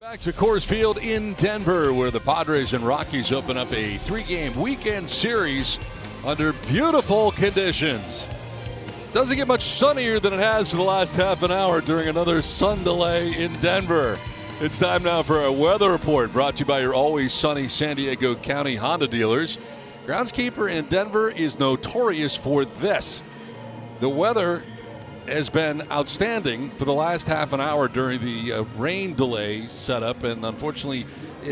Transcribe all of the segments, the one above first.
Back to Coors Field in Denver, where the Padres and Rockies open up a 3-game weekend series under beautiful conditions. Doesn't get much sunnier than it has for the last half an hour during another sun delay in Denver. It's time now for a weather report brought to you by your always sunny San Diego County Honda dealers. Groundskeeper in Denver is notorious for this. The weather has been outstanding for the last half an hour during the rain delay setup, and unfortunately,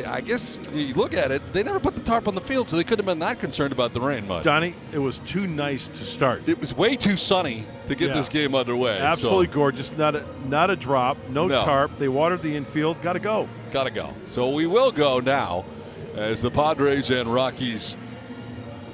I guess you look at it, they never put the tarp on the field, so they couldn't have been that concerned about the rain much. Donnie, it was too nice to start. It was way too sunny to get this game underway. Absolutely gorgeous. Not a drop, no tarp. They watered the infield. Got to go. Got to go. So we will go now as the Padres and Rockies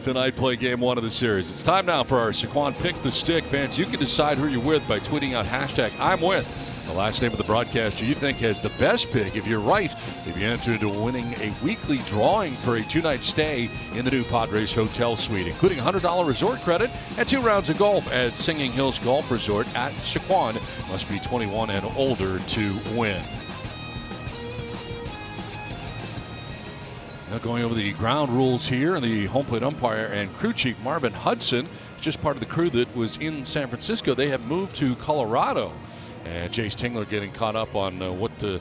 tonight play game one of the series. It's time now for our Saquon Pick the Stick. Fans, you can decide who you're with by tweeting out hashtag I'm with the last name of the broadcaster you think has the best pick. If you're right, you'll be entered into winning a weekly drawing for a 2-night stay in the new Padres Hotel Suite, including a $100 resort credit and 2 rounds of golf at Singing Hills Golf Resort at Saquon. Must be 21 and older to win. Now going over the ground rules here, and the home plate umpire and crew chief Marvin Hudson, just part of the crew that was in San Francisco. They have moved to Colorado. And Jace Tingler getting caught up on what the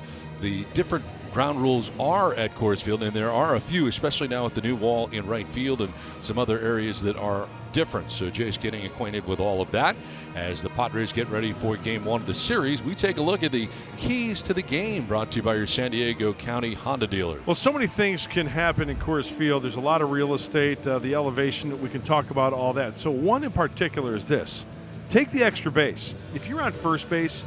different ground rules are at Coors Field. And there are a few, especially now with the new wall in right field and some other areas that are different. So Jace getting acquainted with all of that. As the Padres get ready for game one of the series, we take a look at the keys to the game brought to you by your San Diego County Honda dealer. Well, so many things can happen in Coors Field. There's a lot of real estate, the elevation, we can talk about all that. So one in particular is this. Take the extra base. If you're on first base,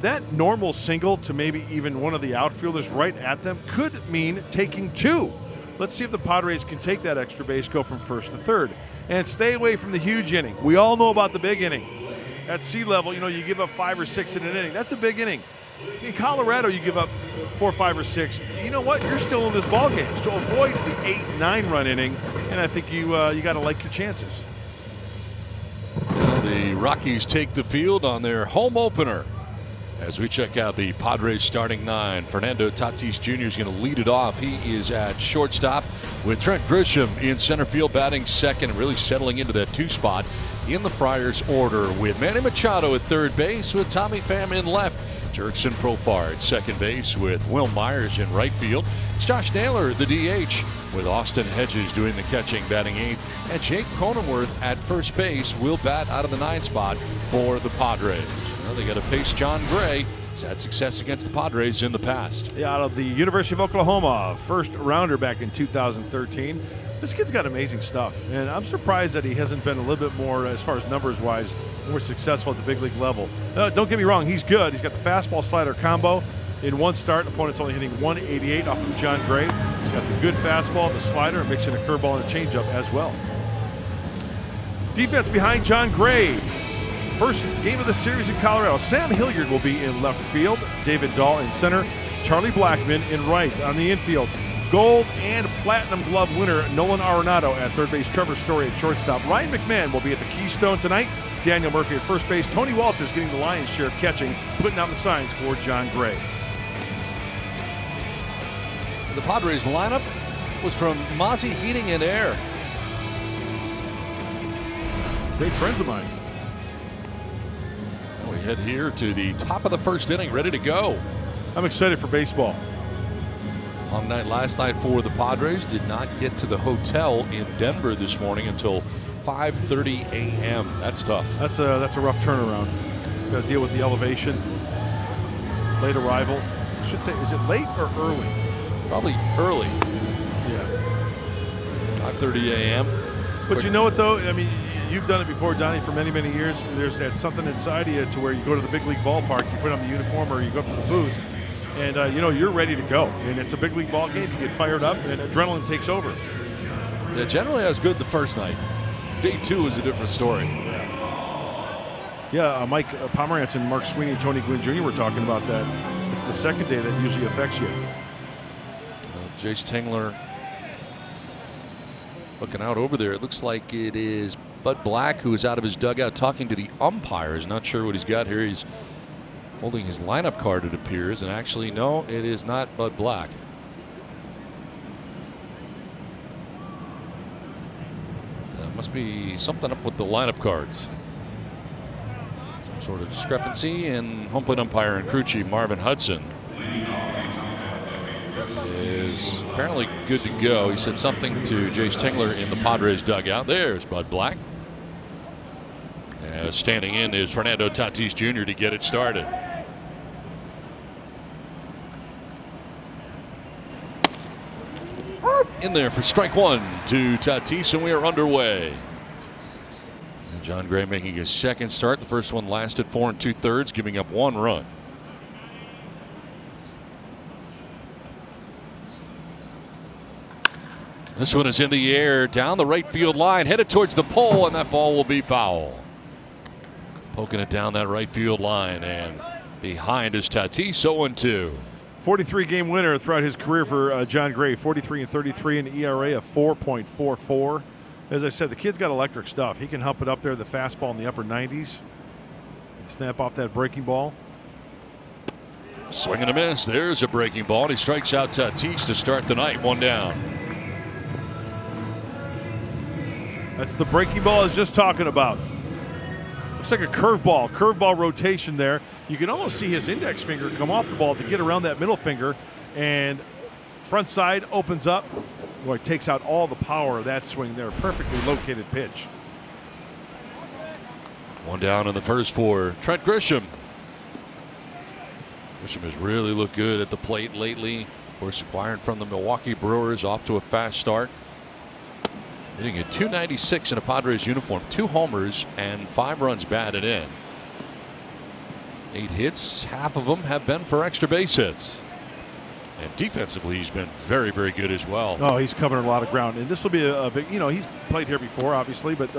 that normal single to maybe even one of the outfielders right at them could mean taking 2. Let's see if the Padres can take that extra base, go from first to third. And stay away from the huge inning. We all know about the big inning. At sea level, you give up 5 or 6 in an inning. That's a big inning. In Colorado, you give up 4, 5, or 6. You know what? You're still in this ball game. So avoid the 8-9 run inning, and I think you got to like your chances. Now the Rockies take the field on their home opener. As we check out the Padres starting 9, Fernando Tatis Jr. is going to lead it off. He is at shortstop with Trent Grisham in center field batting second and really settling into that 2 spot in the Friars order, with Manny Machado at third base with Tommy Pham in left. Jurickson Profar at second base with Will Myers in right field. It's Josh Naylor, the DH, with Austin Hedges doing the catching, batting 8th. And Jake Cronenworth at first base will bat out of the 9 spot for the Padres. Well, they got to face John Gray. He's had success against the Padres in the past. Yeah, out of the University of Oklahoma, first rounder back in 2013. This kid's got amazing stuff, and I'm surprised that he hasn't been a little bit more, as far as numbers-wise, more successful at the big league level. Don't get me wrong, he's good. He's got the fastball slider combo. In one start, opponent's only hitting 188 off of John Gray. He's got the good fastball, the slider, and mixing a curveball and a changeup as well. Defense behind John Gray. First game of the series in Colorado. Sam Hilliard will be in left field. David Dahl in center. Charlie Blackmon in right. On the infield, Gold and Platinum Glove winner Nolan Arenado at third base. Trevor Story at shortstop. Ryan McMahon will be at the Keystone tonight. Daniel Murphy at first base. Tony Walters getting the lion's share of catching, putting out the signs for John Gray. The Padres lineup was from Mozzie Heating and Air. Great friends of mine. We head here to the top of the first inning, ready to go. I'm excited for baseball. Long night last night for the Padres. Did not get to the hotel in Denver this morning until 5:30 a.m. That's tough. That's a rough turnaround. Got to deal with the elevation. Late arrival. I should say, is it late or early? Probably early. Yeah. 5:30 a.m. But you know what, though? I mean, you've done it before, Donnie, for many, many years. There's that something inside of you to where you go to the big league ballpark, you put on the uniform, or you go up to the booth, and you're ready to go. And it's a big league ball game. You get fired up, and adrenaline takes over. Yeah, generally I was good the first night. Day 2 is a different story. Yeah, Mike Pomerantz and Mark Sweeney and Tony Gwynn Jr. were talking about that. It's the second day that usually affects you. Jace Tingler looking out over there. It looks like it is Bud Black, who is out of his dugout talking to the umpires. Not sure what he's got here. He's Holding his lineup card, it appears, and actually, no, it is not Bud Black. There must be something up with the lineup cards. Some sort of discrepancy, and home plate umpire and crew chief Marvin Hudson is apparently good to go. He said something to Jace Tingler in the Padres dugout. There's Bud Black. Standing in is Fernando Tatis Jr. to get it started. In there for strike one to Tatis, and we are underway. And John Gray making his second start. The first one lasted 4 2/3, giving up 1 run. This one is in the air, down the right field line, headed towards the pole, and that ball will be foul. Poking it down that right field line, and behind is Tatis, 0-2. 43-game winner throughout his career for John Gray. 43-33, an ERA of 4.44. As I said, the kid's got electric stuff. He can hump it up there, the fastball in the upper 90s, and snap off that breaking ball. Swing and a miss. There's a breaking ball, and he strikes out Tatis to start the night. 1 down. That's the breaking ball I was just talking about. Looks like a curveball rotation there. You can almost see his index finger come off the ball to get around that middle finger, and front side opens up. Boy, it takes out all the power of that swing there. Perfectly located pitch. 1 down in the first for Trent Grisham. Grisham has really looked good at the plate lately. Of course, acquired from the Milwaukee Brewers, off to a fast start. Hitting a .296 in a Padres uniform, 2 homers and 5 runs batted in. 8 hits, half of them have been for extra base hits. And defensively, he's been very, very good as well. Oh, he's covering a lot of ground. And this will be a big, he's played here before, obviously, but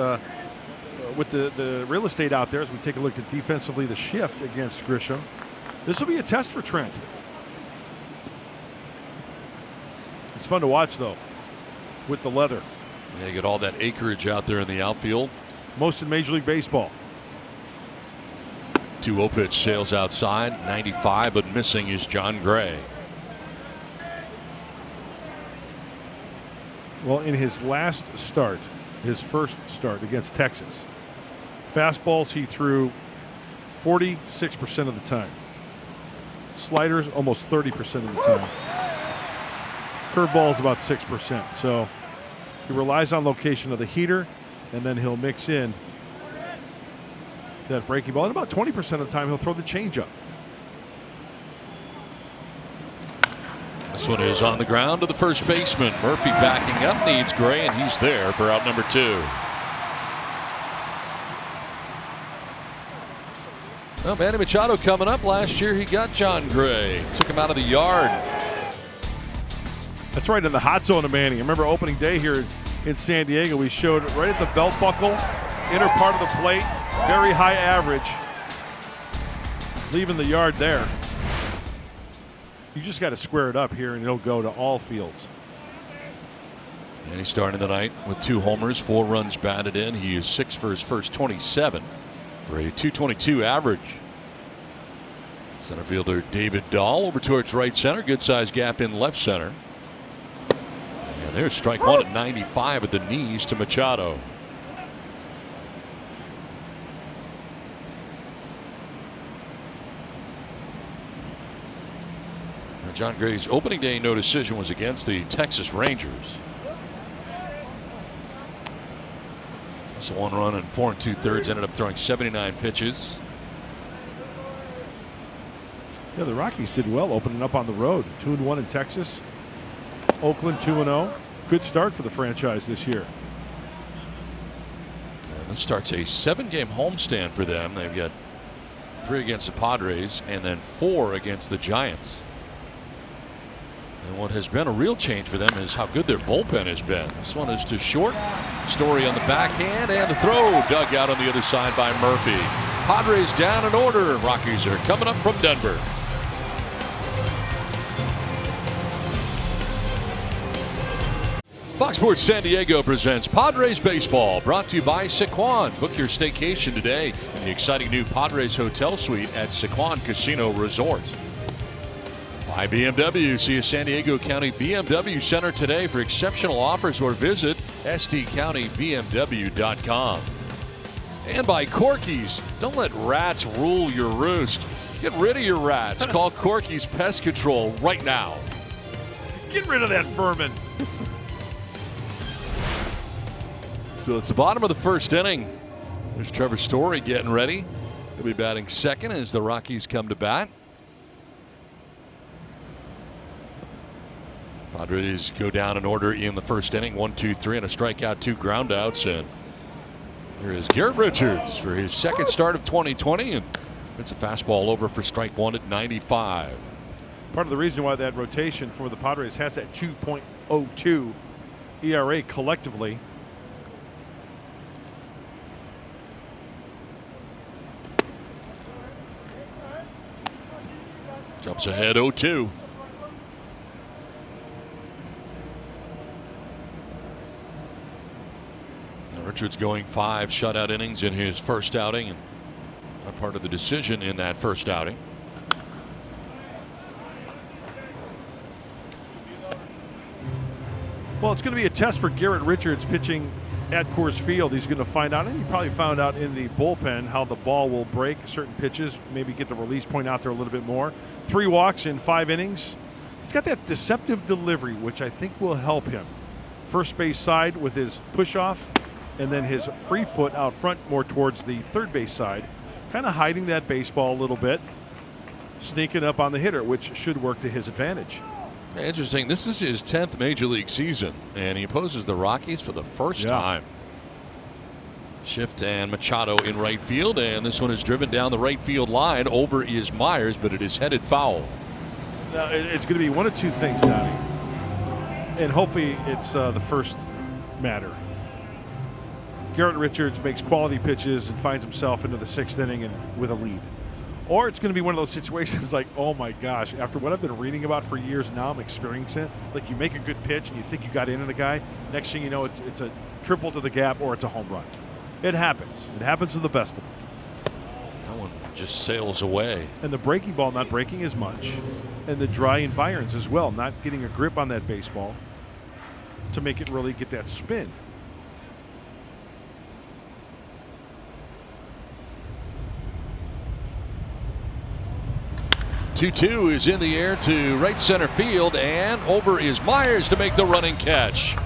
with the real estate out there, as we take a look at defensively, the shift against Grisham, this will be a test for Trent. It's fun to watch, though, with the leather. Yeah, you get all that acreage out there in the outfield. Most in Major League Baseball. 2-0 pitch sails outside, 95, but missing is John Gray. Well, in his last start, his first start against Texas, fastballs he threw 46% of the time. Sliders almost 30% of the time. Curveballs about 6%. So he relies on location of the heater, and then he'll mix in that breaking ball. And about 20% of the time, he'll throw the changeup. This one is on the ground to the first baseman. Murphy backing up, needs Gray, and he's there for out number 2. Well, Manny Machado coming up. Last year, he got John Gray. Took him out of the yard. That's right, in the hot zone of Manny. I remember opening day here in San Diego, we showed it right at the belt buckle, inner part of the plate, very high average, leaving the yard there. You just got to square it up here, and it'll go to all fields. And he's starting the night with 2 homers, 4 runs batted in. He is 6 for his first 27 for a .222 average. Center fielder David Dahl over towards right center. Good size gap in left center. And there's strike 1 at 95 at the knees to Machado. Now, John Gray's opening day no decision was against the Texas Rangers. That's a 1 run and 4 2/3. Ended up throwing 79 pitches. Yeah, the Rockies did well opening up on the road. 2-1 in Texas. Oakland 2-0. Good start for the franchise this year. And this starts a 7-game homestand for them. They've got 3 against the Padres and then 4 against the Giants. And what has been a real change for them is how good their bullpen has been. This one is to short. Story on the backhand, and the throw dug out on the other side by Murphy. Padres down in order. Rockies are coming up from Denver. Fox Sports San Diego presents Padres Baseball, brought to you by Sequan. Book your staycation today in the exciting new Padres Hotel Suite at Sequan Casino Resort. By BMW, see a San Diego County BMW Center today for exceptional offers or visit stcountybmw.com. And by Corky's, don't let rats rule your roost. Get rid of your rats. Call Corky's Pest Control right now. Get rid of that vermin. So it's the bottom of the first inning. There's Trevor Story getting ready. He'll be batting second as the Rockies come to bat. Padres go down in order in the first inning. 1, 2, 3, and a strikeout, 2 groundouts. And here is Garrett Richards for his second start of 2020. And it's a fastball over for strike 1 at 95. Part of the reason why that rotation for the Padres has that 2.02 ERA collectively. Jumps ahead 0-2. Richards going 5 shutout innings in his first outing, and not part of the decision in that first outing. Well, it's going to be a test for Garrett Richards pitching at Coors Field. He's going to find out, and he probably found out in the bullpen, how the ball will break certain pitches, maybe get the release point out there a little bit more. 3 walks in 5 innings. He's got that deceptive delivery, which I think will help him. First base side with his push off, and then his free foot out front more towards the third base side, kind of hiding that baseball a little bit, sneaking up on the hitter, which should work to his advantage. Interesting. This is his 10th major league season, and he opposes the Rockies for the first time. Shift and Machado in right field, and this one is driven down the right field line. Over is Myers, but it is headed foul. Now, it's going to be one of 2 things, Donnie, and hopefully it's the first matter. Garrett Richards makes quality pitches and finds himself into the 6th inning and with a lead. Or it's going to be one of those situations like, oh my gosh, after what I've been reading about for years now, I'm experiencing it. Like, you make a good pitch and you think you got in on a guy. Next thing you know, it's a triple to the gap or it's a home run. It happens. It happens to the best of them. That one just sails away. And the breaking ball not breaking as much. And the dry environs as well, not getting a grip on that baseball to make it really get that spin. 2-2 is in the air to right center field, and over is Myers to make the running catch.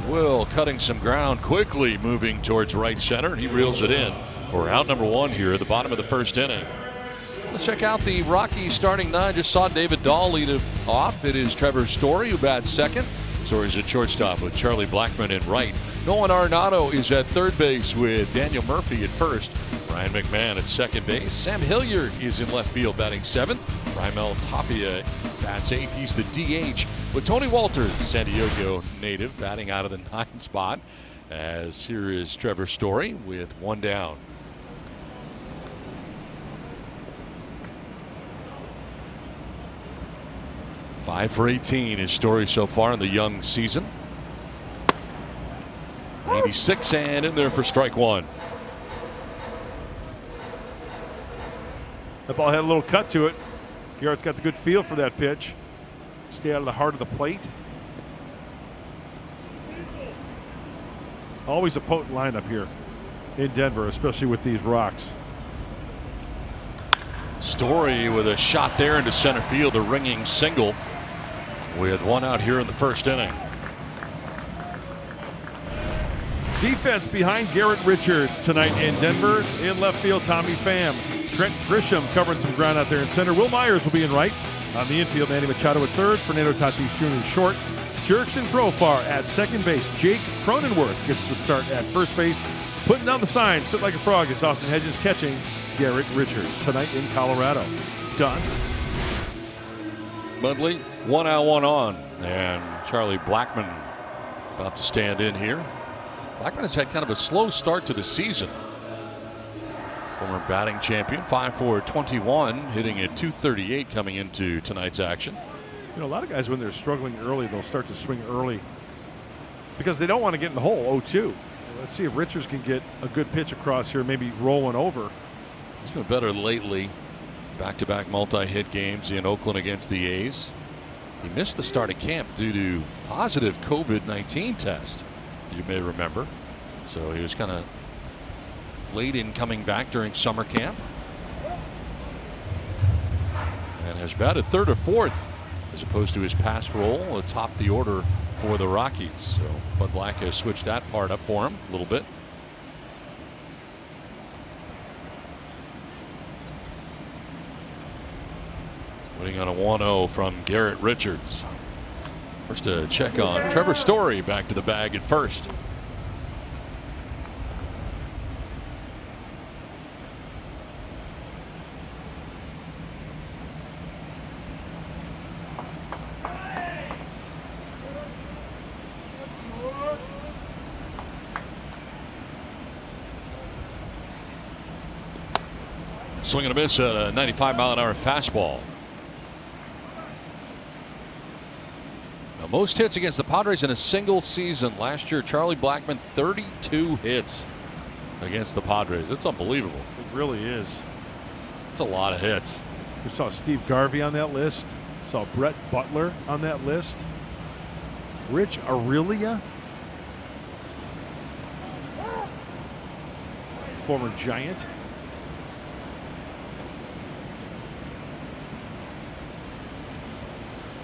Will cutting some ground quickly, moving towards right center, and he reels it in for out number 1 here at the bottom of the first inning. Let's check out the Rockies starting 9. Just saw David Dahl lead it off. It is Trevor Story who bats second. Story's at shortstop with Charlie Blackmon in right. Nolan Arenado is at third base with Daniel Murphy at first. Ryan McMahon at second base. Sam Hilliard is in left field batting 7th. Raimel Tapia bats 8th. He's the DH with Tony Walters, San Diego native, batting out of the 9th spot. As here is Trevor Story with 1 down. Five for 18 is Story so far in the young season. 96 and in there for strike 1. That ball had a little cut to it. Garrett's got the good feel for that pitch. Stay out of the heart of the plate. Always a potent lineup here in Denver, especially with these rocks. Story with a shot there into center field, a ringing single with 1 out here in the first inning. Defense behind Garrett Richards tonight in Denver. In left field, Tommy Pham. Trent Grisham covering some ground out there in center. Will Myers will be in right. On the infield, Manny Machado at third. Fernando Tatis Jr. short. Jurickson Profar at second base. Jake Cronenworth gets the start at first base. Putting down the sign, sit like a frog, is Austin Hedges catching Garrett Richards tonight in Colorado. Done. Mudley, 1 out, 1 on. And Charlie Blackmon about to stand in here. Blackmon has had kind of a slow start to the season. Former batting champion, 5 for 21, hitting at .238 coming into tonight's action. You know, a lot of guys, when they're struggling early, they'll start to swing early because they don't want to get in the hole 0-2. Let's see if Richards can get a good pitch across here, maybe roll one over. He's been better lately. Back-to-back multi-hit games in Oakland against the A's. He missed the start of camp due to positive COVID-19 test, you may remember. So he was kind of late in coming back during summer camp. And has batted third or fourth as opposed to his past role atop the order for the Rockies. So Bud Black has switched that part up for him a little bit. Waiting on a 1-0 from Garrett Richards. First a check on Trevor Story back to the bag at first. Swing and a miss at a 95-mile-an-hour fastball. Now, most hits against the Padres in a single season. Last year, Charlie Blackmon, 32 hits against the Padres. That's unbelievable. It really is. It's a lot of hits. We saw Steve Garvey on that list. Saw Brett Butler on that list. Rich Aurelia, former Giant.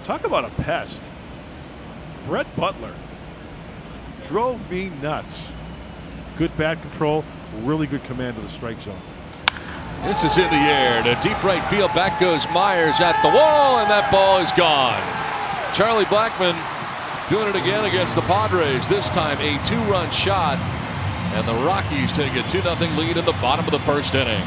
Talk about a pest. Brett Butler drove me nuts. Good bat control, really good command of the strike zone. This is in the air to deep right field. Back goes Myers at the wall, and that ball is gone. Charlie Blackmon doing it again against the Padres. This time a 2-run shot, and the Rockies take a 2-0 lead in the bottom of the first inning.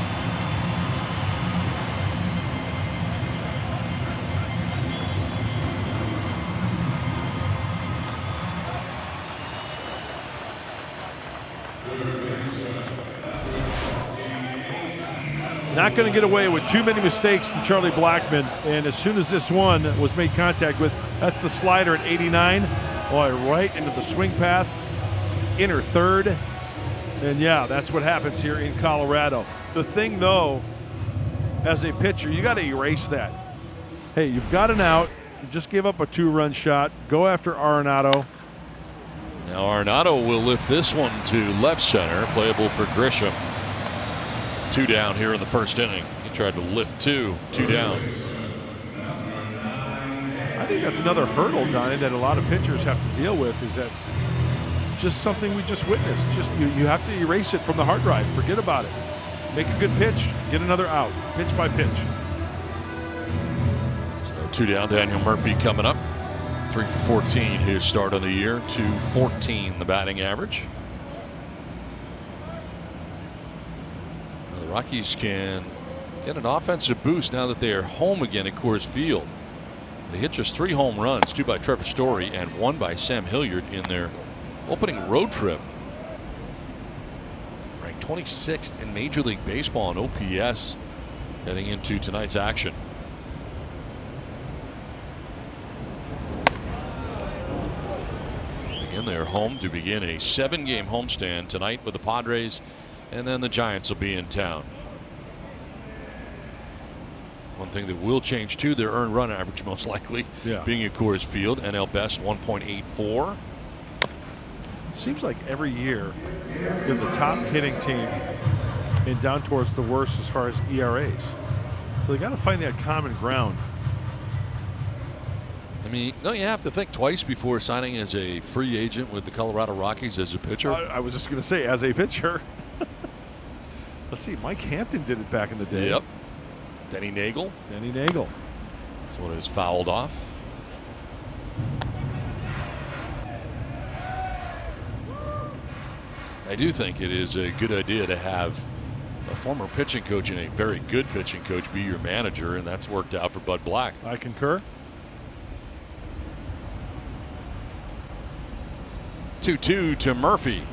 Not going to get away with too many mistakes from Charlie Blackmon. And as soon as this one was made contact with, that's the slider at 89. Boy, right into the swing path, inner third. And yeah, that's what happens here in Colorado. The thing, though, as a pitcher, you got to erase that. Hey, you've got an out. You just gave up a 2-run shot. Go after Arenado. Now Arenado will lift this one to left center, playable for Grisham. 2 down here in the first inning. He tried to lift 2 down. I think that's another hurdle, Donnie, that a lot of pitchers have to deal with, is that just something we just witnessed. Just you have to erase it from the hard drive. Forget about it. Make a good pitch, get another out, pitch by pitch. So 2 down, Daniel Murphy coming up. 3 for 14 his start of the year, 214 the batting average. The Rockies can get an offensive boost now that they are home again at Coors Field. They hit just 3 home runs, 2 by Trevor Story and 1 by Sam Hilliard in their opening road trip. Ranked 26th in Major League Baseball in OPS heading into tonight's action. Again, they're home to begin a 7-game homestand tonight with the Padres, and then the Giants will be in town. One thing that will change too, their earned run average most likely being at Coors Field. NL best 1.84. Seems like every year you're the top hitting team and down towards the worst as far as ERAs. So they got to find that common ground. I mean, don't you have to think twice before signing as a free agent with the Colorado Rockies as a pitcher? I was just going to say, as a pitcher. Let's see, Mike Hampton did it back in the day. Yep. Denny Nagel. Denny Nagel. This one is fouled off. I do think it is a good idea to have a former pitching coach and a very good pitching coach be your manager, and that's worked out for Bud Black. I concur. 2-2 to Murphy.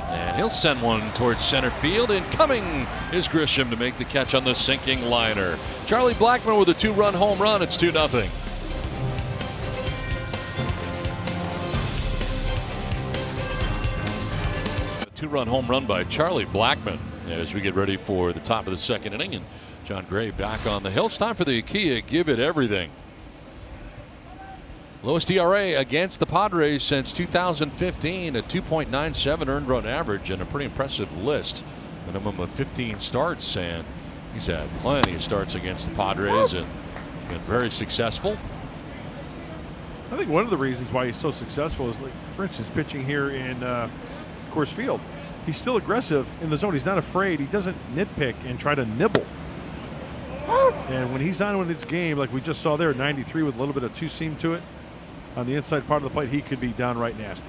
And he'll send one towards center field, and coming is Grisham to make the catch on the sinking liner. Charlie Blackmon with a 2-run home run. It's 2-0. 2-run home run by Charlie Blackmon as we get ready for the top of the second inning. And John Gray back on the hill. It's time for the Kia Give It Everything. Lowest ERA against the Padres since 2015, a 2.97 earned run average, and a pretty impressive list. Minimum of 15 starts, and he's had plenty of starts against the Padres and been very successful. I think one of the reasons why he's so successful is, like, for instance, pitching here in Coors Field. He's still aggressive in the zone. He's not afraid. He doesn't nitpick and try to nibble. And when he's on with his game, like we just saw there, 93 with a little bit of two-seam to it, on the inside part of the plate, he could be downright nasty.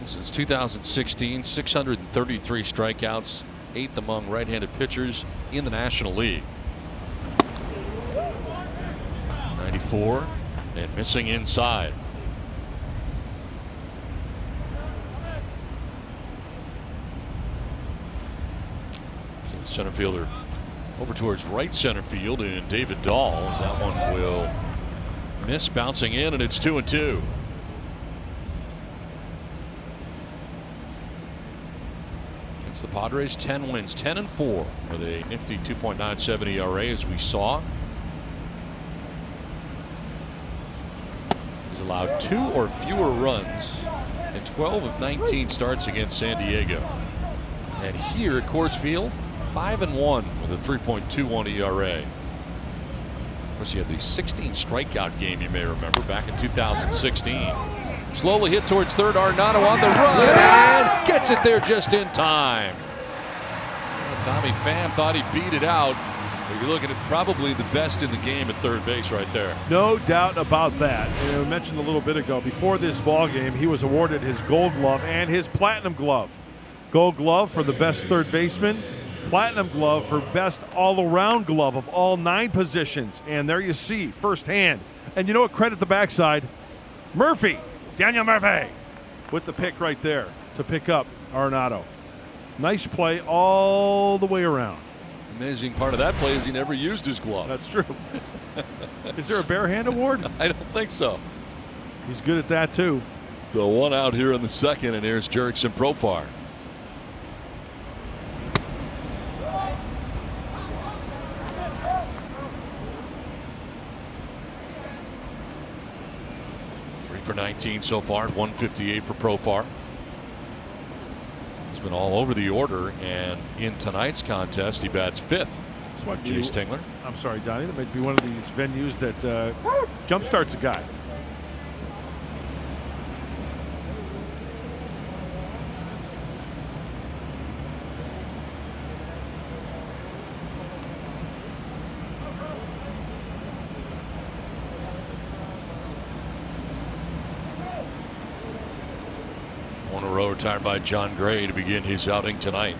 Since 2016, 633 strikeouts, 8th among right-handed pitchers in the National League. 94 and missing inside. Center fielder over towards right center field, and David Dahl, as that one will miss, bouncing in, and it's 2-2. Against the Padres, 10 wins, 10-4 with a nifty 2.97 ERA, as we saw. He's allowed 2 or fewer runs in 12 of 19 starts against San Diego. And here at Coors Field, 5-1 with a 3.21 ERA. Of course, he had the 16 strikeout game, you may remember, back in 2016. Slowly hit towards third. Arenado on the run and gets it there just in time. Well, Tommy Pham thought he beat it out. But you're looking at probably the best in the game at third base right there. No doubt about that. And I mentioned a little bit ago, before this ball game, he was awarded his Gold Glove and his Platinum Glove. Gold Glove for the best third baseman. Platinum Glove for best all-around glove of all 9 positions. And there you see firsthand. And you know what? Credit the backside. Murphy, Daniel Murphy, with the pick right there to pick up Arenado. Nice play all the way around. Amazing part of that play is he never used his glove. That's true. Is there a bare hand award? I don't think so. He's good at that too. So 1 out here in the second, and here's Jerickson Profar. For 19 so far, 158 for Profar. He's been all over the order, and in tonight's contest, he bats 5th. Chase Tingler. I'm sorry, Donnie. That might be one of these venues that jumpstarts a guy. One in a row retired by John Gray to begin his outing tonight.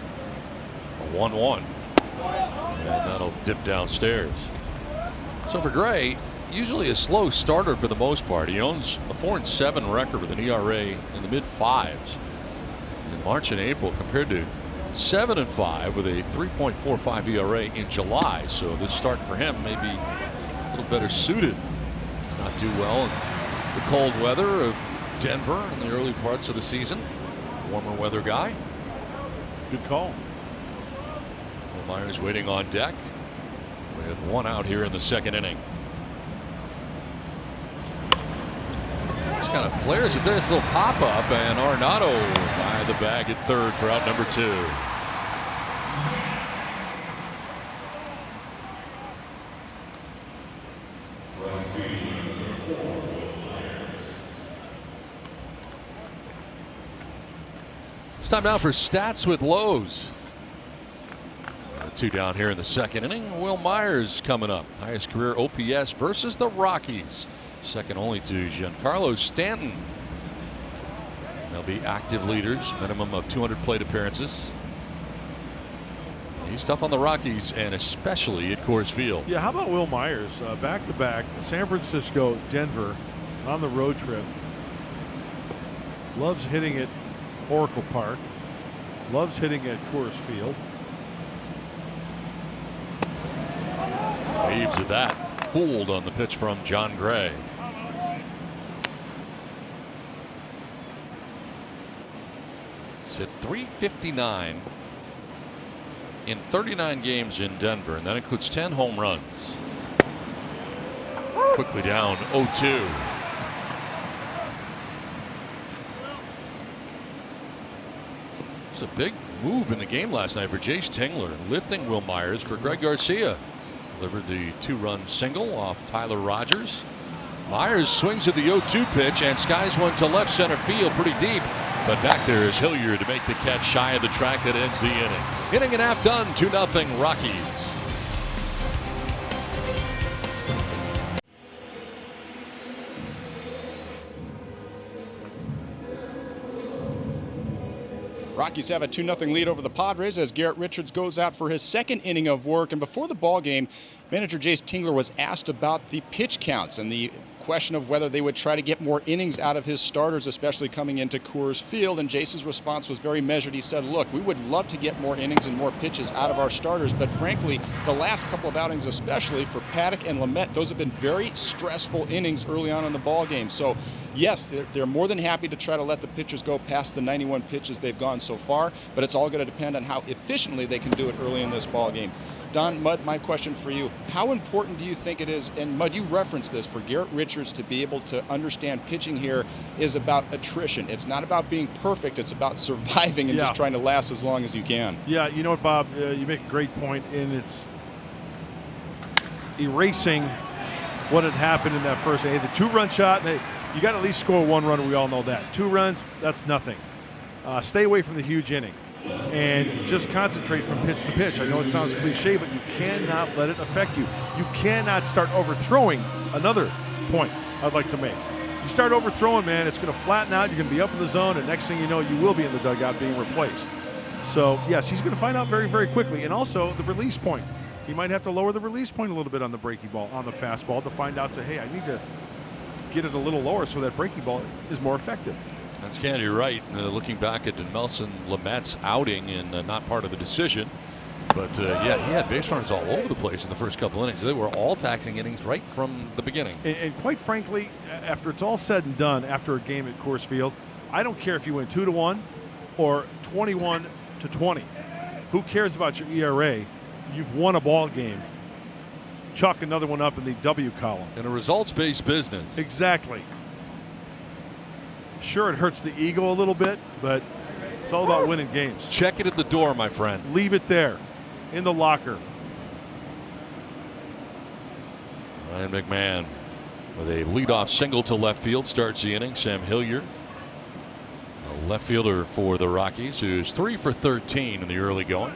A 1-1. And that'll dip downstairs. So for Gray, usually a slow starter for the most part. He owns a 4-7 record with an ERA in the mid-5s in March and April, compared to 7-5 with a 3.45 ERA in July. So this start for him may be a little better suited. Does not do well in the cold weather of Denver in the early parts of the season. Warmer weather guy. Good call. Will Myers waiting on deck with 1 out here in the second inning. Just kind of flares at this little pop up, and Arenado by the bag at third for out number 2. It's time now for Stats with Lowe's. 2 down here in the second inning. Will Myers coming up. Highest career OPS versus the Rockies. Second only to Giancarlo Stanton. They'll be active leaders. Minimum of 200 plate appearances. He's tough on the Rockies, and especially at Coors Field. Yeah, how about Will Myers? Back-to-back, San Francisco, Denver, on the road trip. Loves hitting at Oracle Park. Loves hitting at Coors Field. Waves at that. Fooled on the pitch from John Gray. He's hit .359 in 39 games in Denver, and that includes 10 home runs. Quickly down 0-2. It's a big move in the game last night for Jace Tingler, lifting Will Myers for Greg Garcia. Delivered the 2-run single off Tyler Rogers. Myers swings at the 0-2 pitch and skies one to left center field pretty deep. But back there is Hilliard to make the catch shy of the track that ends the inning. Inning and half done, 2-0 Rockies. Rockies have a 2-0 lead over the Padres as Garrett Richards goes out for his second inning of work. And before the ball game, manager Jace Tingler was asked about the pitch counts and the question of whether they would try to get more innings out of his starters, especially coming into Coors Field. And Jace's response was very measured. He said, look, we would love to get more innings and more pitches out of our starters, but frankly, the last couple of outings, especially for Paddock and Lamet, those have been very stressful innings early on in the ball game. So yes, they're more than happy to try to let the pitchers go past the 91 pitches they've gone so far, but it's all going to depend on how efficiently they can do it early in this ball game. Don, Mud, my question for you, how important do you think it is, and Mud, you referenced this, for Garrett Richards to be able to understand pitching here is about attrition. It's not about being perfect, it's about surviving and just trying to last as long as you can. Yeah, you know what, Bob, you make a great point, and it's erasing what had happened in that first inning. The 2-run shot, and you got to at least score 1 run, we all know that. 2 runs, that's nothing. Stay away from the huge inning and just concentrate from pitch to pitch. I know it sounds cliche, but you cannot let it affect you. You cannot start overthrowing. Another point I'd like to make. You start overthrowing, man, it's going to flatten out. You're going to be up in the zone, and next thing you know, you will be in the dugout being replaced. So, yes, he's going to find out very, very quickly. And also the release point. He might have to lower the release point a little bit on the breaking ball, on the fastball, to find out hey, I need to get it a little lower so that breaking ball is more effective. That's Candy right. Looking back at Nelson Lamet's outing and not part of the decision. But, yeah, he had base runners all over the place in the first couple innings. They were all taxing innings right from the beginning. And quite frankly, after it's all said and done, after a game at Coors Field, I don't care if you win 2-1 or 21-20. Who cares about your ERA? You've won a ball game. Chalk another one up in the W column. In a results-based business. Exactly. Sure, it hurts the ego a little bit, but it's all about winning games. Check it at the door, my friend. Leave it there, in the locker. Ryan McMahon with a leadoff single to left field starts the inning. Sam Hilliard, a left fielder for the Rockies, who's 3 for 13 in the early going.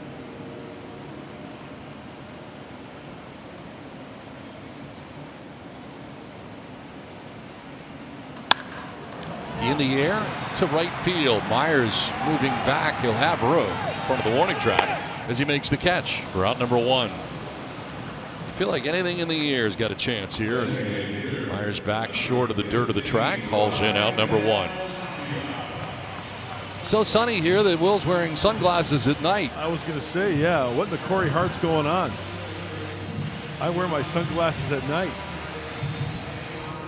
In the air to right field. Myers moving back. He'll have room in front of the warning track as he makes the catch for out number 1. I feel like anything in the air has got a chance here. Myers back short of the dirt of the track. Calls in out number 1. So sunny here that Will's wearing sunglasses at night. I was going to say, yeah, what in the Corey Hart's going on? I wear my sunglasses at night.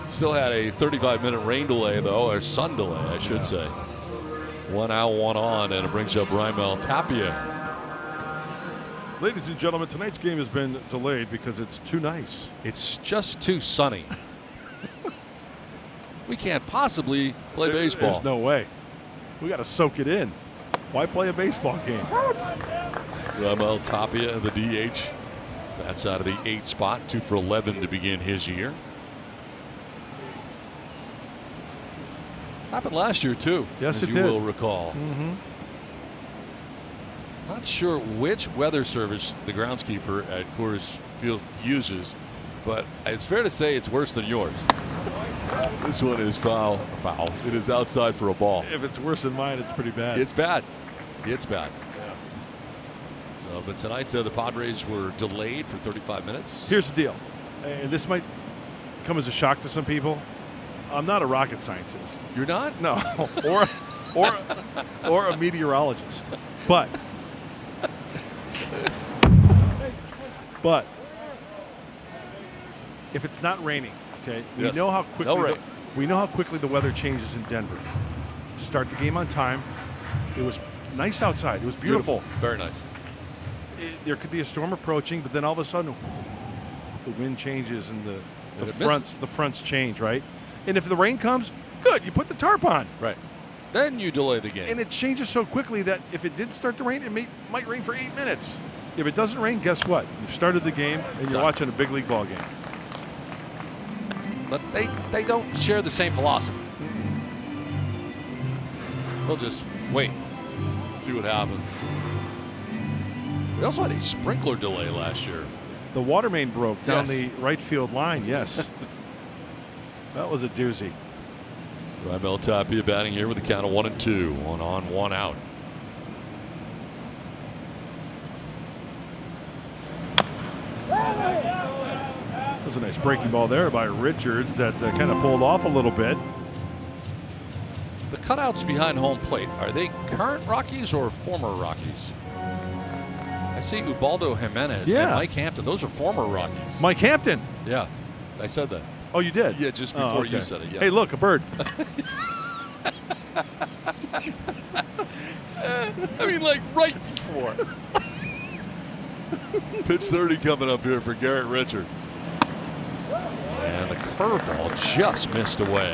Still had a 35-minute rain delay, though, or sun delay, I should say. 1 out, 1 on, and it brings up Raimel Tapia. Ladies and gentlemen, tonight's game has been delayed because it's too nice. It's just too sunny. We can't possibly play baseball. There's no way. We got to soak it in. Why play a baseball game? Raimel Tapia, the DH. That's out of the 8th spot, 2 for 11 to begin his year. Happened last year, too. Yes, as it you did. will recall. Not sure which weather service the groundskeeper at Coors Field uses, but it's fair to say it's worse than yours. This one is foul. Foul. It is outside for a ball. If it's worse than mine, it's pretty bad. It's bad. It's bad. So, but tonight the Padres were delayed for 35 minutes. Here's the deal, and this might come as a shock to some people. I'm not a rocket scientist. You're not? No. or a meteorologist. But if it's not raining, okay, we Yes. know how No rain. quickly the weather changes in Denver. Start the game on time. It was nice outside. It was beautiful. Very nice. There could be a storm approaching, but then all of a sudden, the wind changes and the fronts change, right? And if the rain comes, good. You put the tarp on. Right. Then you delay the game. And it changes so quickly that if it did start to rain, it might rain for 8 minutes. If it doesn't rain, guess what? You've started the game, and you're watching a big league ball game. But they don't share the same philosophy. We'll just wait, see what happens. We also had a sprinkler delay last year. The water main broke down the right field line, yes. That was a doozy. Raimel Tapia batting here with a count of 1-2. 1 on, 1 out. That was a nice breaking ball there by Richards that kind of pulled off a little bit. The cutouts behind home plate, are they current Rockies or former Rockies? I see Ubaldo Jimenez and Mike Hampton. Those are former Rockies. Mike Hampton? Yeah, I said that. Oh, you did? Yeah, just before you said it. Yeah. Hey, look, a bird. I mean, like right before. Pitch 30 coming up here for Garrett Richards. And the curveball just missed away.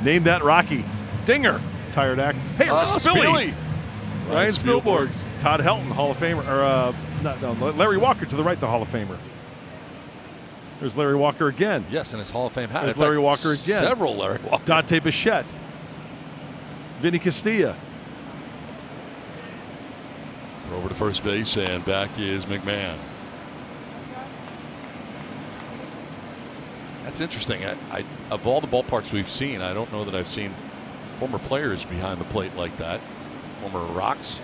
Name that Rocky. Dinger. Tired act. Hey, Spilly. Ryan Spilborghs. Todd Helton, Hall of Famer. Or Larry Walker to the right, the Hall of Famer. There's Larry Walker again. Yes, in his Hall of Fame hat. There's Larry Walker again. Several Larry Walker. Dante Bichette. Vinny Castilla. Over to first base, and back is McMahon. That's interesting. I of all the ballparks we've seen, I don't know that I've seen former players behind the plate like that. Former Rocks.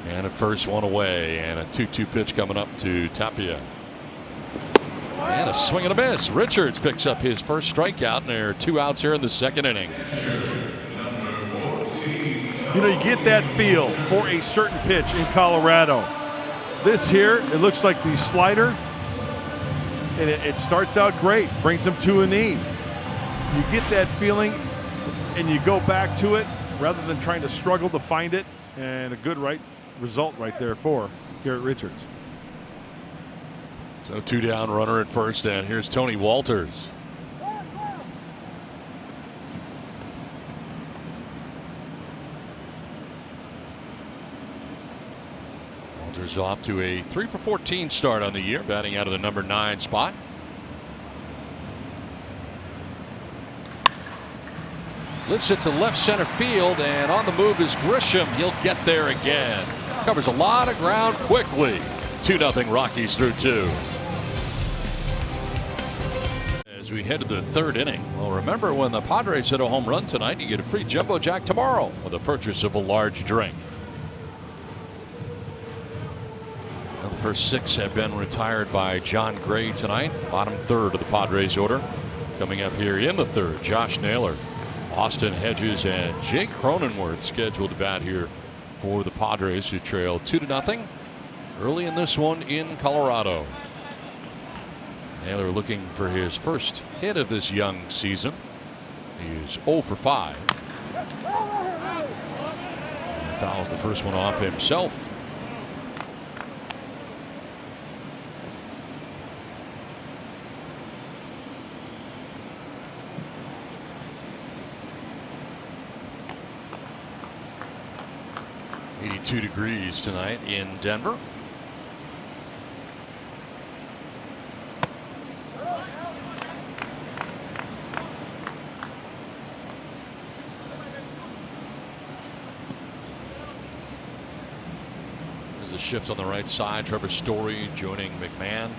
And at first, 1 away, and a 2-2 pitch coming up to Tapia. And a swing and a miss. Richards picks up his first strikeout, and there are 2 outs here in the second inning. You know, you get that feel for a certain pitch in Colorado. This here, it looks like the slider, and it starts out great, brings them to a knee. You get that feeling, and you go back to it rather than trying to struggle to find it, and a good result right there for Garrett Richards. So 2 down, runner at first, and here's Tony Walters. Walters off to a 3 for 14 start on the year, batting out of the number 9 spot. Lifts it to left center field, and on the move is Grisham. He'll get there again. Covers a lot of ground quickly. 2-0 Rockies through 2. As we head to the 3rd inning. Well, remember, when the Padres hit a home run tonight, you get a free Jumbo Jack tomorrow with a purchase of a large drink. Now, the first 6 have been retired by John Gray tonight. Bottom 3rd of the Padres order. Coming up here in the 3rd, Josh Naylor, Austin Hedges, and Jake Cronenworth scheduled to bat here for the Padres, who trail 2-0 early in this one in Colorado. Naylor looking for his first hit of this young season. He is 0 for 5. And fouls the first one off himself. .82 degrees tonight in Denver. There's a shift on the right side. Trevor Story joining McMahon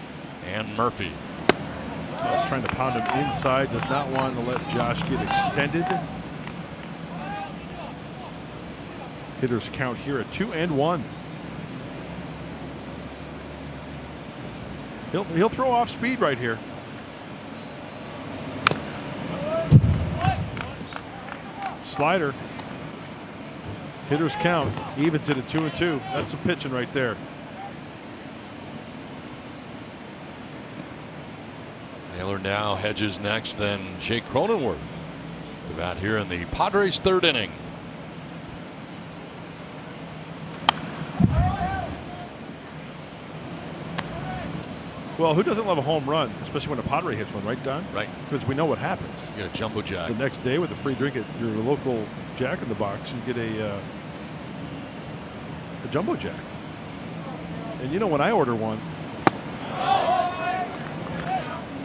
and Murphy. I was trying to pound him inside. Does not want to let Josh get extended. Hitters count here at 2-1. He'll throw off speed right here. Slider. Hitters count. Evens it at 2-2. That's some pitching right there. Taylor now, Hedges next, then Jake Cronenworth. About here in the Padres' third inning. Well, who doesn't love a home run, especially when a Padre hits one, right, Don? Right. Because we know what happens. You get a jumbo jack. The next day with a free drink at your local Jack in the Box, you get a jumbo jack. And you know, when I order one,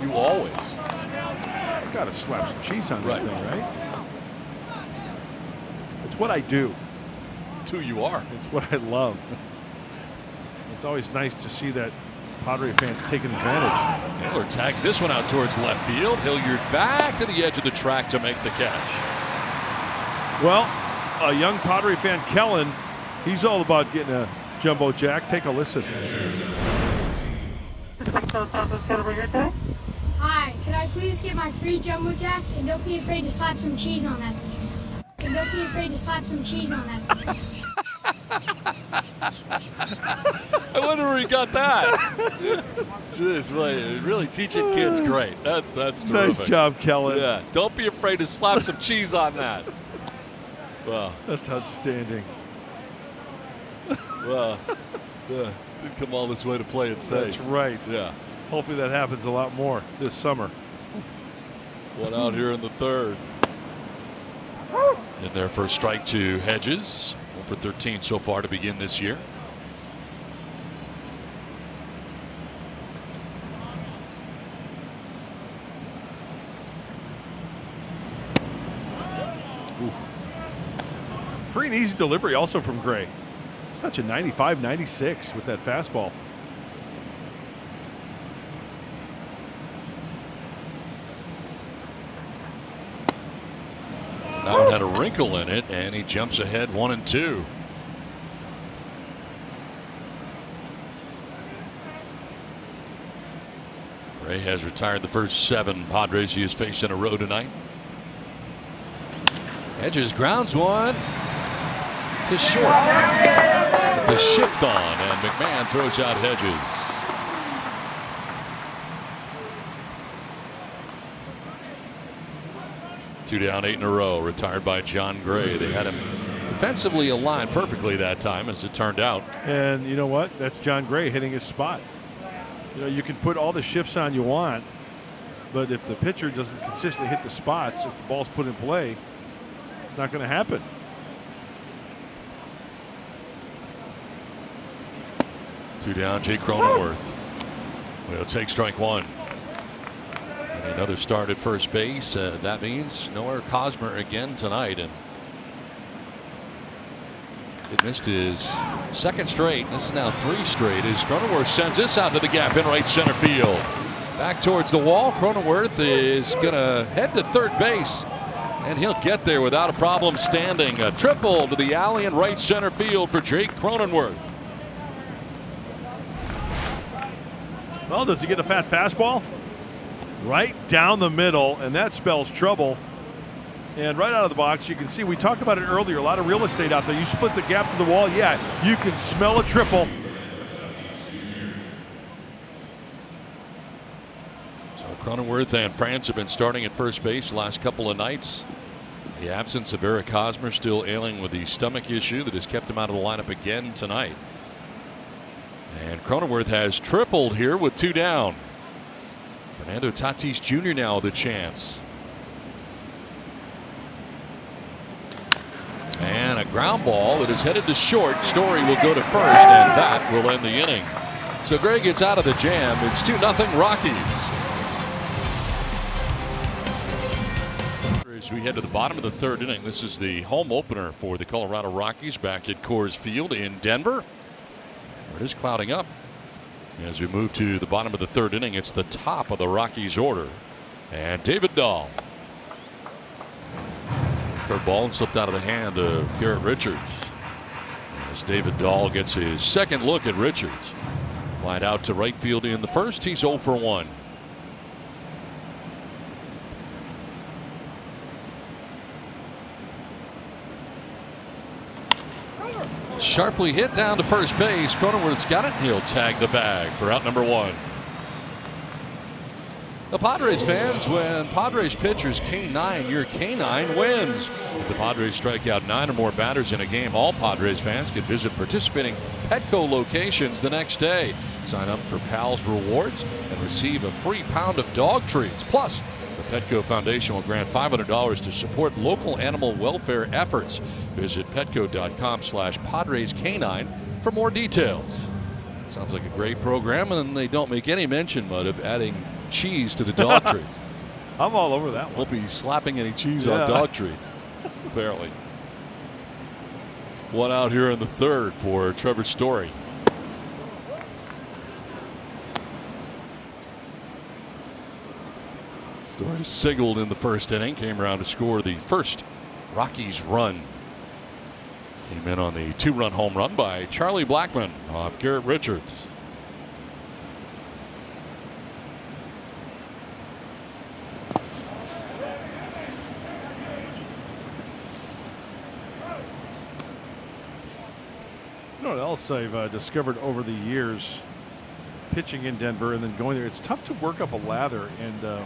You always. I gotta slap some cheese on Right. that thing, right? It's what I do. It's who you are. It's what I love. It's always nice to see that Padre fans taking advantage. Taylor tags this one out towards left field. Hilliard back to the edge of the track to make the catch. Well, a young Padre fan, Kellen, he's all about getting a jumbo jack. Take a listen. Hi, could I please get my free jumbo jack? And don't be afraid to slap some cheese on that thing. And don't be afraid to slap some cheese on that thing. I wonder where he got that. Jeez, really teaching kids great. That's terrific. Nice job, Kellen. Yeah, don't be afraid to slap some cheese on that. Well, That's outstanding. well, did come all this way to play it safe. That's right. Yeah, Hopefully that happens a lot more this summer. one out here in the third. In there for a strike to Hedges. 1 for 13 so far to begin this year. Free and easy delivery also from Gray. It's touching 95, 96 with that fastball. That one had a wrinkle in it, and he jumps ahead 1-2. Gray has retired the first 7 Padres he has faced in a row tonight. Hedges grounds one to short. The shift on, and McMahon throws out Hedges. Two down, 8 in a row, retired by John Gray. They had him defensively aligned perfectly that time, as it turned out. And you know what? That's John Gray hitting his spot. You know, you can put all the shifts on you want, but if the pitcher doesn't consistently hit the spots, if the ball's put in play, it's not going to happen. Two down, Jake Cronenworth. Well, take strike one. And another start at first base. That means no Eric Hosmer again tonight. And he missed his second straight. This is now 3 straight as Cronenworth sends this out to the gap in right center field. Back towards the wall. Cronenworth is going to head to third base. And he'll get there without a problem standing. A triple to the alley in right center field for Jake Cronenworth. Well, does he get a fat fastball? Right down the middle, and that spells trouble. And right out of the box, you can see, we talked about it earlier, a lot of real estate out there. You split the gap to the wall, yeah, you can smell a triple. So Cronenworth and France have been starting at first base the last couple of nights. The absence of Eric Hosmer, still ailing with the stomach issue that has kept him out of the lineup again tonight. And Cronenworth has tripled here with 2 down. Fernando Tatis Jr. now the chance. And a ground ball that is headed to short. Story will go to first, and that will end the inning. So Gray gets out of the jam. It's 2-0 Rockies. As we head to the bottom of the third inning, this is the home opener for the Colorado Rockies back at Coors Field in Denver. It is clouding up. As we move to the bottom of the third inning, it's the top of the Rockies order. And David Dahl. Curveball slipped out of the hand of Garrett Richards. As David Dahl gets his second look at Richards. Flied out to right field in the first. He's 0 for 1. Sharply hit down to first base. Cronenworth's got it. He'll tag the bag for out number 1. The Padres fans, when Padres pitchers K9, your K9 wins. If the Padres strike out 9 or more batters in a game, all Padres fans can visit participating Petco locations the next day. Sign up for Pals Rewards and receive a free pound of dog treats. Plus, the Petco Foundation will grant $500 to support local animal welfare efforts. Visit petco.com/PadresK9 for more details. Sounds like a great program, and they don't make any mention, Mud, of adding cheese to the dog treats. I'm all over that one. Won't be slapping any cheese on dog treats, apparently. One out here in the third for Trevor Story. Story singled in the first inning, came around to score the first Rockies run. Came in on the 2-run home run by Charlie Blackmon off Garrett Richards. You know what else I've discovered over the years, pitching in Denver and then going there, it's tough to work up a lather and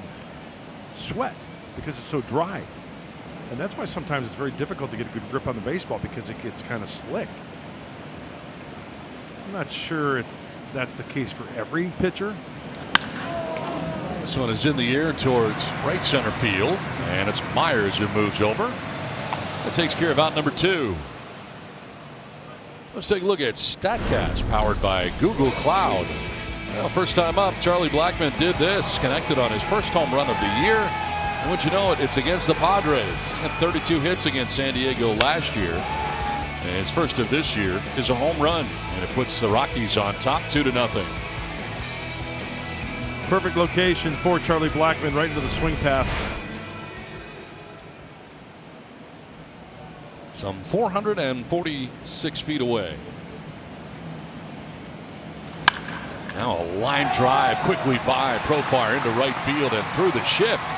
sweat because it's so dry. And that's why sometimes it's very difficult to get a good grip on the baseball, because it gets kind of slick. I'm not sure if that's the case for every pitcher. This one is in the air towards right center field, and it's Myers who moves over. That takes care of out number 2. Let's take a look at StatCast, powered by Google Cloud. Well, first time up, Charlie Blackmon did this, connected on his first home run of the year. And wouldn't you know it, it's against the Padres. Had 32 hits against San Diego last year. And his first of this year is a home run, and it puts the Rockies on top 2-0. Perfect location for Charlie Blackmon, right into the swing path. Some 446 feet away. Now a line drive quickly by Profar into right field and through the shift.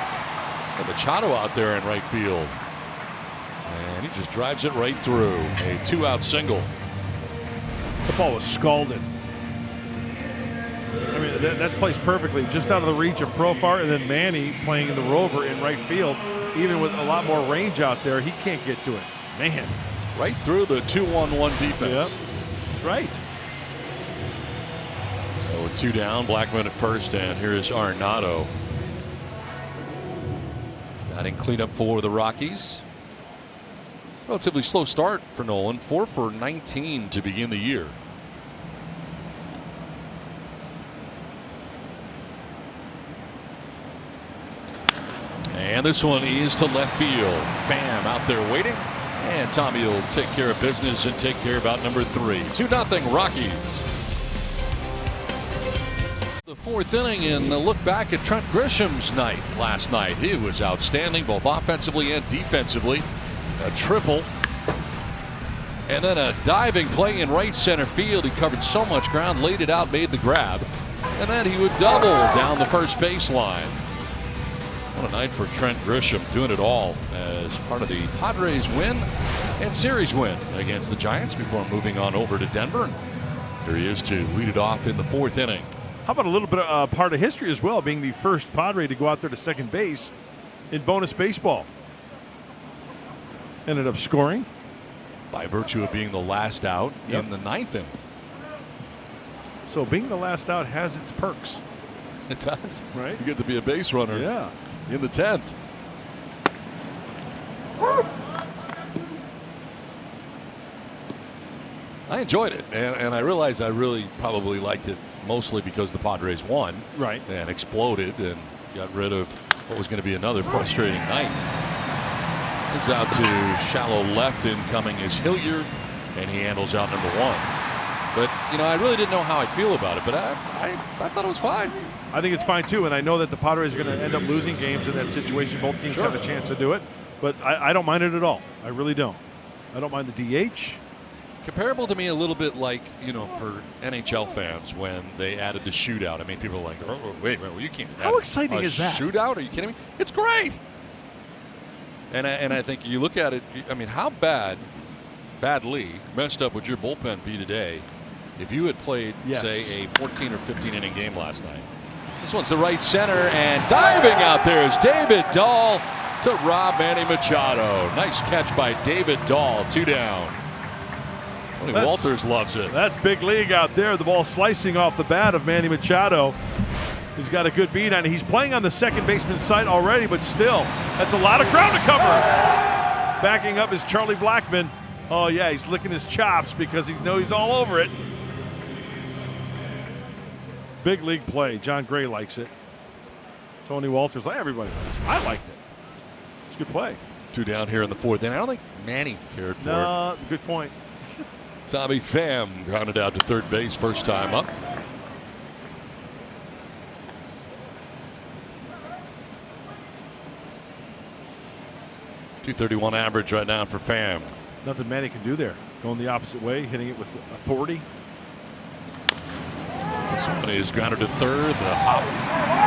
And Machado out there in right field. And he just drives it right through. A 2-out single. The ball was scalded. I mean, that's placed perfectly, just out of the reach of Profar, and then Manny playing in the rover in right field. Even with a lot more range out there, he can't get to it. Man. Right through the 2-1-1 defense. Yep. Right. So with 2 down, Blackmon at first, and here is Arenado. Batting cleanup for the Rockies. Relatively slow start for Nolan. 4 for 19 to begin the year. And this one is to left field. Pham out there waiting. And Tommy will take care of business and take care of out number 3. 2-0 Rockies. The 4th inning, and a look back at Trent Grisham's night last night. He was outstanding both offensively and defensively. A triple. And then a diving play in right center field. He covered so much ground, laid it out, made the grab. And then he would double down the first baseline. What a night for Trent Grisham, doing it all as part of the Padres win and series win against the Giants before moving on over to Denver. Here he is to lead it off in the 4th inning. How about a little bit of part of history as well, being the first Padre to go out there to second base in bonus baseball. Ended up scoring. By virtue of being the last out in the 9th inning. So being the last out has its perks. It does. Right. You get to be a base runner in the 10th. I enjoyed it, and I realized I really probably liked it mostly because the Padres won. Right. And exploded and got rid of what was going to be another frustrating night. Is out to shallow left, incoming is Hilliard, and he handles out number 1. But, you know, I really didn't know how I'd feel about it, but I thought it was fine. I think it's fine, too, and I know that the Padres are going to end up losing games in that situation. Both teams have a chance to do it, but I don't mind it at all. I really don't. I don't mind the DH. Comparable to me a little bit like, you know, for NHL fans when they added the shootout. I mean, people are like, oh, wait, well, you can't. How exciting is that? Shootout? Are you kidding me? It's great. And I think you look at it, I mean, how badly messed up would your bullpen be today if you had played, say, a 14 or 15 inning game last night? This one's the right center, and diving out there is David Dahl to rob Manny Machado. Nice catch by David Dahl. 2 down. Tony Walters loves it. That's big league out there. The ball slicing off the bat of Manny Machado. He's got a good beat on it. He's playing on the second baseman side already, but still, that's a lot of ground to cover. Backing up is Charlie Blackmon. Oh yeah, he's licking his chops because he knows he's all over it. Big league play. John Gray likes it. Tony Walters, everybody likes it. I liked it. It's a good play. 2 down here in the 4th inning. I don't think Manny cared for it. No, good point. Tommy Pham grounded out to third base first time up. .231 average right now for Pham. Nothing Manny can do there. Going the opposite way, hitting it with authority. This one is grounded to third. The hop.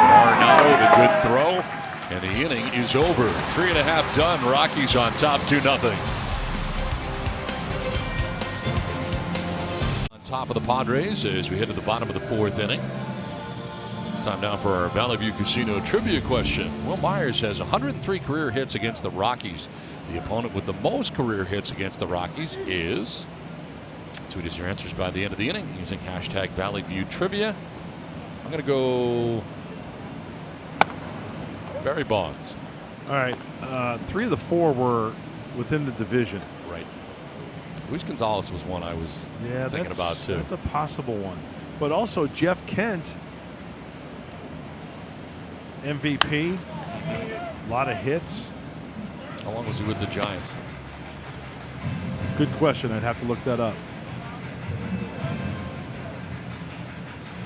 Arenado, the good throw. And the inning is over. 3.5 done. Rockies on top 2-0. On top of the Padres as we head to the bottom of the 4th inning. It's time now for our Valley View Casino trivia question. Will Myers has 103 career hits against the Rockies. The opponent with the most career hits against the Rockies is... Tweet us your answers by the end of the inning using hashtag Valley View Trivia. I'm going to go Barry Bonds. All right. 3 of the 4 were within the division. Right. Luis Gonzalez was one I was thinking about too. That's a possible one. But also Jeff Kent, MVP, a lot of hits. How long was he with the Giants? Good question. I'd have to look that up.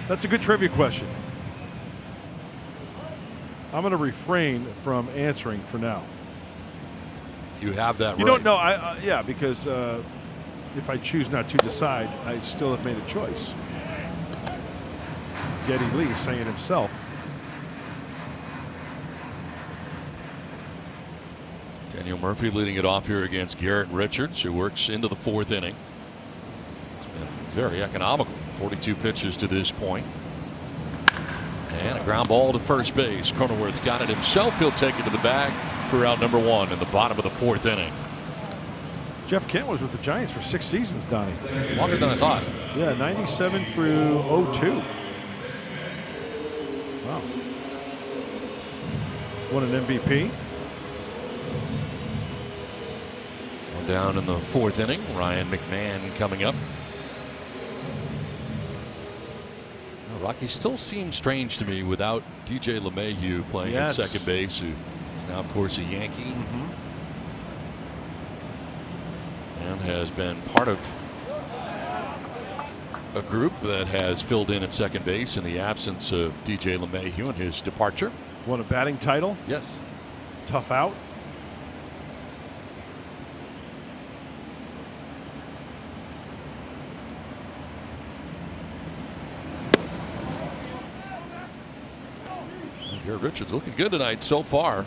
That's a good trivia question. I'm going to refrain from answering for now. You have that right. You don't know. Yeah, because if I choose not to decide, I still have made a choice. Geddy Lee saying it himself. Daniel Murphy leading it off here against Garrett Richards, who works into the 4th inning. It's been very economical. 42 pitches to this point. And a ground ball to first base. Cronenworth's got it himself. He'll take it to the bag for out number 1 in the bottom of the 4th inning. Jeff Kent was with the Giants for 6 seasons, Donnie. Longer than I thought. Yeah, 97 through 02. Wow. Won an MVP. One down in the 4th inning. Ryan McMahon coming up. Rockies still seem strange to me without DJ LeMahieu playing at second base, who is now, of course, a Yankee. And has been part of a group that has filled in at second base in the absence of DJ LeMahieu and his departure. Won a batting title. Yes. Tough out. Garrett Richards looking good tonight so far.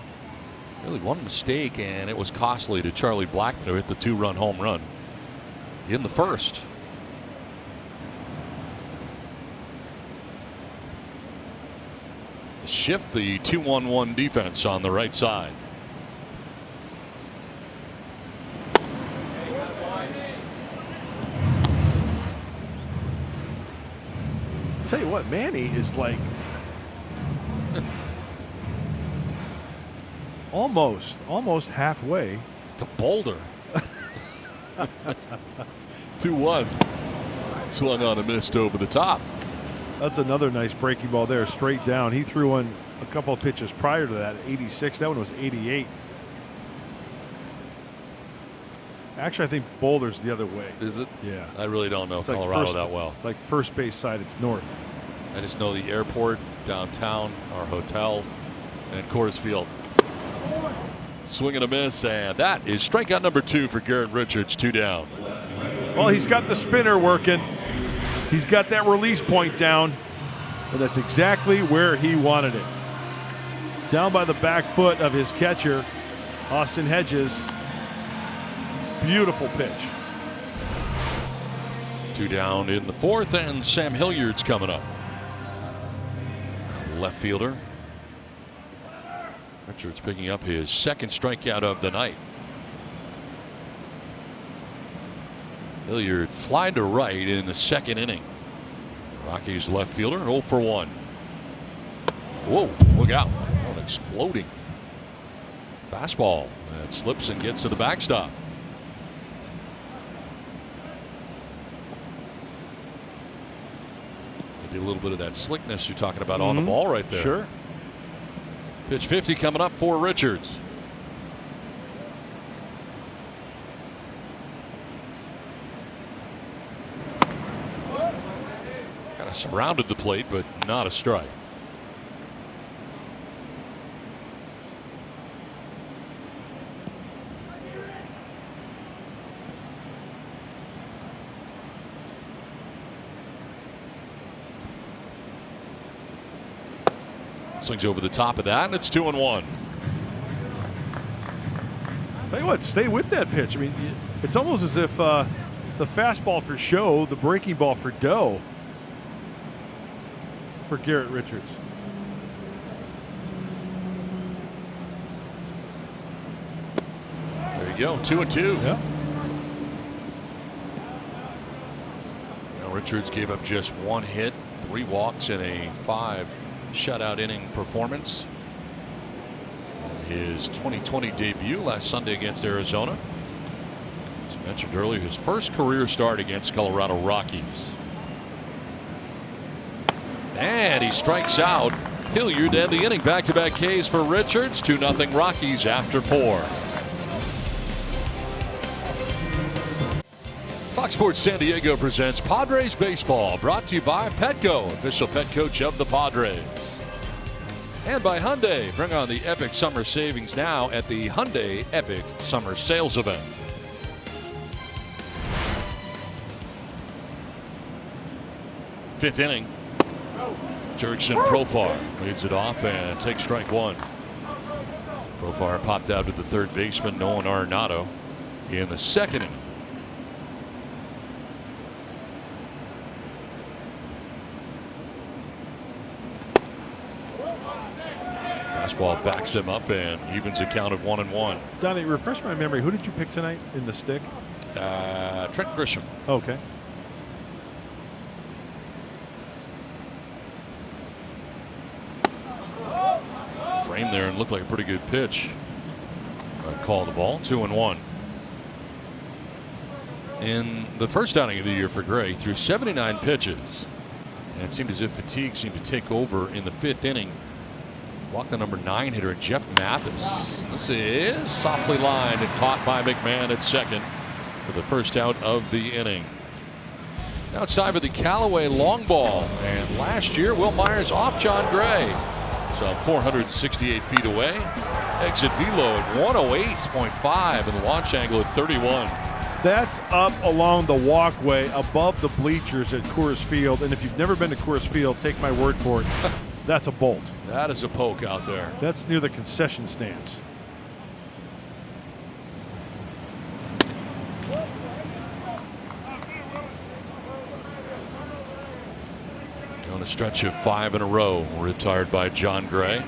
Really one mistake, and it was costly to Charlie Blackmon, who hit the 2-run home run in the first. Shift the 2-1-1 defense on the right side. I'll tell you what, Manny is like almost halfway to Boulder. 2-1. Swung on and missed over the top. That's another nice breaking ball there, straight down. He threw one a couple of pitches prior to that, 86. That one was 88. Actually, I think Boulder's the other way. Is it? Yeah. I really don't know It's Colorado like that well. Like first base side, it's north. I just know the airport, downtown, our hotel, and Coors Field. Swing and a miss, and that is strikeout number 2 for Garrett Richards. 2 down. Well, he's got the spinner working. He's got that release point down, and that's exactly where he wanted it. Down by the back foot of his catcher, Austin Hedges. Beautiful pitch. 2 down in the 4th, and Sam Hilliard's coming up. left fielder. Richards picking up his second strikeout of the night. Hilliard fly to right in the second inning. Rockies left fielder 0 for 1. Whoa, look out. Oh, an exploding fastball that slips and gets to the backstop. Maybe a little bit of that slickness you're talking about on the ball right there. Sure. Pitch 50 coming up for Richards. Kind of surrounded the plate, but not a strike. Swings over the top of that, and it's 2-1. Tell you what, stay with that pitch. I mean, it's almost as if the fastball for show, the breaking ball for dough for Garrett Richards. There you go, 2-2. Yeah. Now Richards gave up just 1 hit, 3 walks, and a 5 shutout inning performance in his 2020 debut last Sunday against Arizona. As mentioned earlier, his first career start against Colorado Rockies. And he strikes out. Hilliard to end the inning. Back-to-back Ks for Richards. 2-0 Rockies after 4. Fox Sports San Diego presents Padres Baseball, brought to you by Petco, official pet coach of the Padres. And by Hyundai. Bring on the epic summer savings now at the Hyundai Epic Summer Sales Event. Fifth inning. Jurickson Profar leads it off and takes strike 1. Profar popped out to the third baseman, Nolan Arenado, in the second inning. Fastball backs him up and evens a count of 1-1. Donnie, refresh my memory. Who did you pick tonight in the stick? Trent Grisham. Okay. Frame there and looked like a pretty good pitch. Called the ball. 2-1. In the first outing of the year for Gray, threw 79 pitches. And it seemed as if fatigue seemed to take over in the 5th inning. Walked the number 9 hitter, Jeff Mathis. This is softly lined and caught by McMahon at second for the first out of the inning. Outside of the Callaway long ball. And last year, Will Myers off John Gray. So 468 feet away. Exit velo at 108.5 and the launch angle at 31. That's up along the walkway above the bleachers at Coors Field. And if you've never been to Coors Field, take my word for it. That's a bolt. That is a poke out there. That's near the concession stands. On a stretch of 5 in a row, retired by John Gray.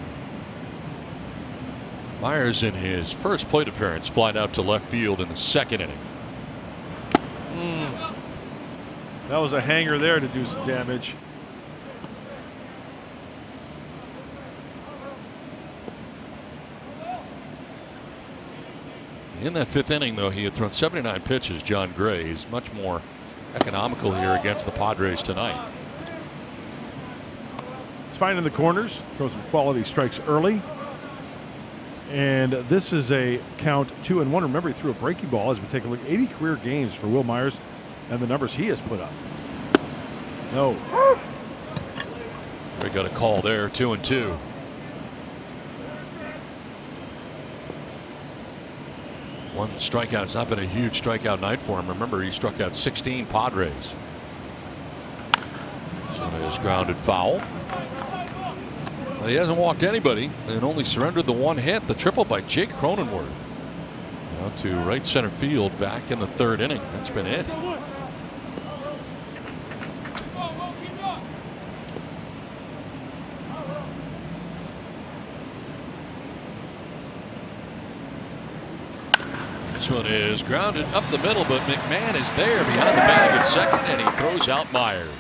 Myers in his first plate appearance flied out to left field in the second inning. That was a hanger there to do some damage. In that 5th inning, though, he had thrown 79 pitches. John Gray is much more economical here against the Padres tonight. He's finding the corners, throws some quality strikes early. And this is a count 2-1. Remember, he threw a breaking ball as we take a look. 80 career games for Will Myers and the numbers he has put up. No. They got a call there, 2-2. One strikeout. It's not been a huge strikeout night for him. Remember, he struck out 16 Padres. So there's grounded foul. But he hasn't walked anybody and only surrendered the 1 hit, the triple by Jake Cronenworth. Out to right center field back in the 3rd inning. That's been it. This one is grounded up the middle, but McMahon is there behind the bag at second, and he throws out Myers.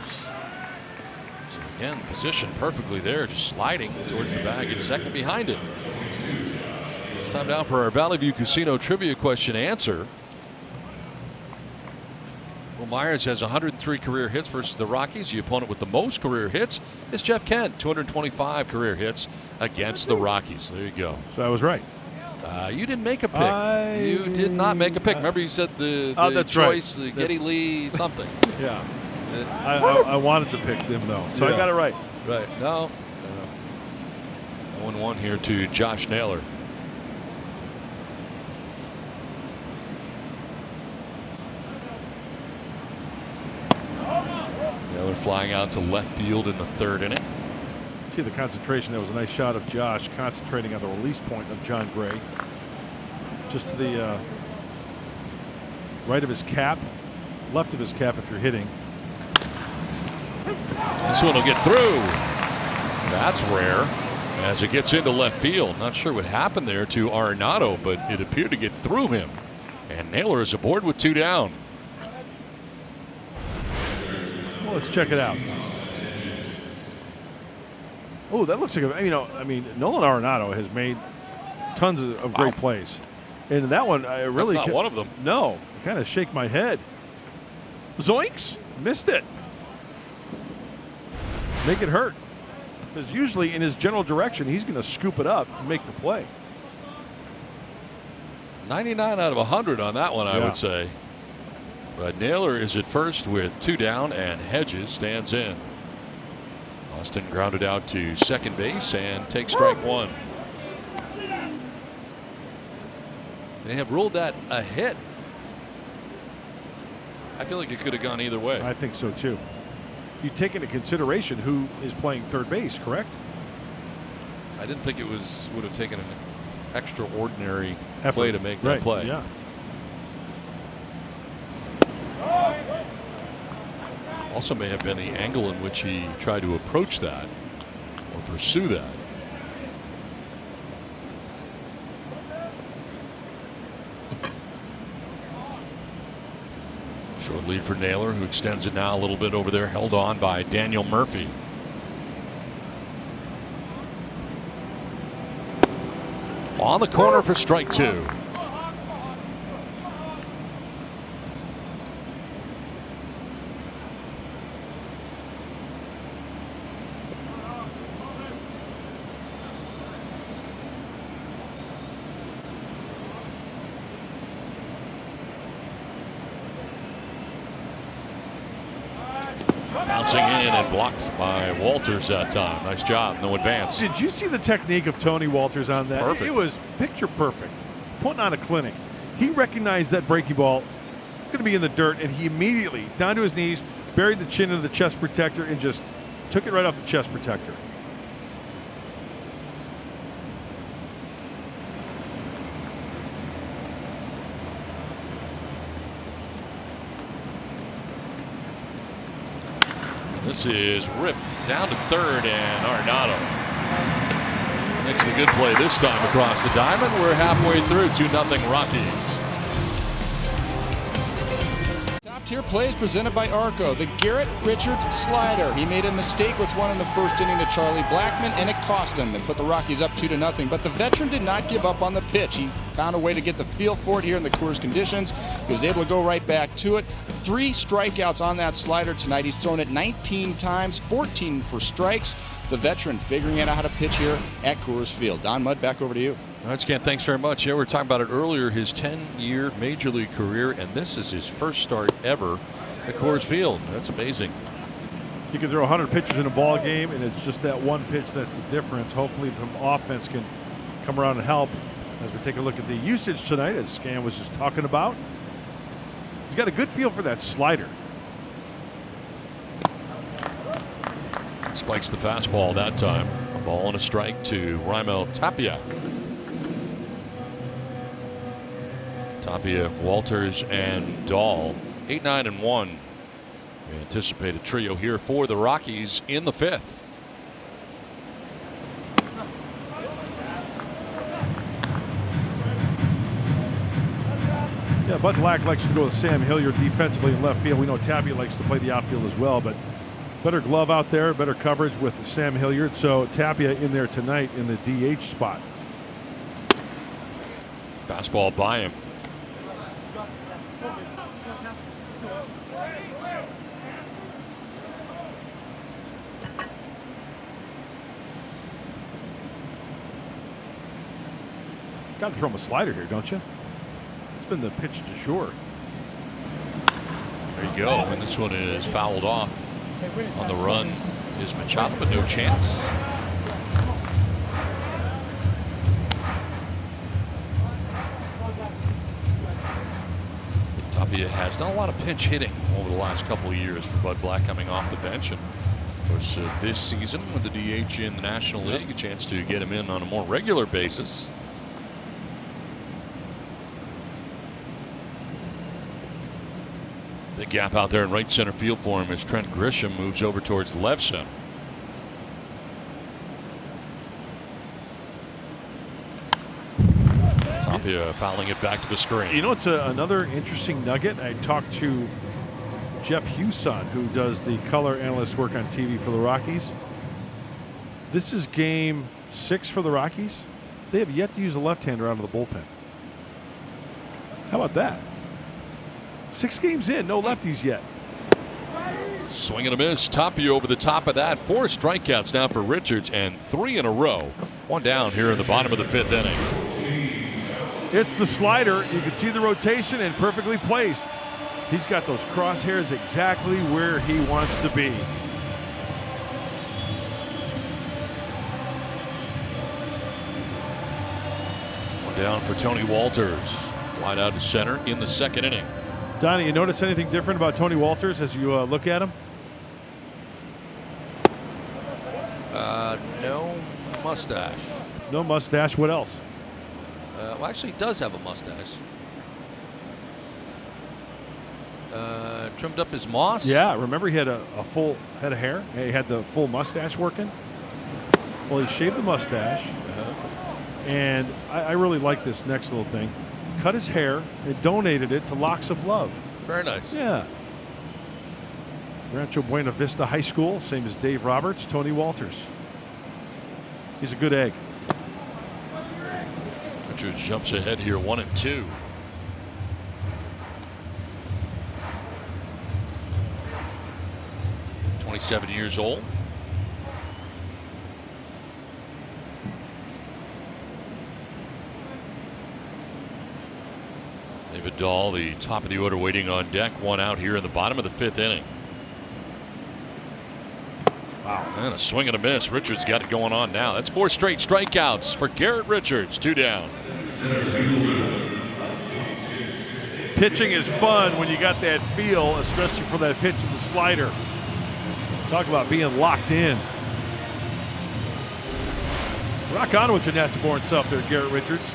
So again, positioned perfectly there, just sliding towards the bag at second behind it. It's time now for our Valley View Casino trivia question answer. Well, Myers has 103 career hits versus the Rockies. The opponent with the most career hits is Jeff Kent, 225 career hits against the Rockies. There you go. So I was right. You didn't make a pick. You did not make a pick. Remember, you said the that's choice, right. Geddy Lee, something. Yeah. I wanted to pick them, though. So Yeah. I got it right. Right. No. 1-1 here to Josh Naylor. Naylor flying out to left field in the third inning. See the concentration. That was a nice shot of Josh concentrating on the release point of John Gray. Just to the right of his cap, left of his cap if you're hitting. This one will get through. That's rare as it gets into left field. Not sure what happened there to Arenado, but it appeared to get through him. And Naylor is aboard with 2 down. Well, let's check it out. Oh, that looks like Nolan Arenado has made tons of great plays, and that one I really That's not one of them. No, I kind of shake my head. Zoinks, missed it. Make it hurt, because usually in his general direction he's going to scoop it up and make the play. 99 out of 100 on that one, I would say. But Naylor is at first with 2 down, and Hedges stands in. Austin grounded out to second base and takes strike 1. They have ruled that a hit. I feel like it could have gone either way. I think so too. You take into consideration who is playing third base, correct? I didn't think it would have taken an extraordinary Effort. play to make that play. Yeah. Also may have been the angle in which he tried to approach that or pursue that. Short lead for Naylor, who extends it now a little bit over there, held on by Daniel Murphy. On the corner for strike 2. Bouncing in and blocked by Walters that time. Nice job. No advance. Did you see the technique of Tony Walters on that? Perfect. It was picture perfect. Putting on a clinic. He recognized that breaking ball going to be in the dirt, and he immediately, down to his knees, buried the chin into the chest protector and just took it right off the chest protector. This is ripped down to third, and Arenado makes the good play this time across the diamond. We're halfway through, 2-0 Rockies. Top tier plays presented by Arco. The Garrett Richards slider. He made a mistake with one in the first inning to Charlie Blackmon, and it cost him and put the Rockies up 2-0. But the veteran did not give up on the pitch. He found a way to get the feel for it here in the Coors conditions. He was able to go right back to it. 3 strikeouts on that slider tonight. He's thrown it 19 times, 14 for strikes. The veteran figuring out how to pitch here at Coors Field. Don Mudd, back over to you. All right, Scan, thanks very much. Yeah, we were talking about it earlier, his 10-year Major League career, and this is his first start ever at Coors Field. That's amazing. You can throw 100 pitches in a ball game, and it's just that one pitch that's the difference. Hopefully some offense can come around and help as we take a look at the usage tonight, as Scan was just talking about. He's got a good feel for that slider. Spikes the fastball that time. A ball and a strike to Raimel Tapia. Tapia, Walters, and Dahl. 8-9-1. We anticipate a trio here for the Rockies in the 5th. Yeah, Bud Black likes to go with Sam Hilliard defensively in left field. We know Tapia likes to play the outfield as well, but better glove out there, better coverage with Sam Hilliard. So Tapia in there tonight in the DH spot. Fastball by him. Got to throw him a slider here, don't you? It's been the pitch du jour. There you go. And this one is fouled off. On the run is Machado, but no chance. Tapia has done a lot of pinch hitting over the last couple of years for Bud Black coming off the bench. And of course, this season with the DH in the National League, a chance to get him in on a more regular basis. Big gap out there in right center field for him as Trent Grisham moves over towards left center. Tapia fouling it back to the screen. You know, it's another interesting nugget. I talked to Jeff Hewson, who does the color analyst work on TV for the Rockies. This is game 6 for the Rockies. They have yet to use a left-hander out of the bullpen. How about that? 6 games in, no lefties yet. Swing and a miss. Tapia over the top of that. 4 strikeouts now for Richards and 3 in a row. 1 down here in the bottom of the 5th inning. It's the slider. You can see the rotation and perfectly placed. He's got those crosshairs exactly where he wants to be. One down for Tony Walters. Flied out to center in the 2nd inning. Donnie, you notice anything different about Tony Walters as you look at him? No mustache. No mustache. What else? Well, actually, he does have a mustache. Trimmed up his moss. Yeah, remember he had a full head of hair? He had the full mustache working. Well, he shaved the mustache. And I really like this next little thing. Cut his hair and donated it to Locks of Love. Very nice. Yeah. Rancho Buena Vista High School, same as Dave Roberts, Tony Walters. He's a good egg. Richards jumps ahead here, 1-2. .27 years old. David Dahl, the top of the order, waiting on deck. 1 out here in the bottom of the 5th inning. Wow. And a swing and a miss. Richards got it going on now. That's 4 straight strikeouts for Garrett Richards. 2 down. Pitching is fun when you got that feel, especially for that pitch of the slider. Talk about being locked in. Rock on with your natural-born self there, Garrett Richards.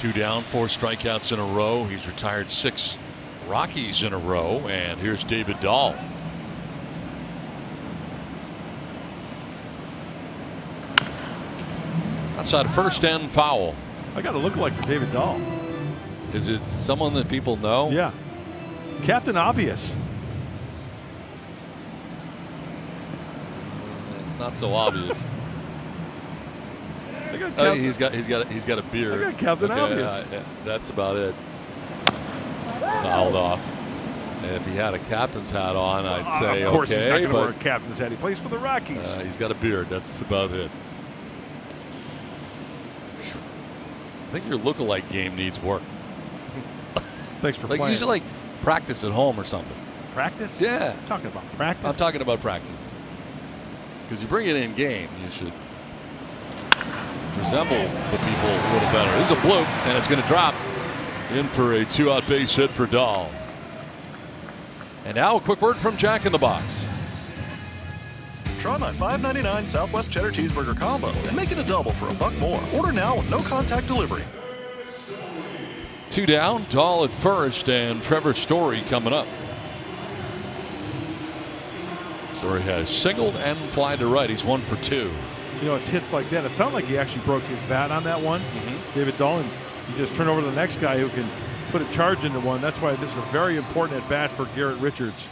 2 down, 4 strikeouts in a row. He's retired 6 Rockies in a row. And here's David Dahl. Outside of first and foul. I got a lookalike for David Dahl. Is it someone that people know? Yeah. Captain Obvious. It's not so obvious. He's got a beard. I got Captain Obvious. That's about it. Fouled off. And if he had a captain's hat on, I'd say of course okay, he's not going to wear a captain's hat. He plays for the Rockies. He's got a beard. That's about it. I think your lookalike game needs work. Thanks for playing. You should practice at home or something. Practice? Yeah. I'm talking about practice. I'm talking about practice. Because you bring it in game, you should resemble the people a little better. This is a bloop, and it's going to drop in for a 2-out base hit for Dahl. And now a quick word from Jack in the Box. Try my $5.99 Southwest Cheddar Cheeseburger Combo and make it a double for $1 more. Order now with no contact delivery. 2 down, Dahl at first, and Trevor Story coming up. Story has singled and fly to right. He's 1 for 2. You know, it's hits like that. It sounded like he actually broke his bat on that one. David Dahl, and You just turn over to the next guy who can put a charge into one. That's why this is a very important at bat for Garrett Richards.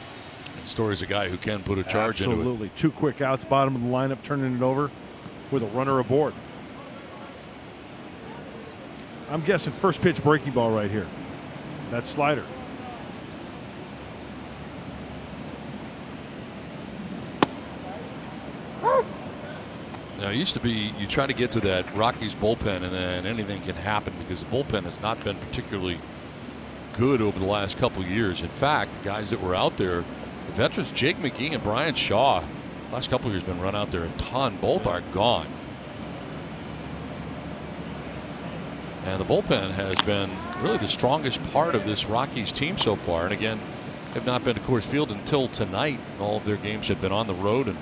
Story's a guy who can put a charge into it. Absolutely. 2 quick outs, bottom of the lineup, turning it over with a runner aboard. I'm guessing first pitch breaking ball right here. That slider. Now, it used to be you try to get to that Rockies bullpen and then anything can happen because the bullpen has not been particularly good over the last couple years. In fact, the guys that were out there, the veterans Jake McGee and Brian Shaw, last couple of years been run out there a ton. Both are gone. And the bullpen has been really the strongest part of this Rockies team so far. And again, have not been to Coors Field until tonight. All of their games have been on the road, and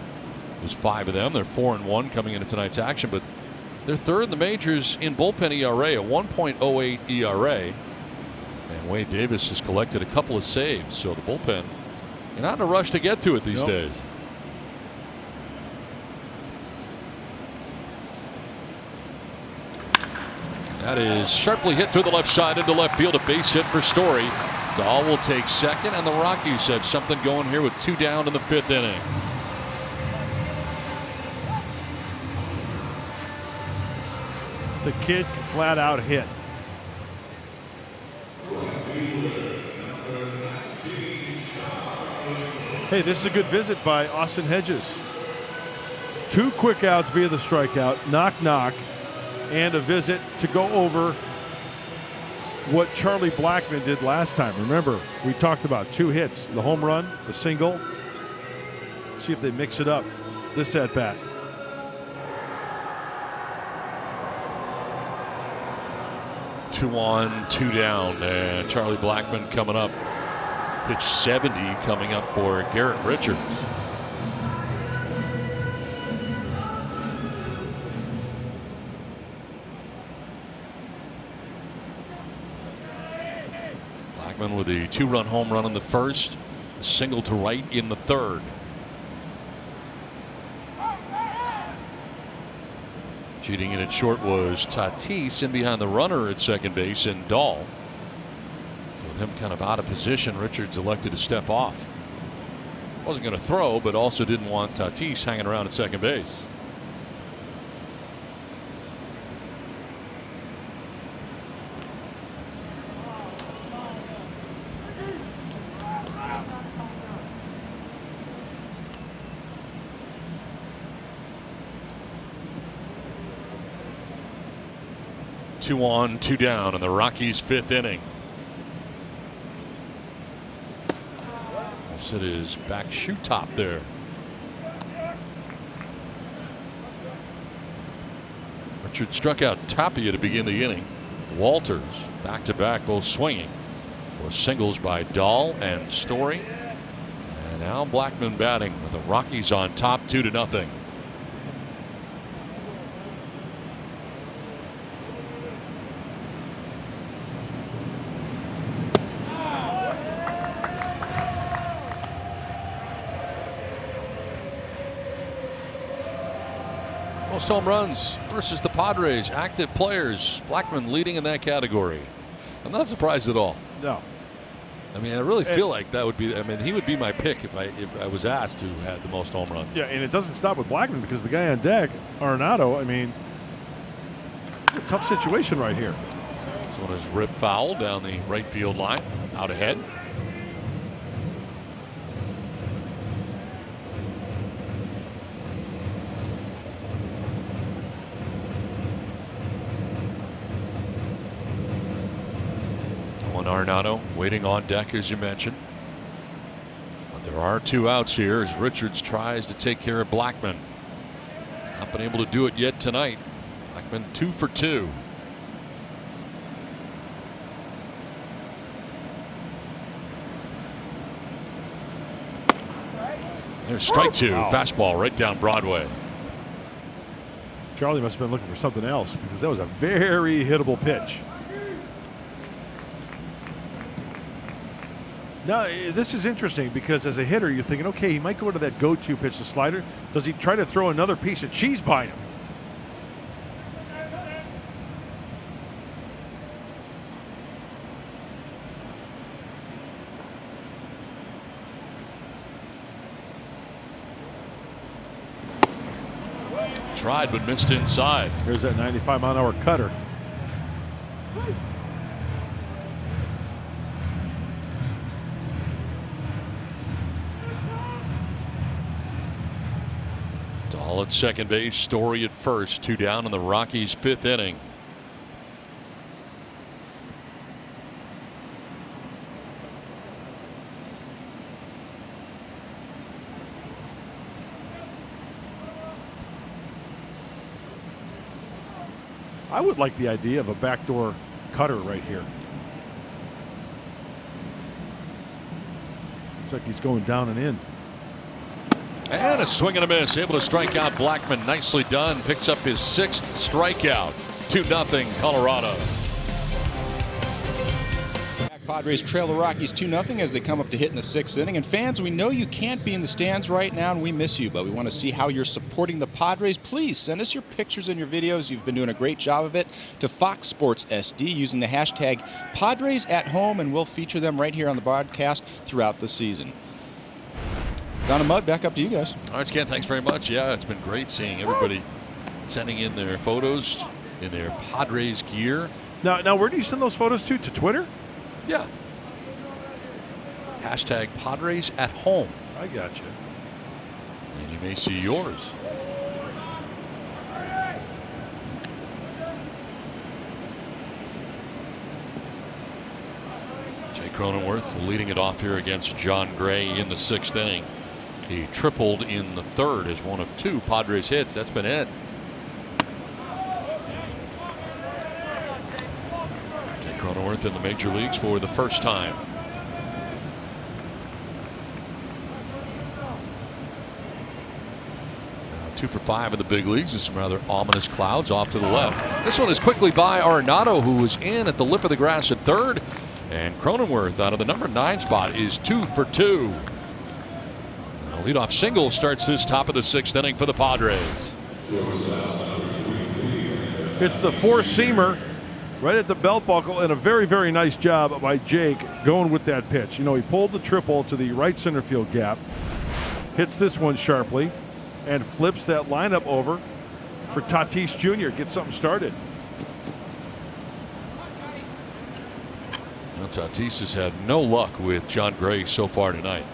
there's 5 of them. They're 4-1 coming into tonight's action, but they're third in the majors in bullpen ERA, a 1.08 ERA. And Wade Davis has collected a couple of saves, so the bullpen, you're not in a rush to get to it these days. That is sharply hit through the left side into left field, a base hit for Story. Dahl will take second, and the Rockies have something going here with 2 down in the 5th inning. The kid can flat out hit. Hey, this is a good visit by Austin Hedges. 2 quick outs via the strikeout, knock, and a visit to go over what Charlie Blackmon did last time. Remember, we talked about 2 hits, the home run, the single. See if they mix it up this at bat. Two on, 2 down, and Charlie Blackmon coming up. Pitch 70 coming up for Garrett Richards. Blackmon with a 2-run home run in the first, a single to right in the third. Cheating in at short was Tatis. In behind the runner at second base and Dahl. So with him kind of out of position, Richards elected to step off. Wasn't going to throw, but also didn't want Tatis hanging around at second base. Two on, 2 down in the Rockies' 5th inning. This is back shoe top there. Richard struck out Tapia to begin the inning. Walters back to back, both swinging for singles by Dahl and Story. And now Blackmon batting with the Rockies on top 2-0. Most home runs versus the Padres, active players. Blackmon leading in that category. I'm not surprised at all. No. I mean, I really feel like that would be. I mean, he would be my pick if I was asked who had the most home runs. Yeah, and it doesn't stop with Blackmon because the guy on deck, Arenado. I mean, it's a tough situation right here. This one is ripped foul down the right field line, out ahead. Arenado waiting on deck, as you mentioned. But there are 2 outs here as Richards tries to take care of Blackmon. He's not been able to do it yet tonight. Blackmon 2 for 2. There's strike 2, fastball right down Broadway. Charlie must have been looking for something else because that was a very hittable pitch. Now, this is interesting because as a hitter, you're thinking, okay, he might go to that go-to pitch, the slider. Does he try to throw another piece of cheese by him? tried but missed inside. Here's that 95-mile-an-hour cutter. Dahl at second base, Story at first. 2 down in the Rockies' 5th inning. I would like the idea of a backdoor cutter right here. Looks like he's going down and in. And a swing and a miss. Able to strike out Blackman. Nicely done. Picks up his 6th strikeout. 2-0 Colorado. Padres trail the Rockies 2-0 as they come up to hit in the 6th inning. And fans, we know you can't be in the stands right now and we miss you, but we want to see how you're supporting the Padres. Please send us your pictures and your videos. You've been doing a great job of it to Fox Sports SD using the hashtag Padres at Home, and we'll feature them right here on the broadcast throughout the season. Don and Mud, back up to you guys. All right, Scan, thanks very much. Yeah, it's been great seeing everybody sending in their photos in their Padres gear. Now, where do you send those photos to? To Twitter? Yeah. Hashtag Padres at Home. I got you. And you may see yours. Jay Cronenworth leading it off here against John Gray in the 6th inning. He tripled in the 3rd as one of 2 Padres hits. That's been it. Jay Cronenworth in the major leagues for the first time. Now 2 for 5 in the big leagues with some rather ominous clouds off to the left. This one is quickly by Arenado, who was in at the lip of the grass at 3rd. And Cronenworth out of the number 9 spot is 2 for 2. A leadoff single starts this top of the 6th inning for the Padres. It's the 4-seamer right at the belt buckle, and a very, very nice job by Jake going with that pitch. You know, he pulled the triple to the right center field gap, hits this one sharply, and flips that lineup over for Tatis Jr. Get something started. Well, Tatis has had no luck with John Gray so far tonight.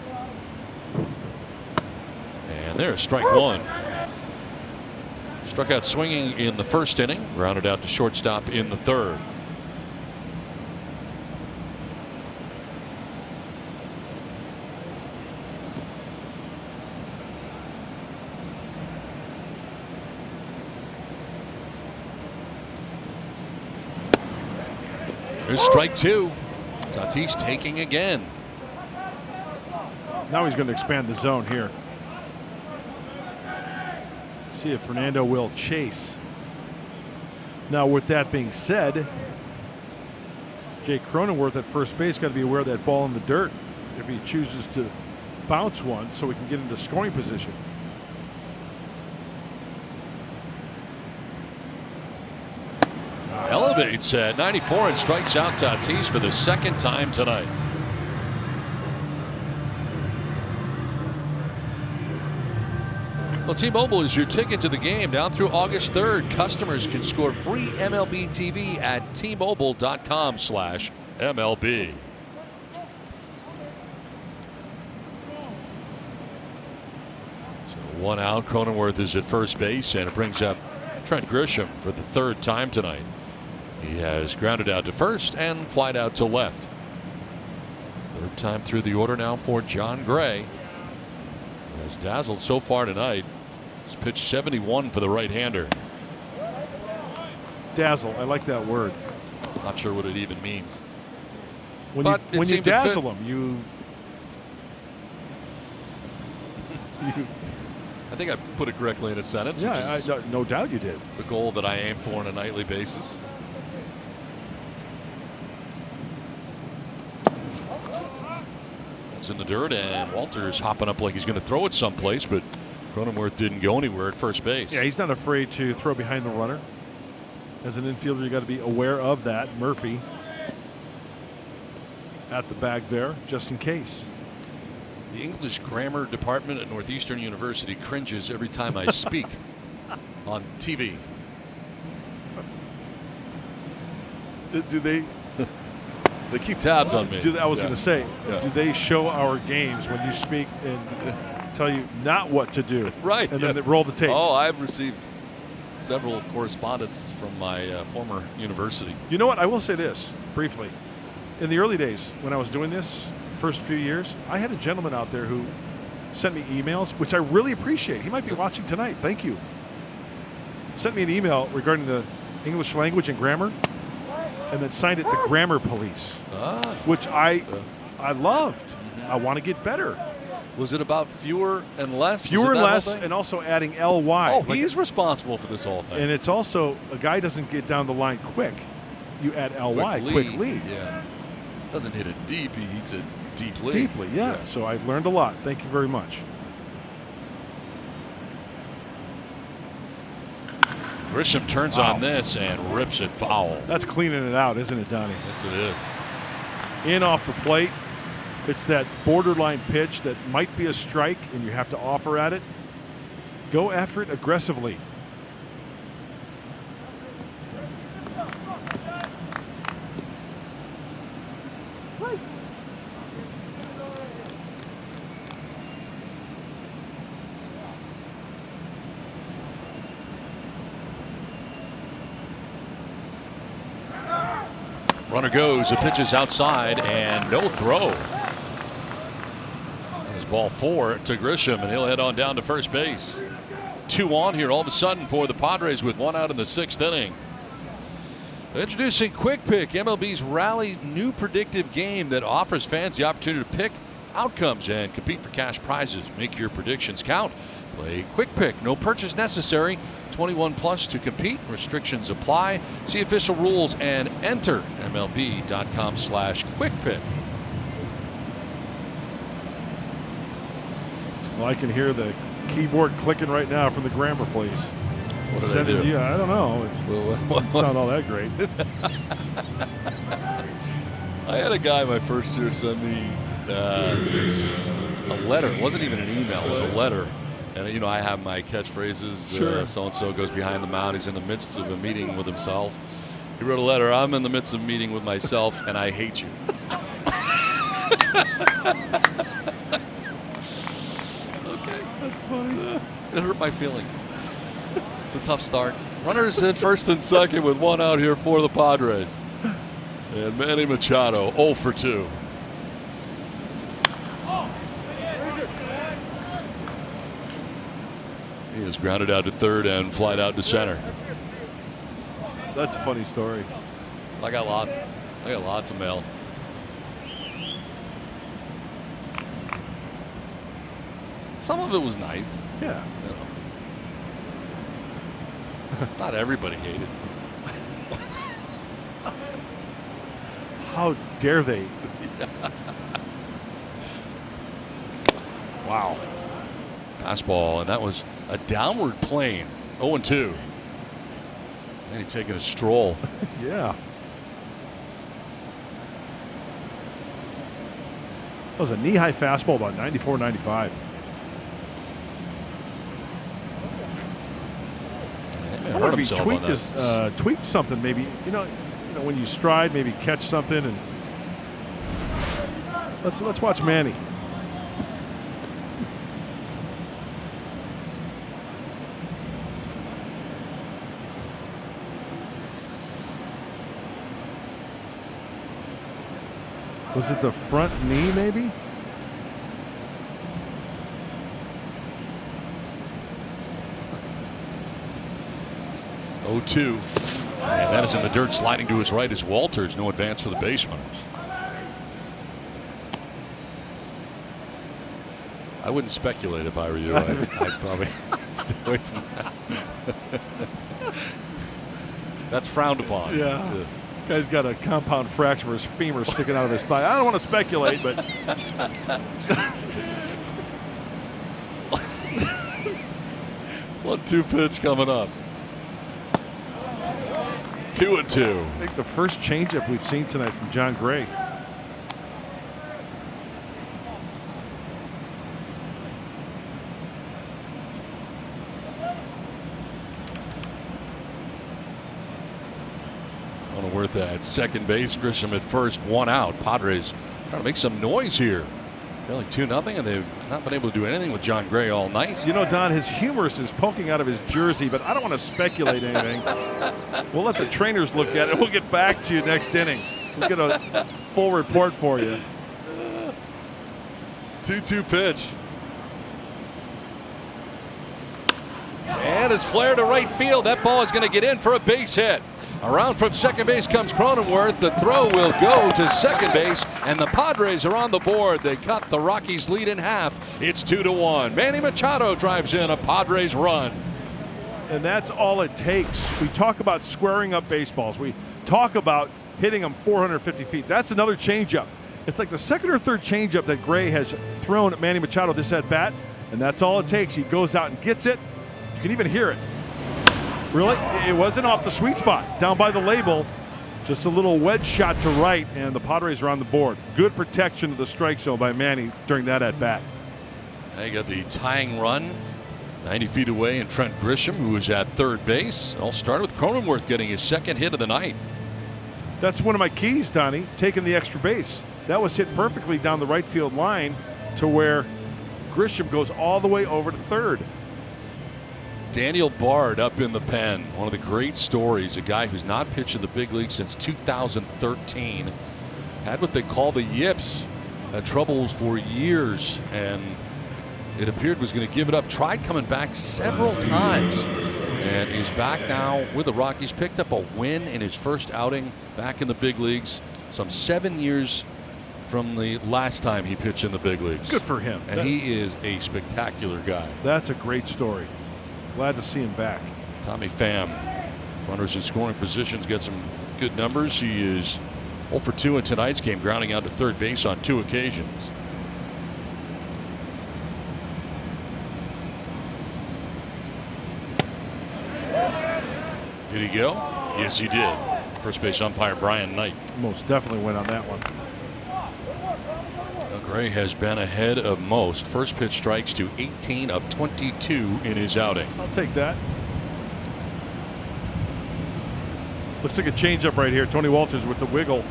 And there's strike 1. Struck out swinging in the 1st inning, grounded out to shortstop in the 3rd. There's strike 2. Tatis taking again. Now he's going to expand the zone here. See if Fernando will chase. Now, with that being said, Jake Cronenworth at first base got to be aware of that ball in the dirt if he chooses to bounce one so we can get into scoring position. Elevates at 94 and strikes out Tatis for the 2nd time tonight. Well, T-Mobile is your ticket to the game. Now through August 3rd, customers can score free MLB TV at T-Mobile.com/MLB. So 1 out. Cronenworth is at first base, and it brings up Trent Grisham for the 3rd time tonight. He has grounded out to first and flied out to left. 3rd time through the order now for John Gray. He has dazzled so far tonight. He's pitched 71 for the right-hander. Dazzle, I like that word. Not sure what it even means. When But you it seemed to dazzle fit. them, you I think I put it correctly in a sentence. yeah, which is no doubt you did. the goal that I aim for on a nightly basis. It's in the dirt, and Walter's hopping up like he's going to throw it someplace, but Cronenworth didn't go anywhere at first base. Yeah, he's not afraid to throw behind the runner. As an infielder, you got to be aware of that. Murphy at the bag there, just in case. The English grammar department at Northeastern University cringes every time I speak. on TV. Do they? They keep tabs on me. I was going to say, Yeah. do they show our games when you speak and tell you not what to do? Right. And then yes. they roll the tape. Oh, I've received several correspondence from my former university. You know what? I will say this briefly. In the early days when I was doing this, first few years, I had a gentleman out there who sent me emails, which I really appreciate. He might be watching tonight. Thank you. Sent me an email regarding the English language and grammar, and then signed it the Grammar Police, which I loved. I want to get better. Was it about fewer and less? Fewer and less, and also adding ly. Oh, he's responsible for this whole thing. And it's also, a guy doesn't get down the line quick. You add ly, quickly. Yeah. Doesn't hit it deep, he hits it deeply. Deeply, yeah. So I've learned a lot. Thank you very much. Grisham turns on this and rips it foul. That's cleaning it out, isn't it, Donnie? Yes, it is. In off the plate. It's that borderline pitch that might be a strike and you have to offer at it. Go after it aggressively. Runner goes, the pitch is outside, and no throw. That is ball 4 to Grisham, and he'll head on down to first base. 2 on here all of a sudden for the Padres with 1 out in the 6th inning. Introducing Quick Pick, MLB's rally new predictive game that offers fans the opportunity to pick outcomes and compete for cash prizes. Make your predictions count. Play Quick Pick. No purchase necessary. 21 plus to compete. Restrictions apply. See official rules and enter MLB.com/QuickPick. Well, I can hear the keyboard clicking right now from the Grammar Police. What did I do? Yeah, I don't know. It doesn't sound all that great. I had a guy my first year send me a letter. It wasn't even an email. It was a letter. And, you know, I have my catchphrases. Sure. So-and-so goes behind the mound. He's in the midst of a meeting with himself. He wrote a letter. I'm in the midst of a meeting with myself, and I hate you. Okay. That's funny. It hurt my feelings. It's a tough start. Runners at first and second with 1 out here for the Padres. And Manny Machado 0 for 2. He is grounded out to third and flied out to center. That's a funny story. I got lots of mail. Some of it was nice. Yeah. You know. Not everybody hated. How dare they? Wow. Fastball, and that was a downward plane. 0-2. And he's taking a stroll. Yeah. That was a knee-high fastball, about 94, 95. Hurt himself on that. Tweak something, maybe. You know, when you stride, maybe catch something, and let's watch Manny. Was it the front knee, maybe? Oh, 2. And that is in the dirt. Sliding to his right is Walters. No advance for the base runners. I wouldn't speculate if I were you. I'd probably stay away from that. That's frowned upon. Yeah. Guy's got a compound fracture of his femur sticking out of his thigh. I don't want to speculate, but 1-2 pitch coming up. 2-2. I think the first changeup we've seen tonight from John Gray. Cronenworth at second base. Grisham at first. One out. Padres trying to make some noise here. Really 2-0, and they've not been able to do anything with John Gray all night. You know, Don, his humerus is poking out of his jersey, but I don't want to speculate anything. We'll let the trainers look at it. We'll get back to you next inning. We'll get a full report for you. 2-2 pitch. And it's flared to right field. That ball is going to get in for a base hit. Around from second base comes Cronenworth. The throw will go to second base, and the Padres are on the board. They cut the Rockies' lead in half. It's 2-1. Manny Machado drives in a Padres run. And that's all it takes. We talk about squaring up baseballs. We talk about hitting them 450 feet. That's another changeup. It's like the second or third changeup that Gray has thrown at Manny Machado this at bat, and that's all it takes. He goes out and gets it. You can even hear it. Really, it wasn't off the sweet spot, down by the label. Just a little wedge shot to right, and the Padres are on the board. Good protection of the strike zone by Manny during that at bat. Now you got the tying run 90 feet away, and Trent Grisham, who is at third base. It all started with Cronenworth getting his second hit of the night. That's one of my keys, Donnie, taking the extra base. That was hit perfectly down the right field line to where Grisham goes all the way over to third. Daniel Bard up in the pen. One of the great stories. A guy who's not pitched in the big league since 2013. Had what they call the yips. Had troubles for years, and it appeared was going to give it up. Tried coming back several times, and he's back now with the Rockies. Picked up a win in his first outing back in the big leagues. Some 7 years from the last time he pitched in the big leagues. Good for him. And he is a spectacular guy. That's a great story. Glad to see him back. Tommy Pham, runners in scoring positions, get some good numbers. He is 0 for 2 in tonight's game, grounding out to third base on 2 occasions. Did he go? Yes, he did. First base umpire Brian Knight. Most definitely went on that one. Gray has been ahead of most. First pitch strikes to 18 of 22 in his outing. I'll take that. Looks like a changeup right here. Tony Walters with the wiggle.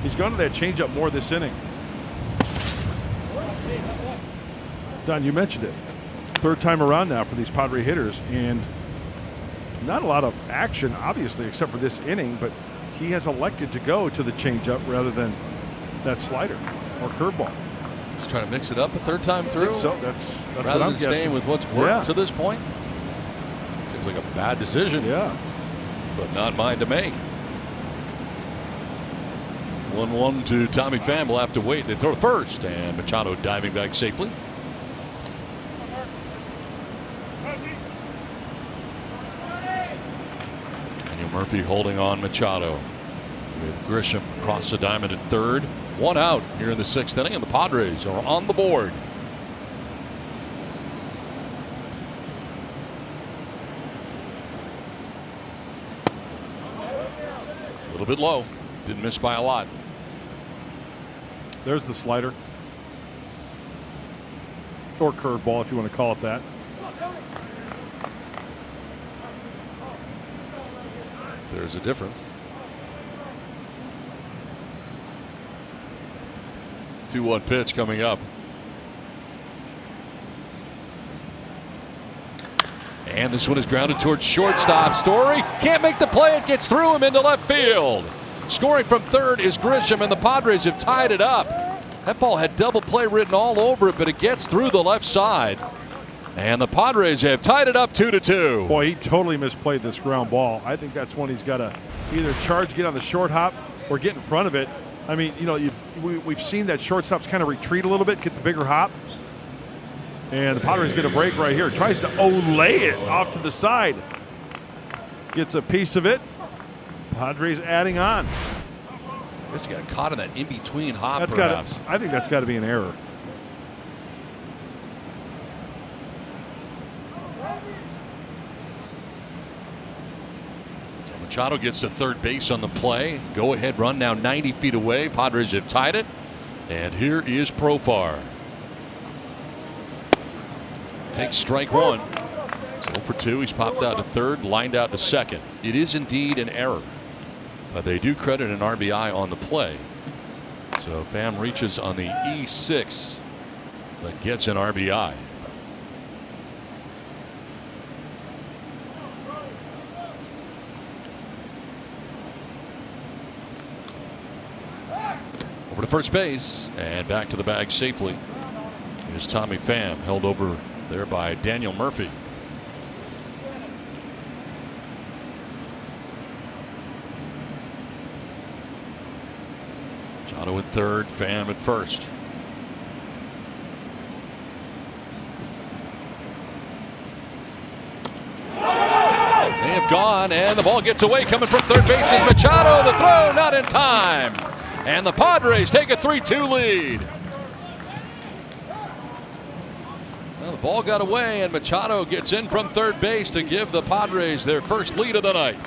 He's gone to that changeup more this inning. Don, you mentioned it. Third time around now for these Padre hitters, and not a lot of action, obviously, except for this inning, but he has elected to go to the changeup rather than that slider or curveball. Just trying to mix it up a third time through. So that's rather what I'm than staying guessing. with what's worked to this point. Seems like a bad decision. Yeah, but not mine to make. 1-1 to Tommy Pham. Will have to wait. They throw first, and Machado diving back safely. Daniel Murphy holding on Machado, with Grisham across the diamond at third. 1 out here in the 6th inning, and the Padres are on the board. A little bit low. Didn't miss by a lot. there's the slider. Or curveball, if you want to call it that. There's a difference. 2-1 pitch coming up. And this one is grounded towards shortstop. Story can't make the play. It gets through him into left field. Scoring from third is Grisham, and the Padres have tied it up. That ball had double play written all over it, but it gets through the left side. And the Padres have tied it up 2-2. Boy, he totally misplayed this ground ball. I think that's one he's got to either charge, get on the short hop, or get in front of it. I mean, you know, we've seen that shortstops kind of retreat a little bit, get the bigger hop. And the Padres get a break right here. Tries to olay it off to the side. Gets a piece of it. Padres adding on. I guess he got caught in that in-between hop, That's perhaps. I think that's got to be an error. Machado gets to third base on the play. Go-ahead run now 90 feet away. Padres have tied it. And here is Profar. Takes strike one. So for 2, he's popped out to third, lined out to second. It is indeed an error, but they do credit an RBI on the play. So Pham reaches on the E6, but gets an RBI. Over to first base and back to the bag safely is Tommy Pham, held over there by Daniel Murphy. Machado at third, Pham at first. They have gone, and the ball gets away. Coming from third base is Machado. The throw not in time, and the Padres take a 3-2 lead. Well, the ball got away, and Machado gets in from third base to give the Padres their first lead of the night.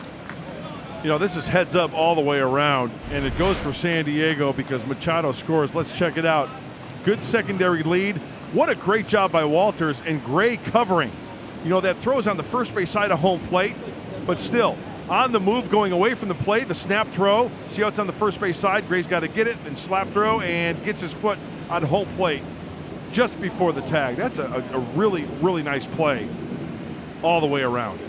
You know, this is heads up all the way around, and it goes for San Diego because Machado scores. Let's check it out. Good secondary lead. What a great job by Walters, and Gray covering. You know, that throws on the first base side of home plate, but still on the move going away from the plate. The snap throw. See how it's on the first base side? Gray's got to get it, and slap throw, and gets his foot on home plate just before the tag. That's a really, really nice play all the way around.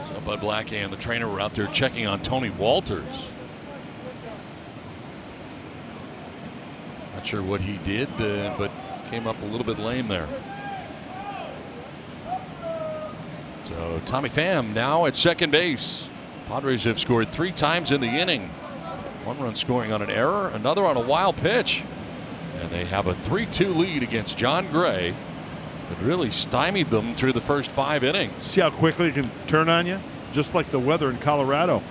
So Bud Black and the trainer were out there checking on Tony Walters. Not sure what he did, but came up a little bit lame there. So Tommy Pham now at second base. Padres have scored 3 times in the inning. 1 run scoring on an error, another on a wild pitch. And they have a 3-2 lead against John Gray. It really stymied them through the first 5 innings. See how quickly it can turn on you? Just like the weather in Colorado.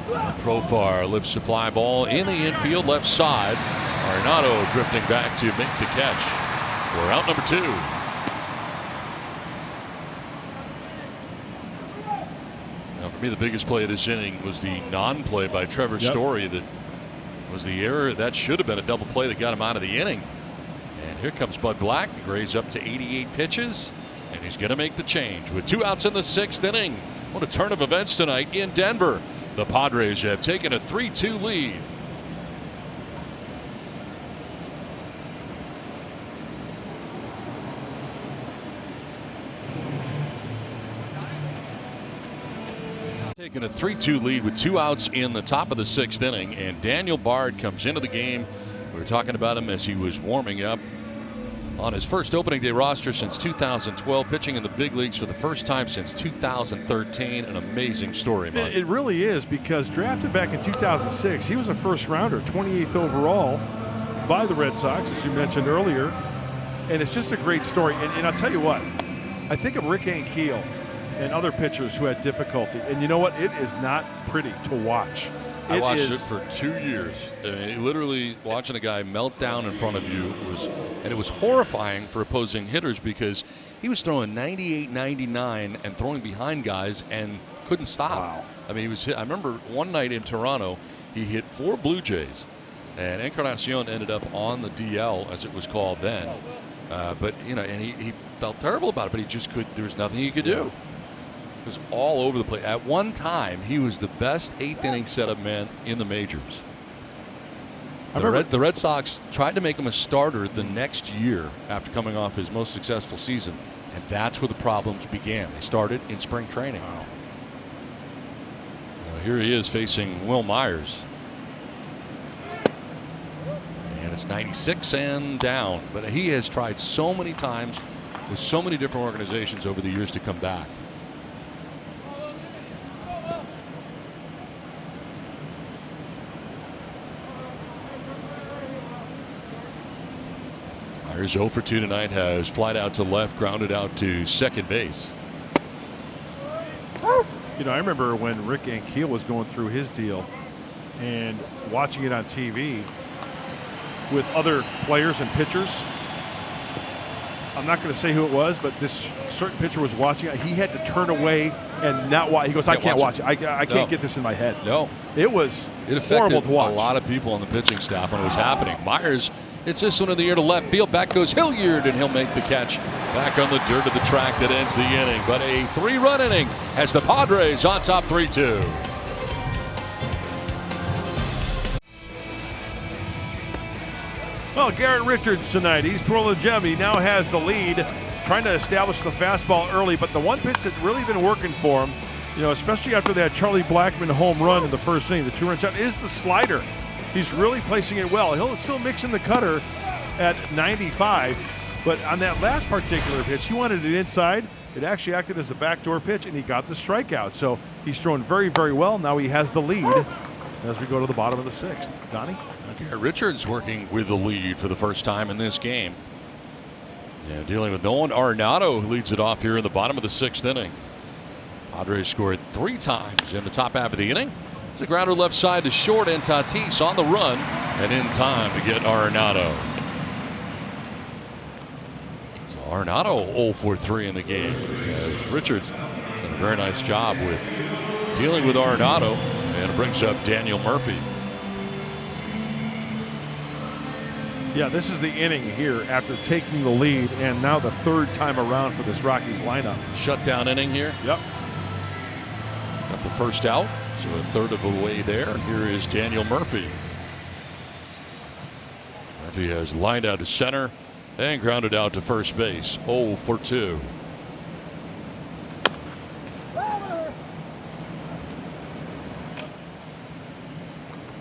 Profar lifts a fly ball in the infield left side. Arenado drifting back to make the catch for out number 2. Now for me, the biggest play of this inning was the non-play by Trevor Story. That was the error. That should have been a double play that got him out of the inning. And here comes Bud Black. Gray's up to 88 pitches, and he's going to make the change with 2 outs in the 6th inning. What a turn of events tonight in Denver. The Padres have taken a 3-2 lead. Taking a 3-2 lead with 2 outs in the top of the 6th inning, and Daniel Bard comes into the game. We were talking about him as he was warming up on his first opening day roster since 2012, pitching in the big leagues for the first time since 2013. An amazing story, man. It really is, because drafted back in 2006, he was a first rounder, 28th overall by the Red Sox, as you mentioned earlier. And it's just a great story. And I'll tell you what, I think of Rick Ankiel and other pitchers who had difficulty. And you know what? It is not pretty to watch. I watched it for 2 years. I mean, literally watching a guy melt down in front of you it was horrifying for opposing hitters, because he was throwing 98, 99 and throwing behind guys and couldn't stop. Wow. I mean, he was hit. I remember one night in Toronto, he hit 4 Blue Jays, and Encarnacion ended up on the DL, as it was called then. But you know, and he felt terrible about it, but he just could. There was nothing he could do. It was all over the place. At one time, he was the best 8th inning setup man in the majors. The Red Sox tried to make him a starter the next year after coming off his most successful season, and that's where the problems began. They started in spring training. Wow. Here he is facing Will Myers. And it's 96 and down. But he has tried so many times with so many different organizations over the years to come back. Myers 0 for 2 tonight, has flied out to left, grounded out to second base. You know, I remember when Rick Ankiel was going through his deal and watching it on TV with other players and pitchers. I'm not going to say who it was, but this certain pitcher was watching it. He had to turn away and not watch. He goes, I can't watch it. I can't get this in my head. No, It was It horrible affected to watch. a lot of people on the pitching staff when it was happening. Myers hits this one in the air to left field. Back goes Hilliard, and he'll make the catch back on the dirt of the track that ends the inning. But a 3-run inning as the Padres on top 3-2. Well, Garrett Richards tonight, he's twirling the gem. He now has the lead, trying to establish the fastball early. But the one pitch that's really been working for him, especially after that Charlie Blackmon home run in the first inning, the 2-run shot, is the slider. He's really placing it well. He'll still mix in the cutter at 95, but on that last particular pitch, he wanted it inside. It actually acted as a backdoor pitch, and he got the strikeout. So he's thrown very, very well. Now he has the lead as we go to the bottom of the 6th. Donnie? Garrett Richards working with the lead for the first time in this game. Yeah, dealing with Nolan Arenado, who leads it off here in the bottom of the 6th inning. Padres scored 3 times in the top half of the inning. It's a grounder left side to short, and Tatis on the run and in time to get Arenado. So Arenado 0 for 3 in the game. As Richards has done a very nice job with dealing with Arenado, and it brings up Daniel Murphy. Yeah, this is the inning here after taking the lead, and now the 3rd time around for this Rockies lineup. Shutdown inning here. Yep. Got the first out, so a third of the way there. Here is Daniel Murphy. Murphy has lined out to center and grounded out to first base. 0 for 2.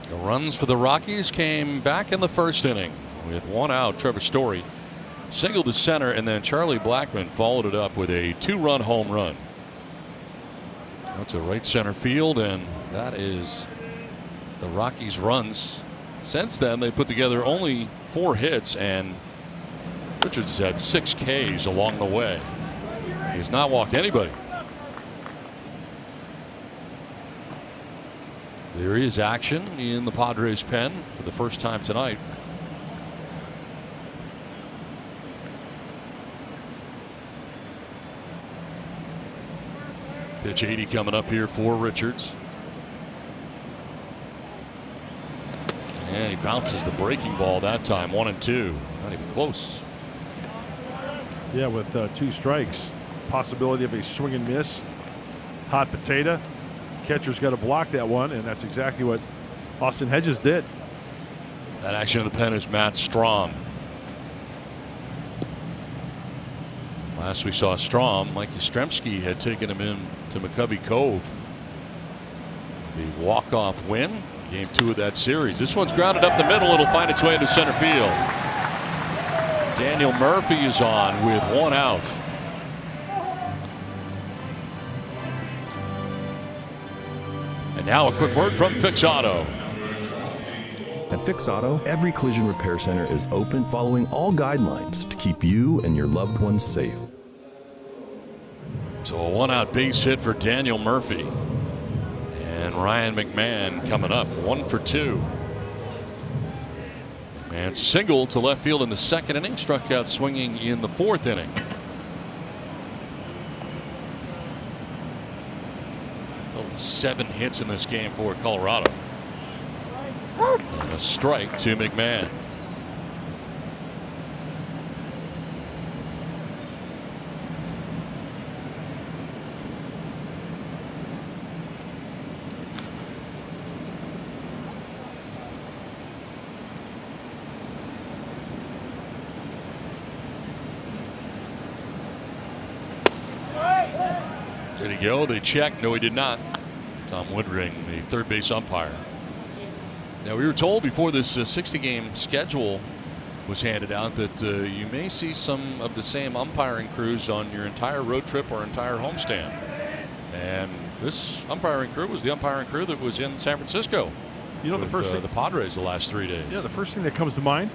The runs for the Rockies came back in the first inning with 1 out. Trevor Story singled to center, and then Charlie Blackmon followed it up with a 2-run home run. That's a right center field, and that is the Rockies' runs. Since then, they put together only 4 hits, and Richards had 6 Ks along the way. He has not walked anybody. There is action in the Padres pen for the first time tonight. Pitch 80 coming up here for Richards. And he bounces the breaking ball that time. 1-2. Not even close. Yeah, with 2 strikes. Possibility of a swing and miss. Hot potato. Catcher's got to block that one, and that's exactly what Austin Hedges did. That action in the pen is Matt Strom. Last we saw Strom, Mike Yastrzemski had taken him in to McCovey Cove. The walk-off win, game 2 of that series. This one's grounded up the middle. It'll find its way into center field. Daniel Murphy is on with 1 out. And now a quick word from Fix Auto. At Fix Auto, every collision repair center is open following all guidelines to keep you and your loved ones safe. So a 1-out base hit for Daniel Murphy. And Ryan McMahon coming up 1 for 2. McMahon singled to left field in the 2nd inning, struck out swinging in the 4th inning. Total 7 hits in this game for Colorado. And a strike to McMahon. Did he go? They checked. No, he did not. Tom Woodring, the third base umpire. Now, we were told before this 60-game schedule was handed out that you may see some of the same umpiring crews on your entire road trip or entire homestand. And this umpiring crew was the umpiring crew that was in San Francisco. You know, with, the first thing, the Padres the last 3 days. Yeah, the first thing that comes to mind.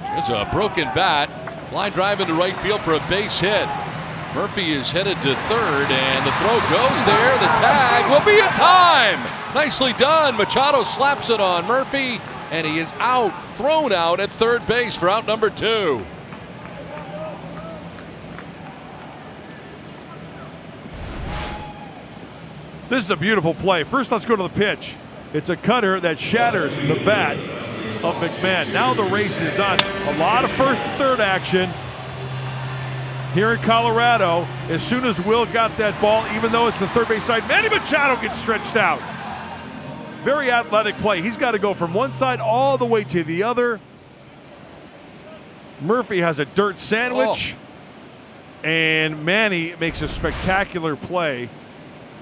There's a broken bat. Line drive into right field for a base hit. Murphy is headed to third, and the throw goes there. The tag will be in time. Nicely done. Machado slaps it on Murphy, and he is out, thrown out at third base for out number 2. This is a beautiful play. First, let's go to the pitch. It's a cutter that shatters the bat of McMahon. Now the race is on. A lot of first and third action here in Colorado. As soon as Will got that ball, even though it's the third base side, Manny Machado gets stretched out. Very athletic play. He's got to go from one side all the way to the other. Murphy has a dirt sandwich. And Manny makes a spectacular play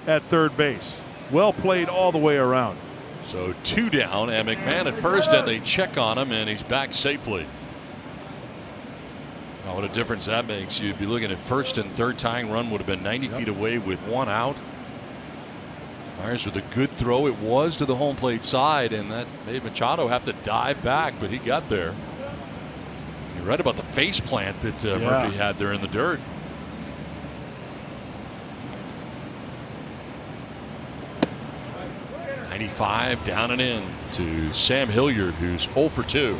at third base. Well played all the way around. So 2 down, and McMahon at first, and they check on him, and he's back safely. Oh, what a difference that makes. You'd be looking at first and third. Tying run would have been 90 feet away with 1 out. Myers with a good throw. It was to the home plate side, and that made Machado have to dive back, but he got there. You're right about the face plant that Murphy had there in the dirt. .95 down and in to Sam Hilliard, who's 0 for 2.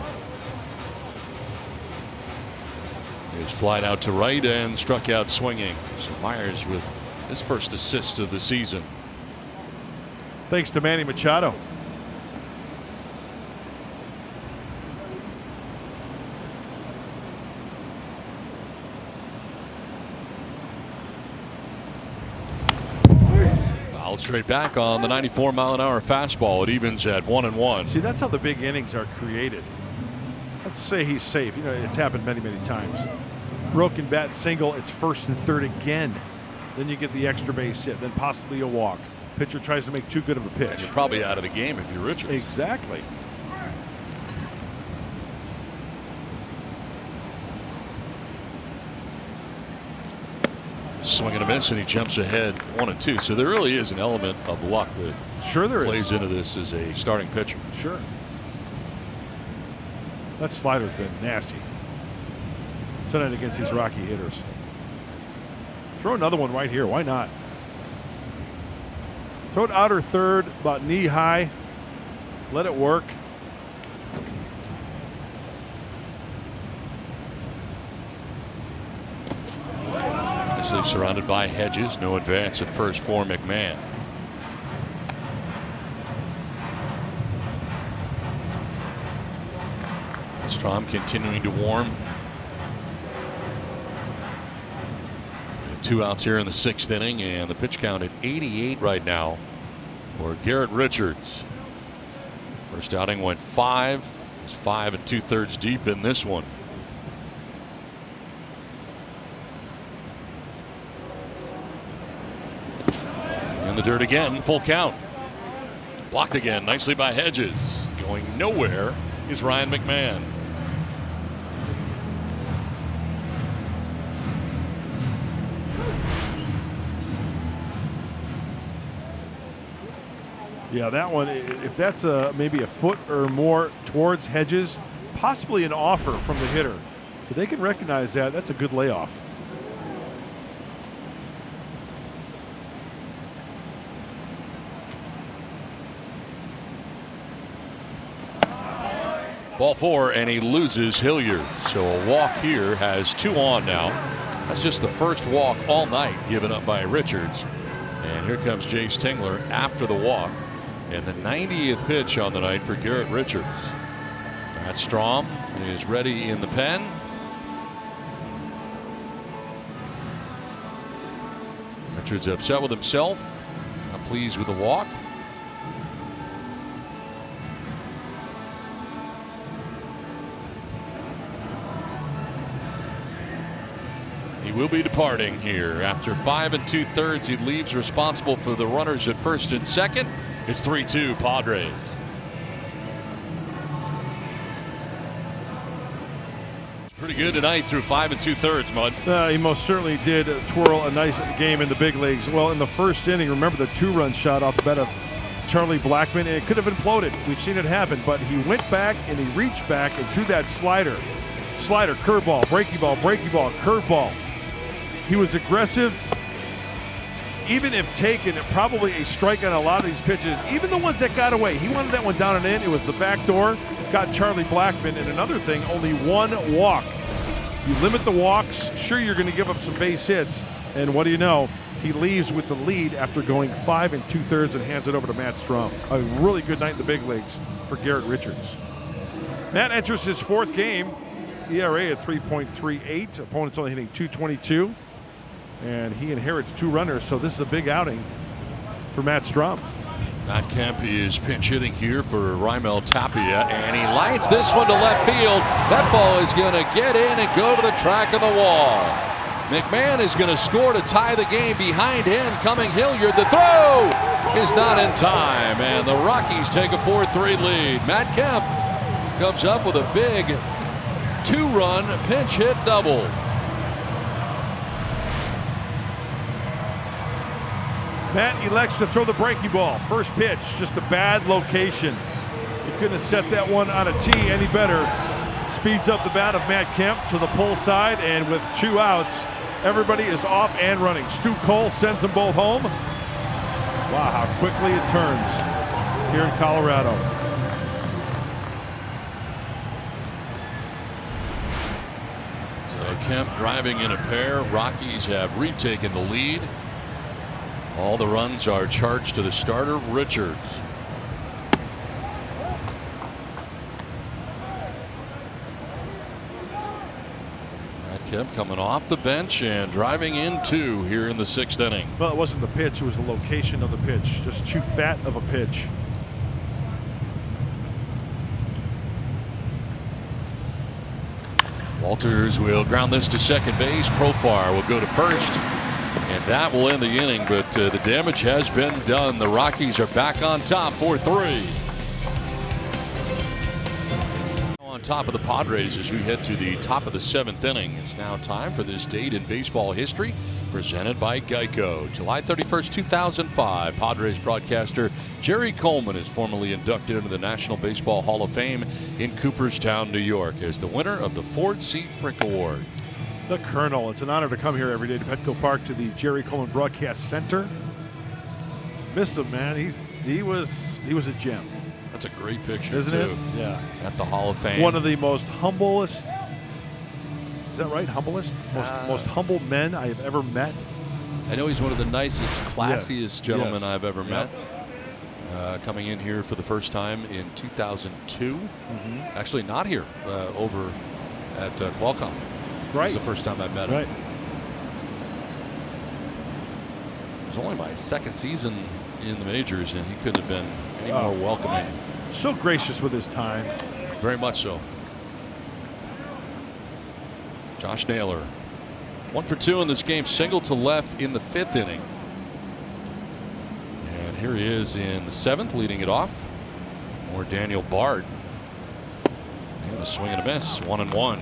He's flied out to right and struck out swinging. So Myers with his first assist of the season. Thanks to Manny Machado. Fouled straight back on the 94-mile-an-hour fastball. It evens at 1-1. See, that's how the big innings are created. Let's say he's safe. You know, it's happened many, many times. Broken bat single, it's first and third again. Then you get the extra base hit, then possibly a walk. Pitcher tries to make too good of a pitch. And you're probably out of the game if you're Richards. Exactly. Swing and a miss, and he jumps ahead 1-2. So there really is an element of luck that plays into this as a starting pitcher. Sure. That slider's been nasty tonight against these Rocky hitters. Throw another one right here. Why not? Throw it outer third, about knee high. Let it work. Nicely surrounded by hedges. No advance at first for McMahon. Strom continuing to warm. 2 outs here in the 6th inning, and the pitch count at 88 right now for Garrett Richards. First outing went 5. He's 5 2/3 deep in this one. In the dirt again, full count. Blocked again, nicely by Hedges. Going nowhere is Ryan McMahon. Yeah, that one, if that's maybe a foot or more towards Hedges, possibly an offer from the hitter. But they can recognize that. That's a good layoff. Ball 4, and he loses Hilliard. So a walk here, has 2 on now. That's just the first walk all night given up by Richards. And here comes Jace Tingler after the walk. And the 90th pitch on the night for Garrett Richards. Matt Strom is ready in the pen. Richards upset with himself. Not pleased with the walk. He will be departing here after 5 2/3. He leaves responsible for the runners at first and second. It's 3-2 Padres. It's pretty good tonight through 5 2/3, Mud. He most certainly did twirl a nice game in the big leagues. Well, in the first inning, remember the 2-run shot off the bat of Charlie Blackmon, and it could have imploded. We've seen it happen, but he went back and he reached back and threw that slider. Slider, curveball, breaky ball, curveball. He was aggressive. Even if taken, probably a strike on a lot of these pitches, even the ones that got away. He wanted that one down and in. It was the back door. Got Charlie Blackmon. And another thing, only 1 walk. You limit the walks. Sure, you're going to give up some base hits. And what do you know? He leaves with the lead after going 5 2/3 and hands it over to Matt Strom. A really good night in the big leagues for Garrett Richards. Matt enters his 4th game. ERA at 3.38. Opponent's only hitting .222. And he inherits 2 runners, so this is a big outing for Matt Strom. Matt Kemp is pinch hitting here for Raimel Tapia, and he lights this one to left field. That ball is going to get in and go to the track of the wall. McMahon is going to score to tie the game. Behind him coming Hilliard. The throw is not in time, and the Rockies take a 4-3 lead. Matt Kemp comes up with a big 2-run pinch hit double. Matt elects to throw the breaking ball. First pitch, just a bad location. He couldn't have set that one on a tee any better. Speeds up the bat of Matt Kemp to the pull side, and with 2 outs, everybody is off and running. Stu Cole sends them both home. Wow, how quickly it turns here in Colorado. So Kemp driving in a pair. Rockies have retaken the lead. All the runs are charged to the starter, Richards. Matt Kemp coming off the bench and driving in 2 here in the 6th inning. Well, it wasn't the pitch, it was the location of the pitch. Just too fat of a pitch. Walters will ground this to second base. Profar will go to first. And that will end the inning, but the damage has been done. The Rockies are back on top 4-3. On top of the Padres as we head to the top of the 7th inning. It's now time for this date in baseball history, presented by Geico. July 31st, 2005, Padres broadcaster Jerry Coleman is formally inducted into the National Baseball Hall of Fame in Cooperstown, New York, as the winner of the Ford C. Frick Award. The Colonel. It's an honor to come here every day to Petco Park to the Jerry Coleman Broadcast Center. Missed him, man. He was a gem. That's a great picture, isn't too. it? Yeah. At the Hall of Fame. One of the most humblest. Is that right? Humblest? Most humble men I have ever met. I know he's one of the nicest, classiest gentlemen I've ever met. Coming in here for the first time in 2002. Actually, not here. Over at Qualcomm. Right. It was the first time I met him. Right. It was only my 2nd season in the majors, and he couldn't have been any more welcoming. So gracious with his time. Very much so. Josh Naylor. 1 for 2 in this game. Single to left in the 5th inning. And here he is in the 7th, leading it off. More Daniel Bard. And a swing and a miss. 1-1.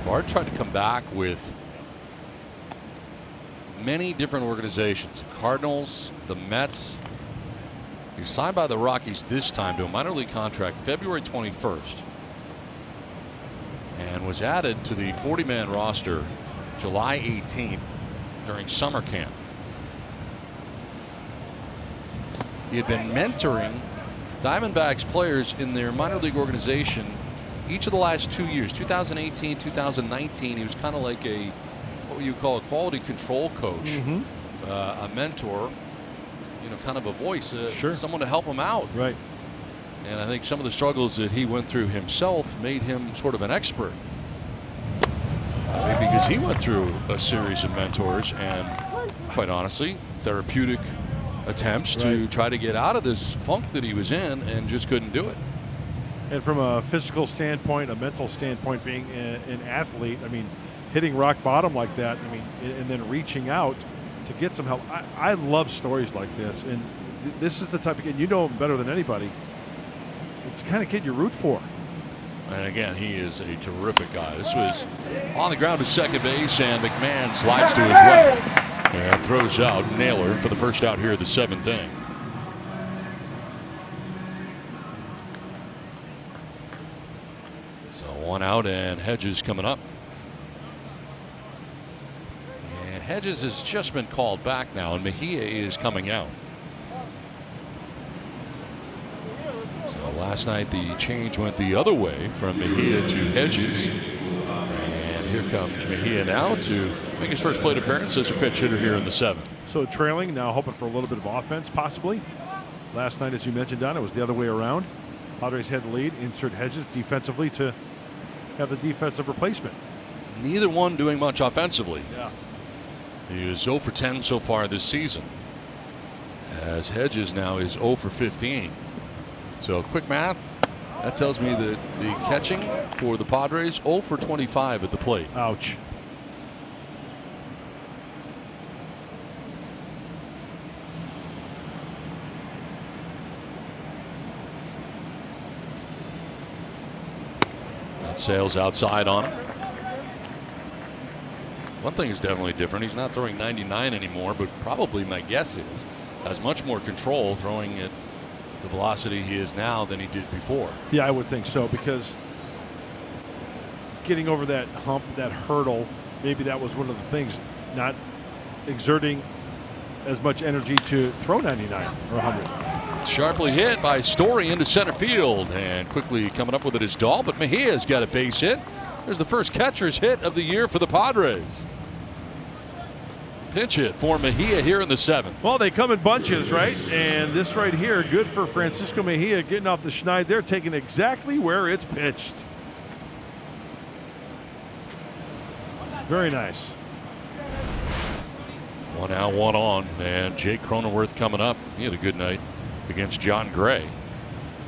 Bard tried to come back with many different organizations. The Cardinals, the Mets. He was signed by the Rockies this time to a minor league contract February 21st. And was added to the 40-man roster July 18th during summer camp. He had been mentoring Diamondbacks players in their minor league organization each of the last 2 years, 2018, 2019. He was kind of like a, what you call a quality control coach, a mentor, kind of a voice, someone to help him out. Right. And I think some of the struggles that he went through himself made him sort of an expert. Maybe because he went through a series of mentors and, quite honestly, therapeutic attempts to try to get out of this funk that he was in and just couldn't do it. And from a physical standpoint, a mental standpoint, being an athlete, I mean, hitting rock bottom like that, I mean, and then reaching out to get some help. I love stories like this, and this is the type of kid, you know him better than anybody. It's the kind of kid you root for. And again, he is a terrific guy. This was on the ground to second base, and McMahon slides to his left and throws out Naylor for the first out here of the 7th inning. So 1 out, and Hedges coming up. And Hedges has just been called back now, and Mejia is coming out. So last night the change went the other way from Mejia to Hedges. And here comes Mejia now to make his first plate appearance as a pinch hitter here in the 7th. So trailing, now hoping for a little bit of offense, possibly. Last night, as you mentioned, Don, it was the other way around. Padres had the lead, insert Hedges defensively to have the defensive replacement. Neither one doing much offensively. Yeah. He is 0 for 10 so far this season, as Hedges now is 0 for 15. So quick math, that tells me that the catching for the Padres 0 for 25 at the plate. Ouch. That sails outside on him. One thing is definitely different. He's not throwing 99 anymore, but probably my guess is has much more control throwing at the velocity he is now than he did before. Yeah, I would think so, because getting over that hump, that hurdle, maybe that was one of the things, not exerting as much energy to throw 99 or 100. Sharply hit by Story into center field, and quickly coming up with it is Dahl, but Mejia's got a base hit. There's the first catcher's hit of the year for the Padres. Pinch hit for Mejia here in the 7th. Well, they come in bunches, right? And this right here, good for Francisco Mejia, getting off the schneid there, taking exactly where it's pitched. Very nice. 1 out, 1 on, and Jake Cronenworth coming up. He had a good night against John Gray.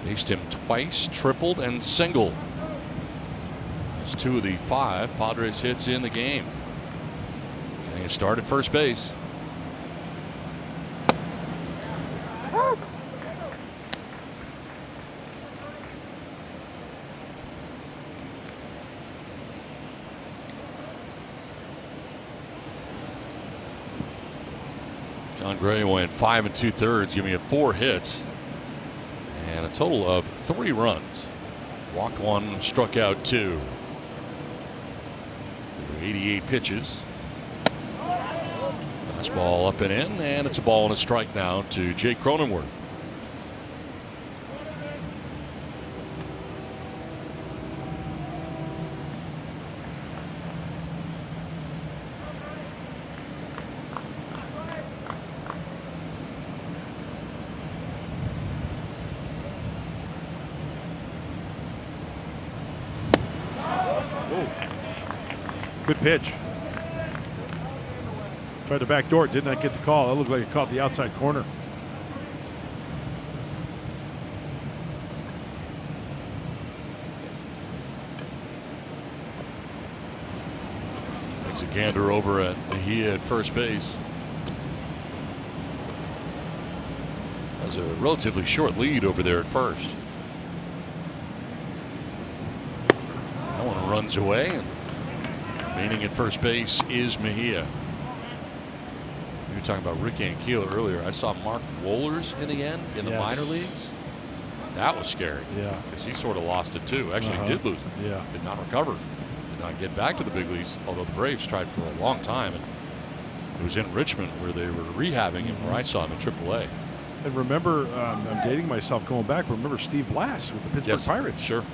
Faced him twice, tripled, and singled. That's 2 of the 5 Padres hits in the game. And he started first base. John Gray went 5 2/3, giving him 4 hits and a total of 3 runs. Walked 1, struck out 2. 88 pitches. Fastball up and in, and it's a ball and a strike now to Jake Cronenworth. Good pitch. Tried the back door, did not get the call. It looked like it caught the outside corner. Takes a gander over at Mejia at first base. Has a relatively short lead over there at first. That one runs away, and remaining at first base is Mejia. You were talking about Ricky Anquilo earlier. I saw Mark Wohlers in the end in the minor leagues. That was scary. Yeah. Because he sort of lost it too. Actually did lose it. Yeah. Did not recover. Did not get back to the big leagues, although the Braves tried for a long time. And it was in Richmond where they were rehabbing him, where I saw him in AAA. And remember, I'm dating myself going back. Remember Steve Blass with the Pittsburgh Pirates? Sure.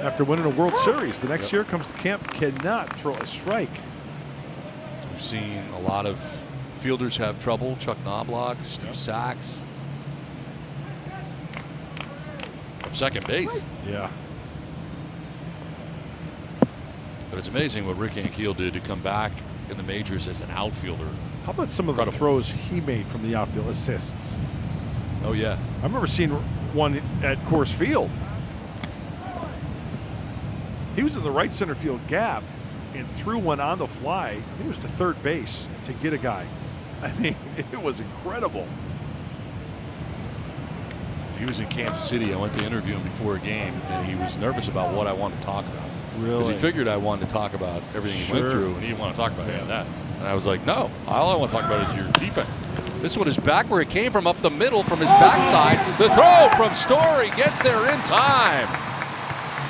After winning a World Series, the next year comes to camp, cannot throw a strike. We've seen a lot of fielders have trouble. Chuck Knobloch, Steve Sachs. From second base. Yeah. But it's amazing what Ricky Anquilo did to come back in the majors as an outfielder. How about some of the throws he made from the outfield, assists? Oh, yeah. I remember seeing one at Coors Field. He was in the right center field gap and threw one on the fly. I think it was to third base to get a guy. I mean, it was incredible. He was in Kansas City. I went to interview him before a game, and he was nervous about what I wanted to talk about. Really? Because he figured I wanted to talk about everything he went through, and he didn't want to talk about any of that. And I was like, no, all I want to talk about is your defense. This one is back where it came from, up the middle from his backside. The throw from Story gets there in time.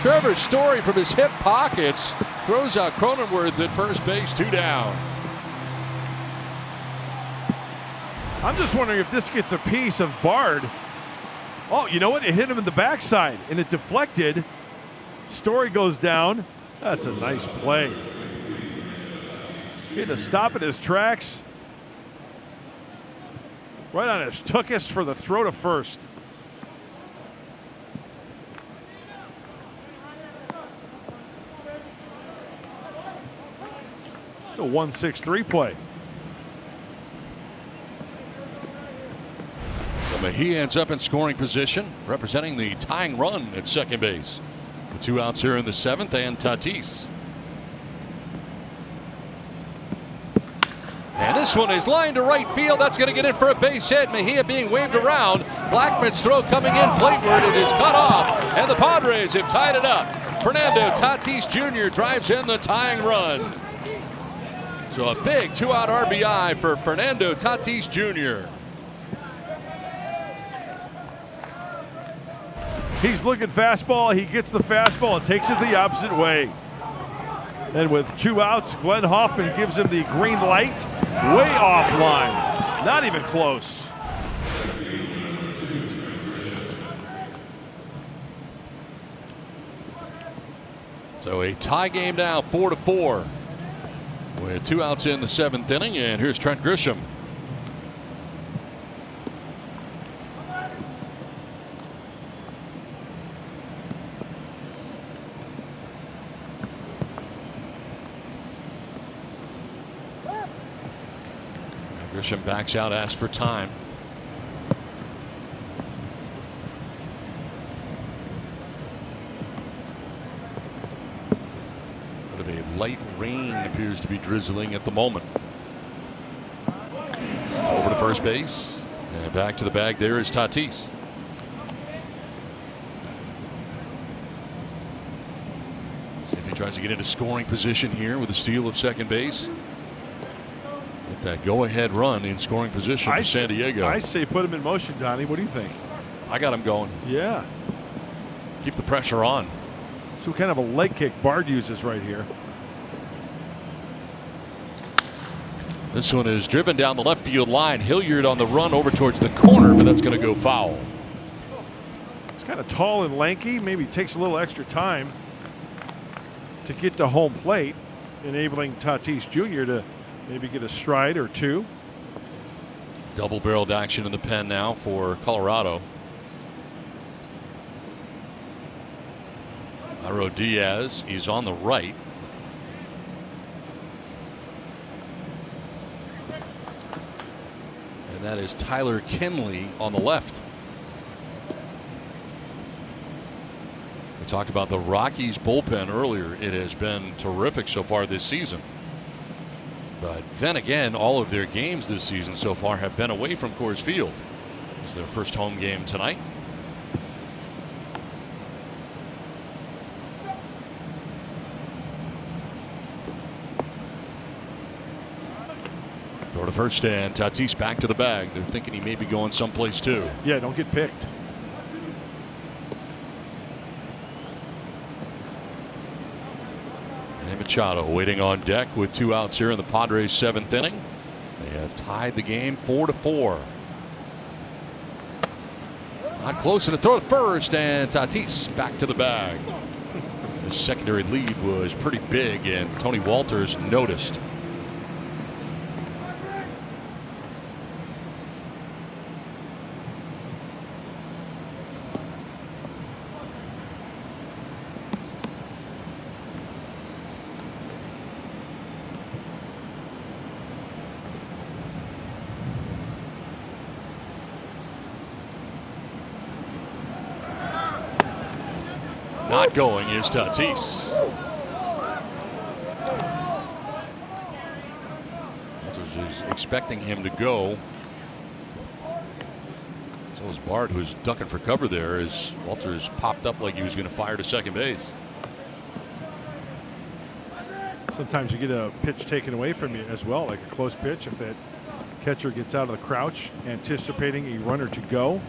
Trevor Story from his hip pockets throws out Cronenworth at first base, 2 down. I'm just wondering if this gets a piece of Bard. Oh, you know what? It hit him in the backside, and it deflected. Story goes down. That's a nice play. He had to stop at his tracks. Right on his tuchus for the throw to first. It's a 1-6-3 play. So Mejia ends up in scoring position, representing the tying run at second base. With 2 outs here in the 7th, and Tatis. And this one is lined to right field. That's going to get in for a base hit. Mejia being waved around. Blackman's throw coming in plateward. It is cut off, and the Padres have tied it up. Fernando Tatis Jr. drives in the tying run. So a big 2-out RBI for Fernando Tatis Jr. He's looking fastball. He gets the fastball and takes it the opposite way. And with 2 outs, Glenn Hoffman gives him the green light. Way offline. Not even close. So a tie game now, 4-4. With 2 outs in the 7th inning, and here's Trent Grisham. Grisham backs out, asks for time. Bit of a light rain appears to be drizzling at the moment. Over to first base and back to the bag. There is Tatis. See if he tries to get into scoring position here with a steal of second base. Get that go-ahead run in scoring position for San Diego. I say put him in motion, Donnie. What do you think? I got him going. Yeah. Keep the pressure on. So what kind of a leg kick Bard uses right here. This one is driven down the left field line. Hilliard on the run over towards the corner, but that's going to go foul. He's kind of tall and lanky. Maybe takes a little extra time to get to home plate, enabling Tatis Jr. to maybe get a stride or two. Double-barreled action in the pen now for Colorado. Iro Diaz is on the right. And that is Tyler Kinley on the left. We talked about the Rockies bullpen earlier. It has been terrific so far this season. But then again, all of their games this season so far have been away from Coors Field. It's their first home game tonight. Throw to first, and Tatis back to the bag. They're thinking he may be going someplace too. Yeah, don't get picked. And Machado waiting on deck with 2 outs here in the Padres' 7th inning. They have tied the game 4-4. Not close to the throw to first, and Tatis back to the bag. The secondary lead was pretty big, and Tony Walters noticed. Not going is Tatis. Walters is expecting him to go. So is Bard, who's ducking for cover there, as Walters popped up like he was going to fire to second base. Sometimes you get a pitch taken away from you as well, like a close pitch. If that catcher gets out of the crouch, anticipating a runner to go.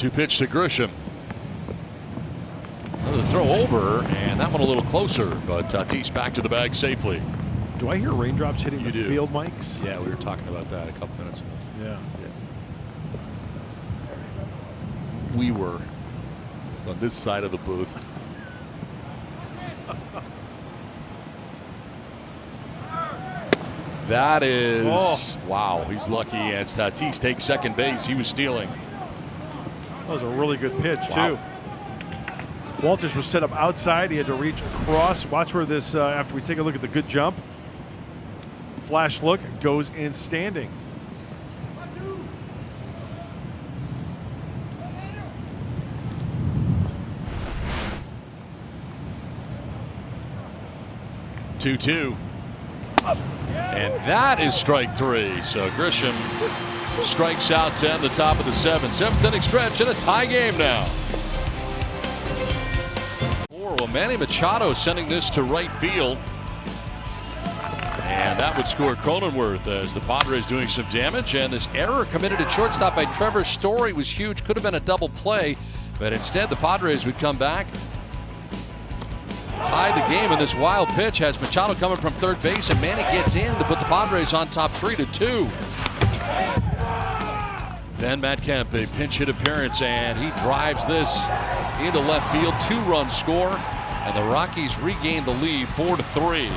2 pitch to Grisham. Another throw over, and that one a little closer, but Tatis back to the bag safely. Do I hear raindrops hitting the do. field mics? Yeah, we were talking about that a couple minutes ago. Yeah. We were on this side of the booth. That is, wow, he's lucky as Tatis takes second base. He was stealing. That was a really good pitch, Wow. too. Walters was set up outside. He had to reach across. Watch where this, after we take a look at the good jump. Flash look, goes in standing. Two. And that is strike 3. So Grisham strikes out to end the top of the 7th. 7th inning stretch and a tie game now. Well, Manny Machado sending this to right field. And that would score Cronenworth as the Padres doing some damage. And this error committed at shortstop by Trevor Story was huge. Could have been a double play. But instead the Padres would come back. Tied the game, and this wild pitch has Machado coming from third base, and Manny gets in to put the Padres on top 3-2. Then Matt Kemp, a pinch hit appearance, and he drives this into left field. 2-run score, and the Rockies regain the lead 4-3.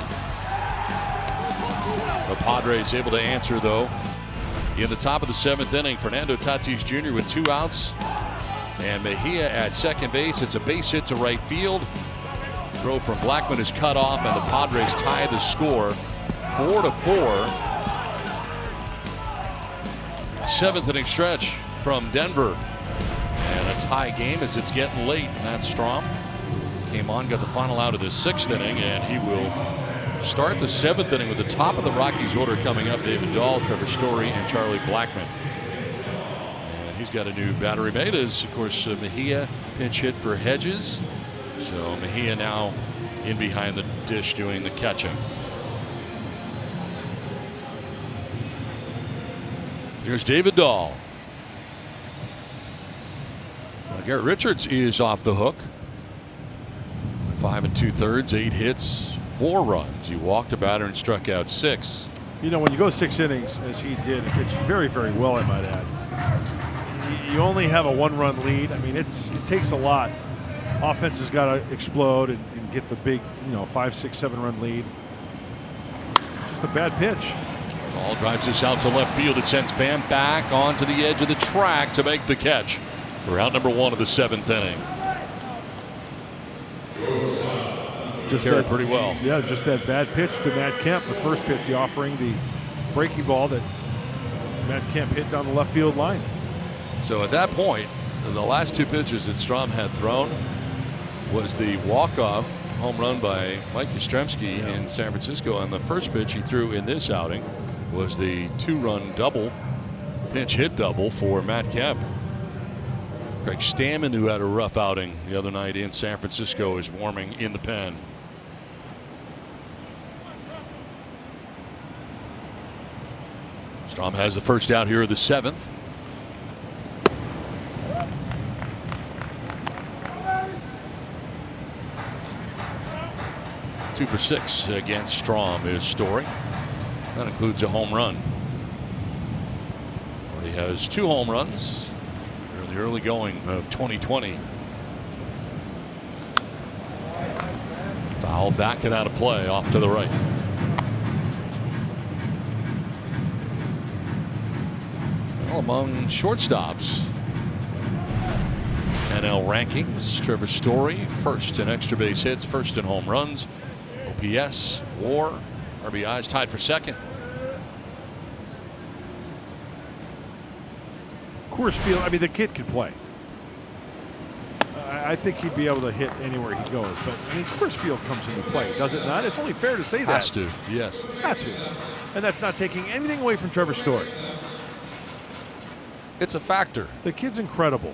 The Padres able to answer, though, in the top of the 7th inning. Fernando Tatis Jr. with 2 outs, and Mejia at second base. It's a base hit to right field. Throw from Blackman is cut off, and the Padres tie the score 4-4. 7th inning stretch from Denver, and a tie game as it's getting late. Matt Strom came on, got the final out of the 6th inning, and he will start the 7th inning with the top of the Rockies order coming up. David Dahl, Trevor Story, and Charlie Blackman. And he's got a new battery mate as, of course, Mejia pinch hit for Hedges. So Mejia now in behind the dish doing the catching. Here's David Dahl. Garrett Richards is off the hook. 5 2/3, 8 hits, 4 runs. He walked a batter and struck out 6. You know, when you go 6 innings, as he did, it's very, very well, I might add. You only have a 1-run lead. I mean, it takes a lot. Offense has got to explode and get the big, 5, 6, 7-run lead. Just a bad pitch. Dahl drives this out to left field. It sends Pham back onto the edge of the track to make the catch for out number 1 of the 7th inning. Just carried pretty well. Yeah, just that bad pitch to Matt Kemp. The first pitch, the offering, the breaking ball that Matt Kemp hit down the left field line. So at that point, the last 2 pitches that Strom had thrown was the walk-off home run by Mike Yastrzemski in San Francisco, and the first pitch he threw in this outing was the 2-run double, pinch hit double for Matt Kemp. Greg Stammen, who had a rough outing the other night in San Francisco, is warming in the pen. Strom has the first out here of the 7th. Two for 6 against Strom is Story. That includes a home run. He has 2 home runs in the early going of 2020. Foul back and out of play off to the right. Well, among shortstops, NL rankings, Trevor Story first in extra base hits, first in home runs. OPS, WAR, RBIs tied for 2nd. Coors Field, I mean, the kid can play. I think he'd be able to hit anywhere he goes. But, I mean, Coors Field comes into play, does it not? It's only fair to say that. Has to, yes. It's got to. And that's not taking anything away from Trevor Story. It's a factor. The kid's incredible.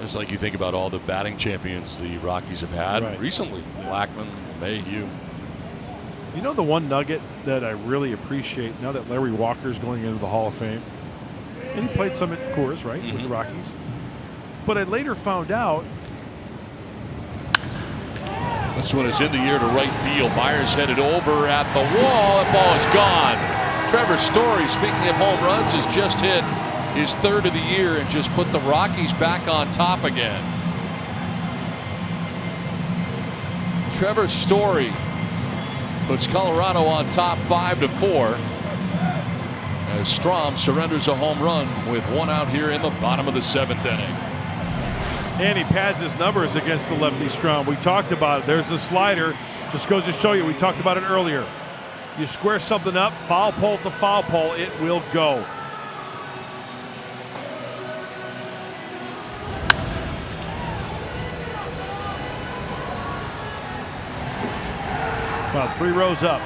It's like you think about all the batting champions the Rockies have had recently. Blackman, Mayhew. You know the one nugget that I really appreciate now that Larry Walker's going into the Hall of Fame? And he played some at Coors, right, with the Rockies. But I later found out. This one is in the air to right field. Myers headed over at the wall. That ball is gone. Trevor Story, speaking of home runs, has just hit his third of the year and just put the Rockies back on top again. Trevor Story puts Colorado on top 5-4 as Strom surrenders a home run with one out here in the bottom of the 7th inning. And he pads his numbers against the lefty Strom. We talked about it. There's the slider. Just goes to show you. We talked about it earlier. You square something up, foul pole to foul pole, it will go. About 3 rows up.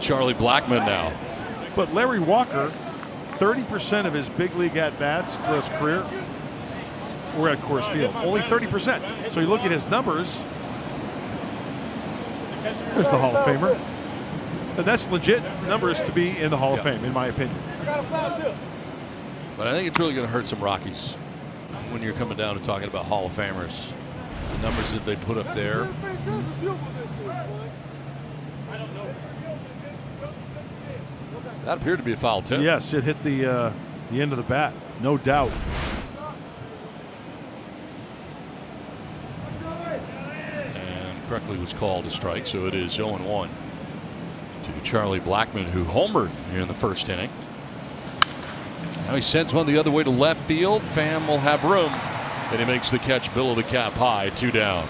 Charlie Blackmon now. But Larry Walker, 30% of his big league at-bats through his career were at Coors Field. Only 30%. So you look at his numbers. There's the Hall of Famer. And that's legit numbers to be in the Hall of Fame, in my opinion. But I think it's really going to hurt some Rockies when you're coming down to talking about Hall of Famers. The numbers that they put up there. That appeared to be a foul tip. Yes, it hit the end of the bat, no doubt. And correctly was called a strike, so it is 0-1 to Charlie Blackmon, who homered here in the first inning. Now he sends one the other way to left field. Pham will have room, and he makes the catch below the cap high, 2 down.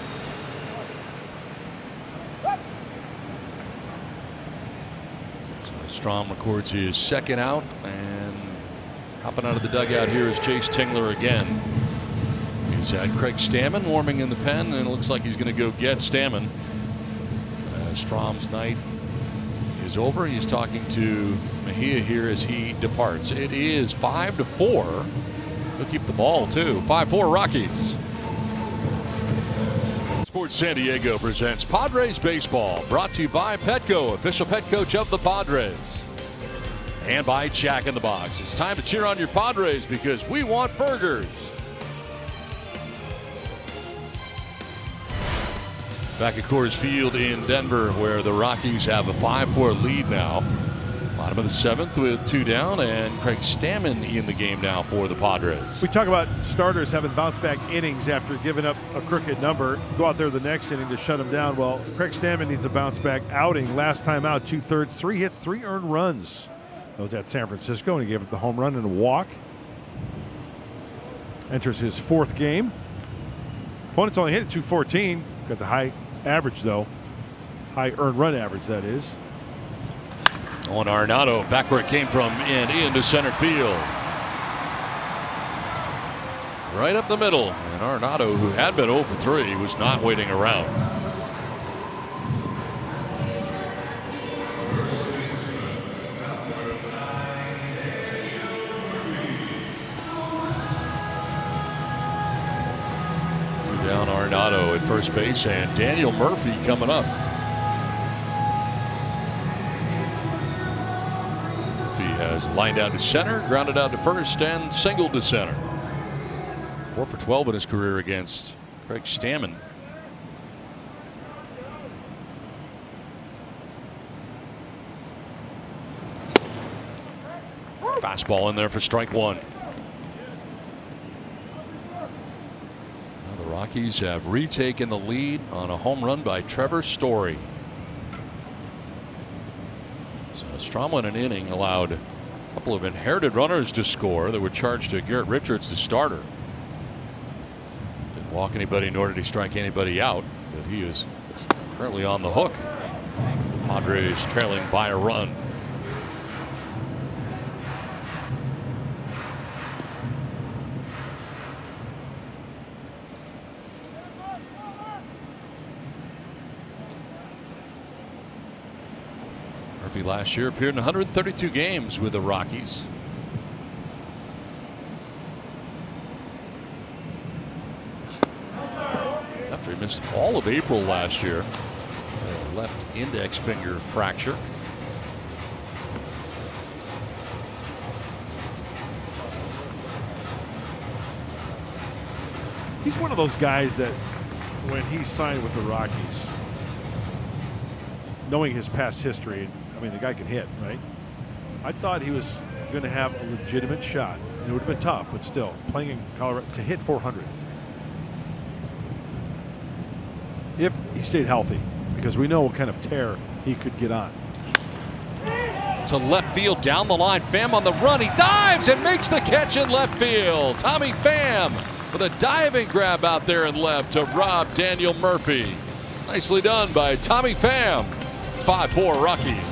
Strom records his second out, and hopping out of the dugout here is Jace Tingler again. He's had Craig Stammen warming in the pen, and it looks like he's going to go get Stammen. Strom's night is over. He's talking to Mejia here as he departs. It is 5-4. He'll keep the ball too. 5-4 Rockies. Sports San Diego presents Padres Baseball, brought to you by Petco, official pet coach of the Padres. And by Jack in the Box. It's time to cheer on your Padres because we want burgers. Back at Coors Field in Denver, where the Rockies have a 5-4 lead now. Bottom of the 7th with 2 down, and Craig Stammen in the game now for the Padres. We talk about starters having bounce back innings after giving up a crooked number. Go out there the next inning to shut them down. Well, Craig Stammen needs a bounce back outing. Last time out, 2/3, 3 hits, 3 earned runs. That was at San Francisco, and he gave up the home run and a walk. Enters his 4th game. Opponents only hit at 214. Got the high average, though. High earned run average, that is. On Arenado, back where it came from, and into center field. Right up the middle. And Arenado, who had been 0 for 3, was not waiting around. Two down Arenado at first base, and Daniel Murphy coming up. Has lined out to center, grounded out to first, and singled to center. 4 for 12 in his career against Craig Stammen. Fastball in there for strike 1. Now the Rockies have retaken the lead on a home run by Trevor Story. So Strom in an inning allowed a couple of inherited runners to score that were charged to Garrett Richards, the starter. Didn't walk anybody, nor did he strike anybody out, but he is currently on the hook. The Padres trailing by a run. Murphy last year appeared in 132 games with the Rockies. After he missed all of April last year, left index finger fracture. He's one of those guys that when he signed with the Rockies, knowing his past history, I mean, the guy can hit, right? I thought he was going to have a legitimate shot. It would have been tough, but still, playing in Colorado to hit 400. If he stayed healthy, because we know what kind of tear he could get on. To left field, down the line. Pham on the run. He dives and makes the catch in left field. Tommy Pham with a diving grab out there in left to rob Daniel Murphy. Nicely done by Tommy Pham. 5-4 Rockies.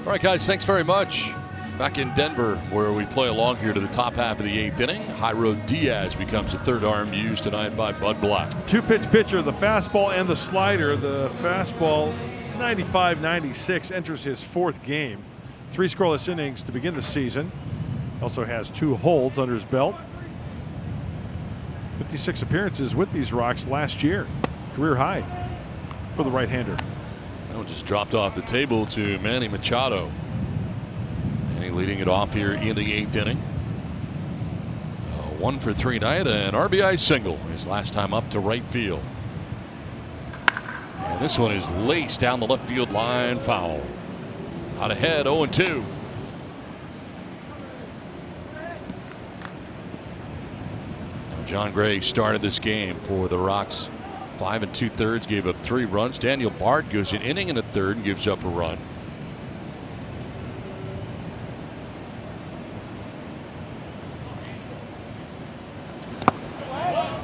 All right, guys, thanks very much. Back in Denver, where we play along here to the top half of the 8th inning. Jairo Diaz becomes the third arm used tonight by Bud Black. Two-pitch pitcher, the fastball and the slider. The fastball, 95-96, enters his 4th game. 3 scoreless innings to begin the season. Also has 2 holds under his belt. 56 appearances with these Rocks last year. Career high for the right-hander. That one just dropped off the table to Manny Machado. Manny leading it off here in the 8th inning. 1 for 3 night, an RBI single his last time up to right field. And this one is laced down the left field line, foul. Out ahead, 0-2. John Gray started this game for the Rocks. 5 2/3, gave up 3 runs. Daniel Bard goes an inning and a third and gives up a run.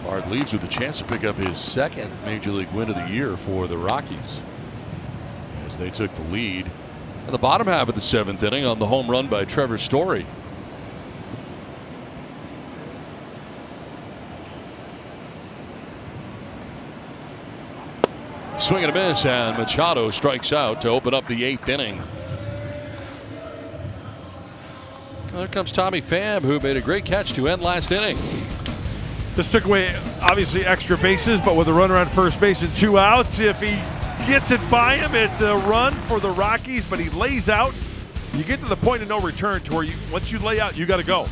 Bard leaves with a chance to pick up his 2nd Major League win of the year for the Rockies, as they took the lead in the bottom half of the 7th inning on the home run by Trevor Story. Swing and a miss, and Machado strikes out to open up the 8th inning. There comes Tommy Pham, who made a great catch to end last inning. This took away, obviously, extra bases, but with a runner on first base and 2 outs, if he gets it by him, it's a run for the Rockies, but he lays out. You get to the point of no return to where once you lay out, you got to go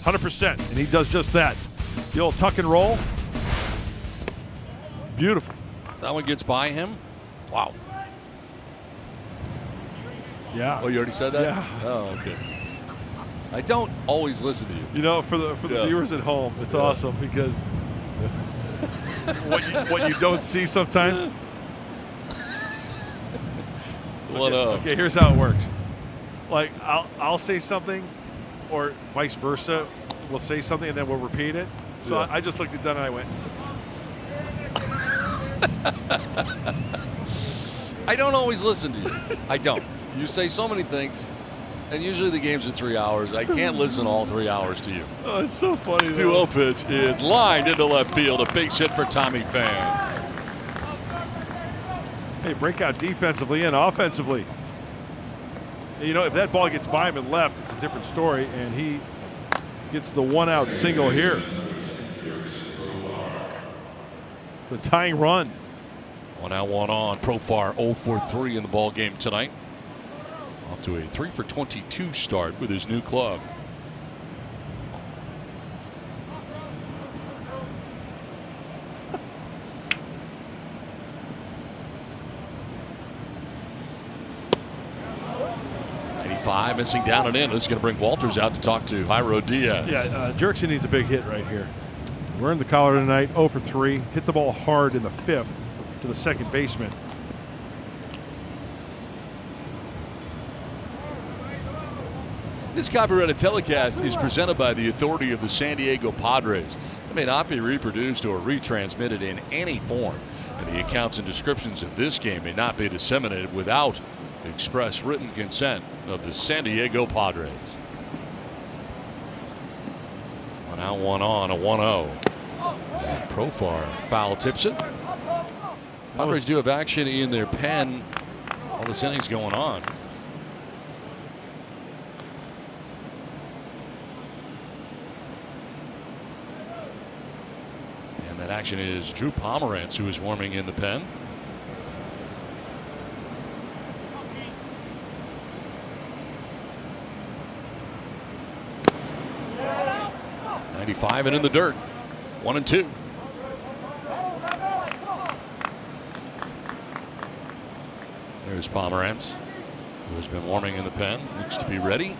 100%, and he does just that. The old tuck and roll. Beautiful. That one gets by him. Wow. Yeah. Oh, you already said that? Yeah. Oh, okay. I don't always listen to you. You know, for the viewers at home, it's awesome because what you don't see sometimes. Okay, here's how it works. Like I'll say something, or vice versa. We'll say something and then we'll repeat it. So I just looked at that and I went. I don't always listen to you. I don't. You say so many things, and usually the games are 3 hours. I can't listen all 3 hours to you. Oh, it's so funny. 2-0 pitch is lined into left field. A base hit for Tommy Pham. Hey, breakout defensively and offensively. You know, if that ball gets by him and left, it's a different story, and he gets the 1-out single here. The tying run. 1 out, 1 on. Profar 0 for 3 in the ball game tonight. Off to a 3 for 22 start with his new club. Missing down and in. This is going to bring Walters out to talk to Jairo Diaz. Yeah, Jerkson needs a big hit right here. We're in the Colorado tonight, 0 for 3. Hit the ball hard in the 5th to the second baseman. This copyrighted telecast is presented by the authority of the San Diego Padres. It may not be reproduced or retransmitted in any form, and the accounts and descriptions of this game may not be disseminated without express written consent of the San Diego Padres. One out, one on, a 1-0. And Profar foul tips it. Padres do have action in their pen. All this innings going on. And that action is Drew Pomerantz, who is warming in the pen. And in the dirt. 1-2. There's Pomerantz, who has been warming in the pen. Looks to be ready.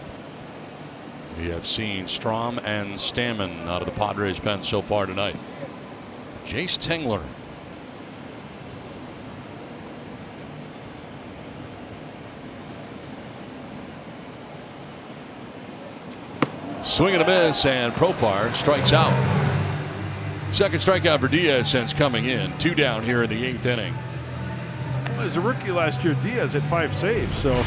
We have seen Strom and Stammen out of the Padres pen so far tonight. Jace Tingler. Swing and a miss, and Profar strikes out. Second strikeout for Diaz since coming in. 2 down here in the 8th inning. Well, as a rookie last year, Diaz had 5 saves, so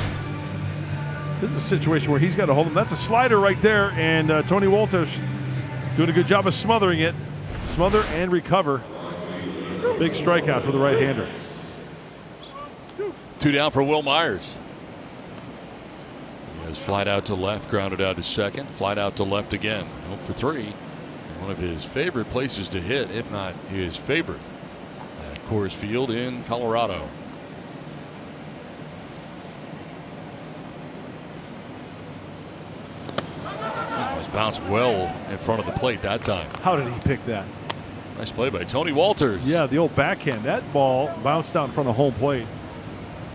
this is a situation where he's got to hold him. That's a slider right there, and Tony Wolters doing a good job of smothering it. Smother and recover. Big strikeout for the right-hander. 2 down for Will Myers. Flied out to left, grounded out to second, flied out to left again. 0 for 3. One of his favorite places to hit, if not his favorite, at Coors Field in Colorado. It was bounced well in front of the plate that time. How did he pick that? Nice play by Tony Wolters. Yeah, the old backhand. That ball bounced out in front of home plate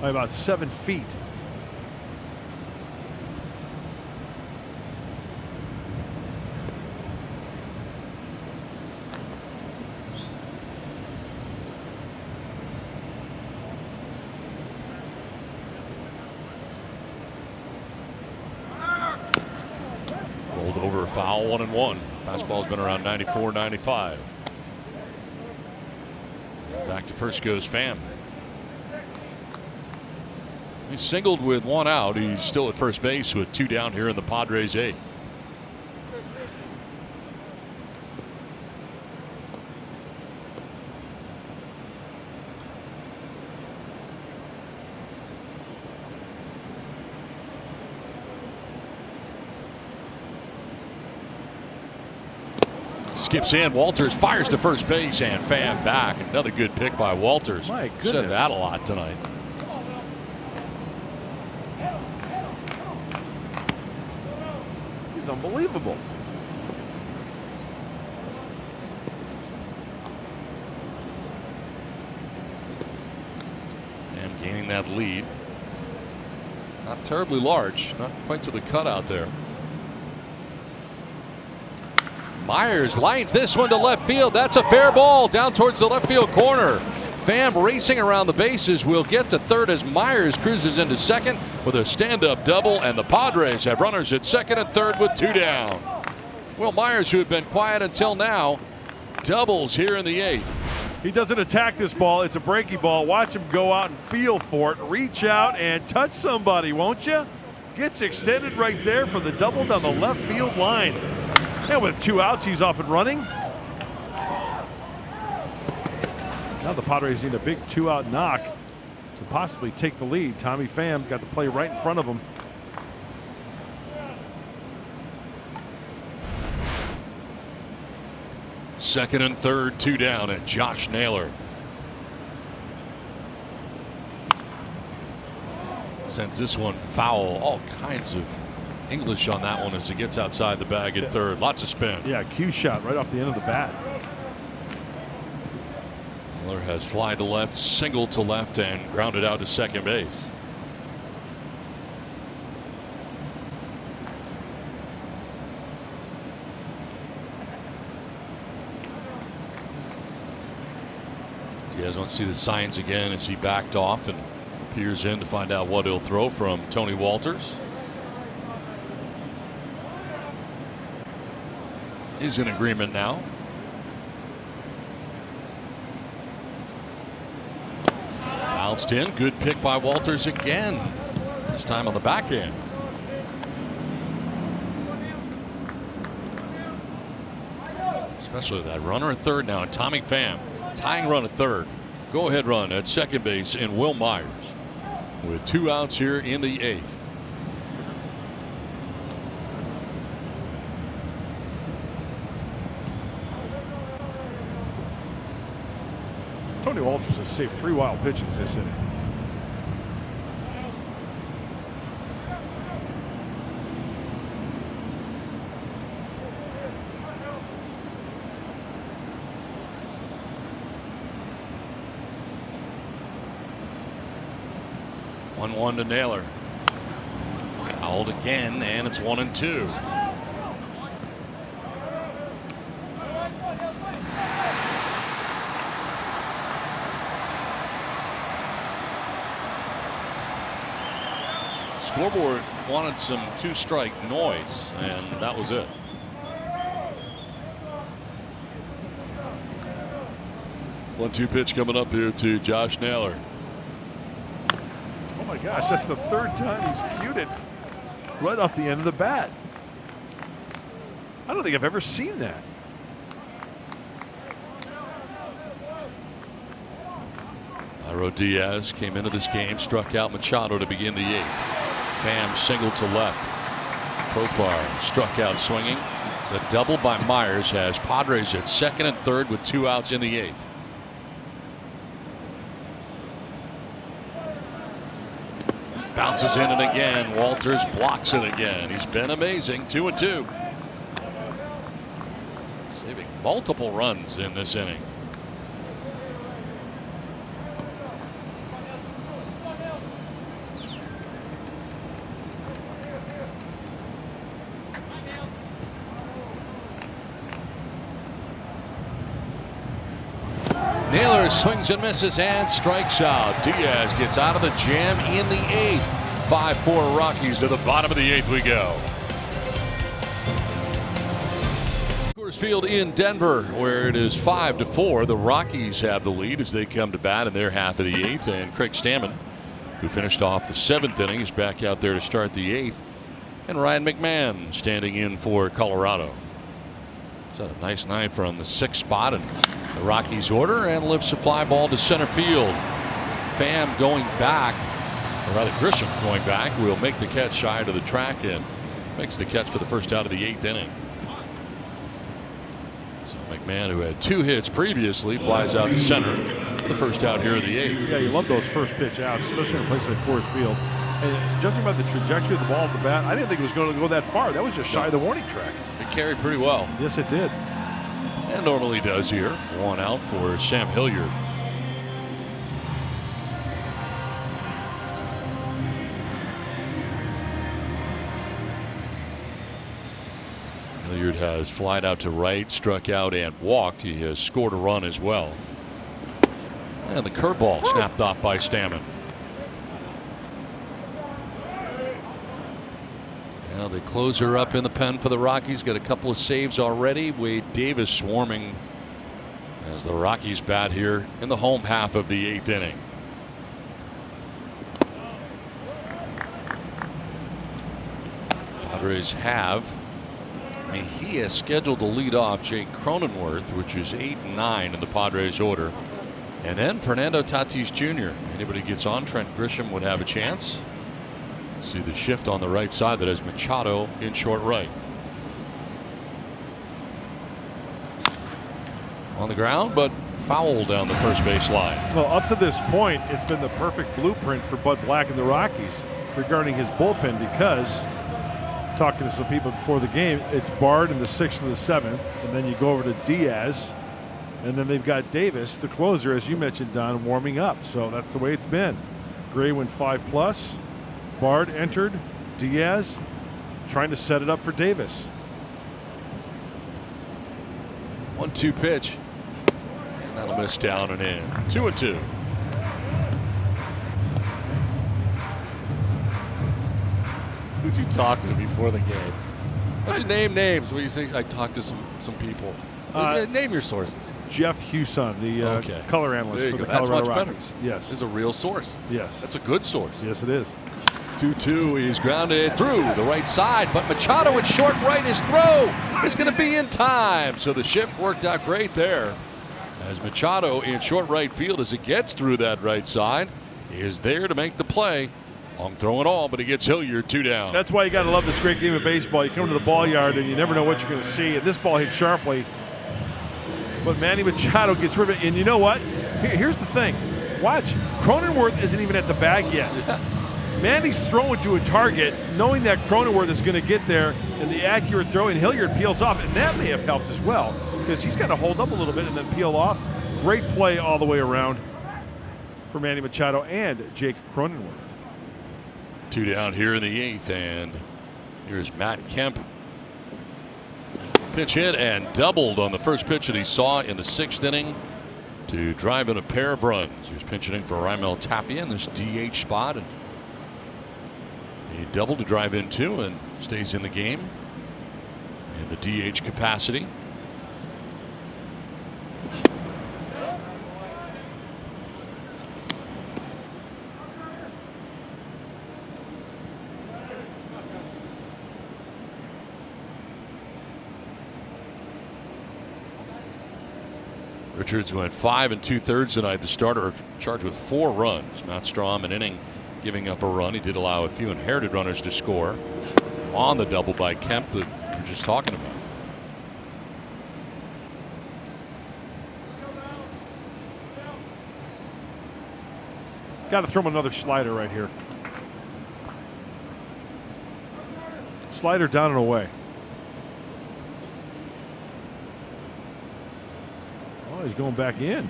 by about 7 feet. Over foul, 1-1. Fastball's been around 94, 95. And back to first goes Pham. He's singled with 1 out. He's still at first base with 2 down here in the Padres 8th. Skips in. Wolters fires to first base, and Pham back. Another good pick by Wolters. My goodness. Said that a lot tonight. He's unbelievable. And gaining that lead. Not terribly large. Not quite to the cutout there. Myers lines this one to left field. That's a fair ball down towards the left field corner. Pham racing around the bases will get to third as Myers cruises into second with a stand-up double, and the Padres have runners at second and third with 2 down. Will Myers, who had been quiet until now, doubles here in the 8th. He doesn't attack this ball. It's a breaky ball. Watch him go out and feel for it. Reach out and touch somebody, won't you? Gets extended right there for the double down the left field line. And with 2 outs, he's off and running. Now the Padres need a big 2-out knock to possibly take the lead. Tommy Pham got the play right in front of him. Second and third, 2 down, and Josh Naylor sends this one foul. All kinds of English on that one as he gets outside the bag at third. Lots of spin. Yeah, cue shot right off the end of the bat. Miller has fly to left, single to left, and grounded out to second base. Diaz wants to see the signs again as he backed off and peers in to find out what he'll throw from Tony Wolters. Is in agreement now. Bounced in. Good pick by Wolters again. This time on the backhand. Especially that runner at third now, and Tommy Pham tying run at third. Go ahead run at second base in Will Myers with 2 outs here in the 8th. Tony Walters has saved 3 wild pitches this inning. One to Naylor. Fouled again, and it's 1-2. Scoreboard wanted some 2-strike noise, and that was it. One-two pitch coming up here to Josh Naylor. Oh my gosh, that's the 3rd time he's cued it right off the end of the bat. I don't think I've ever seen that. Iro Diaz came into this game, struck out Machado to begin the 8th. Pham singled to left. Profar struck out swinging. The double by Myers has Padres at second and third with 2 outs in the 8th. Bounces in and again. Walters blocks it again. He's been amazing. 2-2. Saving multiple runs in this inning. Naylor swings and misses and strikes out. Diaz gets out of the jam in the 8th. 5-4 Rockies. To the bottom of the 8th we go. Coors Field in Denver, where it is 5-4. The Rockies have the lead as they come to bat in their half of the 8th. And Craig Stammen, who finished off the 7th inning, is back out there to start the 8th. And Ryan McMahon standing in for Colorado. It's a nice night from the 6th spot in the Rockies order, and lifts a fly ball to center field. Pham going back, or rather Grisham going back, will make the catch shy to the track and makes the catch for the first out of the 8th inning. So McMahon, who had 2 hits previously, flies out to center for the first out here of the 8th. Yeah, you love those first pitch outs, especially in a place like Coors Field. And judging by the trajectory of the ball at the bat, I didn't think it was going to go that far. That was just shy of the warning track. It carried pretty well. Yes, it did. And normally does here. 1 out for Sam Hilliard. Hilliard has flied out to right, struck out and walked. He has scored a run as well. And the curveball snapped off by Stammen. Now the closer up in the pen for the Rockies. Got a couple of saves already. Wade Davis swarming as the Rockies bat here in the home half of the 8th inning. Padres have Mejia scheduled to lead off Jake Cronenworth, which is 8 and 9 in the Padres order. And then Fernando Tatis Jr. Anybody gets on, Trent Grisham would have a chance. See the shift on the right side that has Machado in short right. On the ground, but foul down the first base line. Well, up to this point, it's been the perfect blueprint for Bud Black and the Rockies regarding his bullpen, because talking to some people before the game, it's Bard in the 6th and the 7th, and then you go over to Diaz, and then they've got Davis, the closer, as you mentioned, Don, warming up. So that's the way it's been. Gray went 5+. Bard entered. Diaz trying to set it up for Davis. 1-2 pitch. And that'll miss down and in. 2-2. Who'd you talk to before the game? Why'd you name names? What do you say? I talked to some people. Name your sources. Jeff Hewson, the color analyst for the Colorado Rockies. Yes. This is a real source. Yes. That's a good source. Yes, it is. 2-2 is grounded through the right side, but Machado at short right. His throw is going to be in time. So the shift worked out great there, as Machado in short right field, as it gets through that right side, is there to make the play. Long throw and all, but he gets Hilliard 2 down. That's why you got to love this great game of baseball. You come to the ball yard and you never know what you're going to see. And this ball hit sharply, but Manny Machado gets rid of it. And you know what? Here's the thing. Watch. Cronenworth isn't even at the bag yet. Manny's throwing to a target, knowing that Cronenworth is going to get there, and the accurate throw, and Hilliard peels off. And that may have helped as well, because he's got to hold up a little bit and then peel off. Great play all the way around for Manny Machado and Jake Cronenworth. 2 down here in the 8th, and here's Matt Kemp. Pitch hit and doubled on the first pitch that he saw in the 6th inning to drive in a pair of runs. Here's pinch hitting for Raimel Tapia in this DH spot, and he doubled to drive in 2 and stays in the game in the DH capacity. Richards went 5 2/3 tonight. The starter charged with 4 runs. Matt Strom an inning giving up a run. He did allow a few inherited runners to score on the double by Kemp that we were just talking about. Got to throw him another slider right here. Slider down and away. Oh, he's going back in.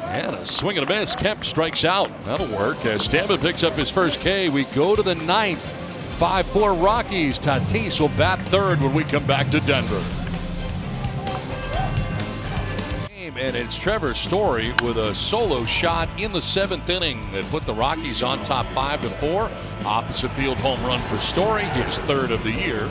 And a swing and a miss. Kemp strikes out. That'll work as Stanton picks up his first K. We go to the 9th. 5-4 Rockies. Tatis will bat 3rd when we come back to Denver. And it's Trevor Story with a solo shot in the 7th inning that put the Rockies on top 5-4. Opposite field home run for Story, his 3rd of the year.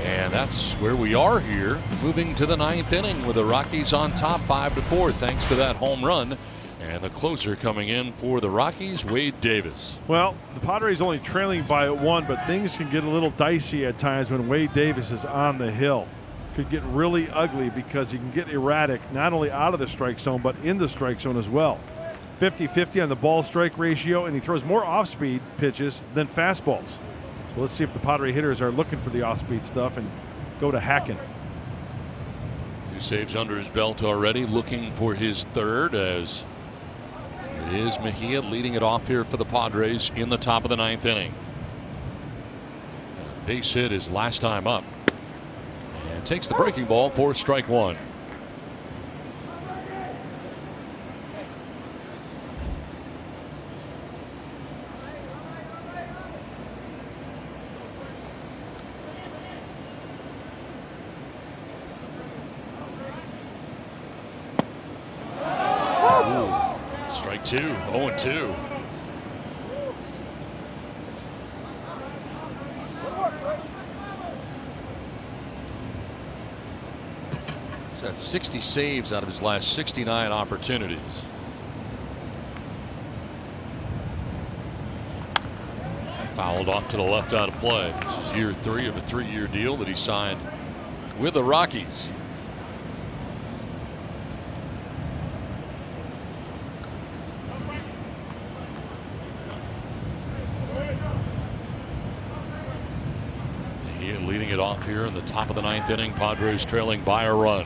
And that's where we are here, moving to the 9th inning with the Rockies on top 5-4 thanks to that home run. And the closer coming in for the Rockies, Wade Davis. Well, the Padres only trailing by 1, but things can get a little dicey at times when Wade Davis is on the hill. Could get really ugly because he can get erratic not only out of the strike zone but in the strike zone as well. 50-50 on the ball strike ratio, and he throws more off-speed pitches than fastballs. So let's see if the Padre hitters are looking for the off-speed stuff and go to hacking. 2 saves under his belt already, looking for his 3rd, as it is Mejia leading it off here for the Padres in the top of the 9th inning. And a base hit his last time up. And takes the breaking ball for strike 1. Strike 2, 0-2. He's had 60 saves out of his last 69 opportunities. Fouled off to the left out of play. This is year 3 of a 3-year deal that he signed with the Rockies. Leading it off here in the top of the 9th inning. Padres trailing by a run.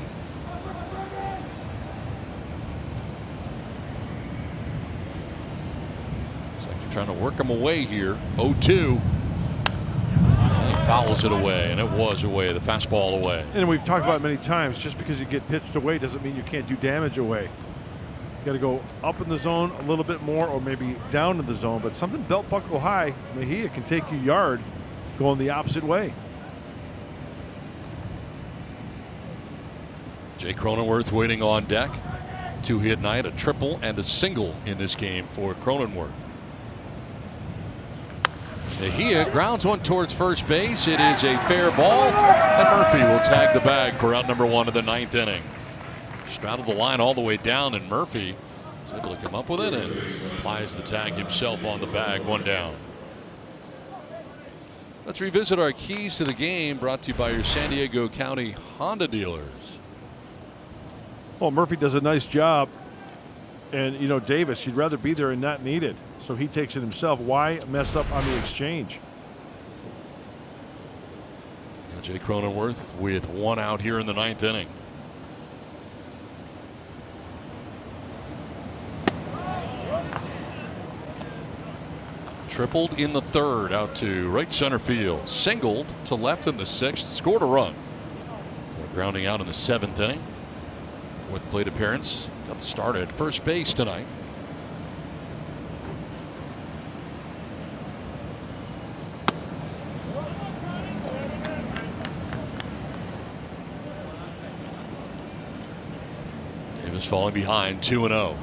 Looks like they're trying to work him away here. 0-2. And he fouls it away, and it was away. The fastball away. And we've talked about it many times. Just because you get pitched away doesn't mean you can't do damage away. You got to go up in the zone a little bit more, or maybe down in the zone. But something belt buckle high, Mejia can take you yard going the opposite way. Jake Cronenworth waiting on deck. 2-hit night, a triple and a single in this game for Cronenworth. Mejia grounds one towards first base. It is a fair ball, and Murphy will tag the bag for out number 1 of the 9th inning. Straddled the line all the way down, and Murphy He's able to come up with it and applies the tag himself on the bag. 1 down. Let's revisit our keys to the game, brought to you by your San Diego County Honda dealers. Well, Murphy does a nice job. And, you know, Davis, he'd rather be there and not need it. So he takes it himself. Why mess up on the exchange? Now Jay Cronenworth with 1 out here in the 9th inning. Tripled in the 3rd out to right center field. Singled to left in the 6th. Scored a run. For grounding out in the 7th inning. 4th plate appearance. Got the start at first base tonight. Davis falling behind 2-0.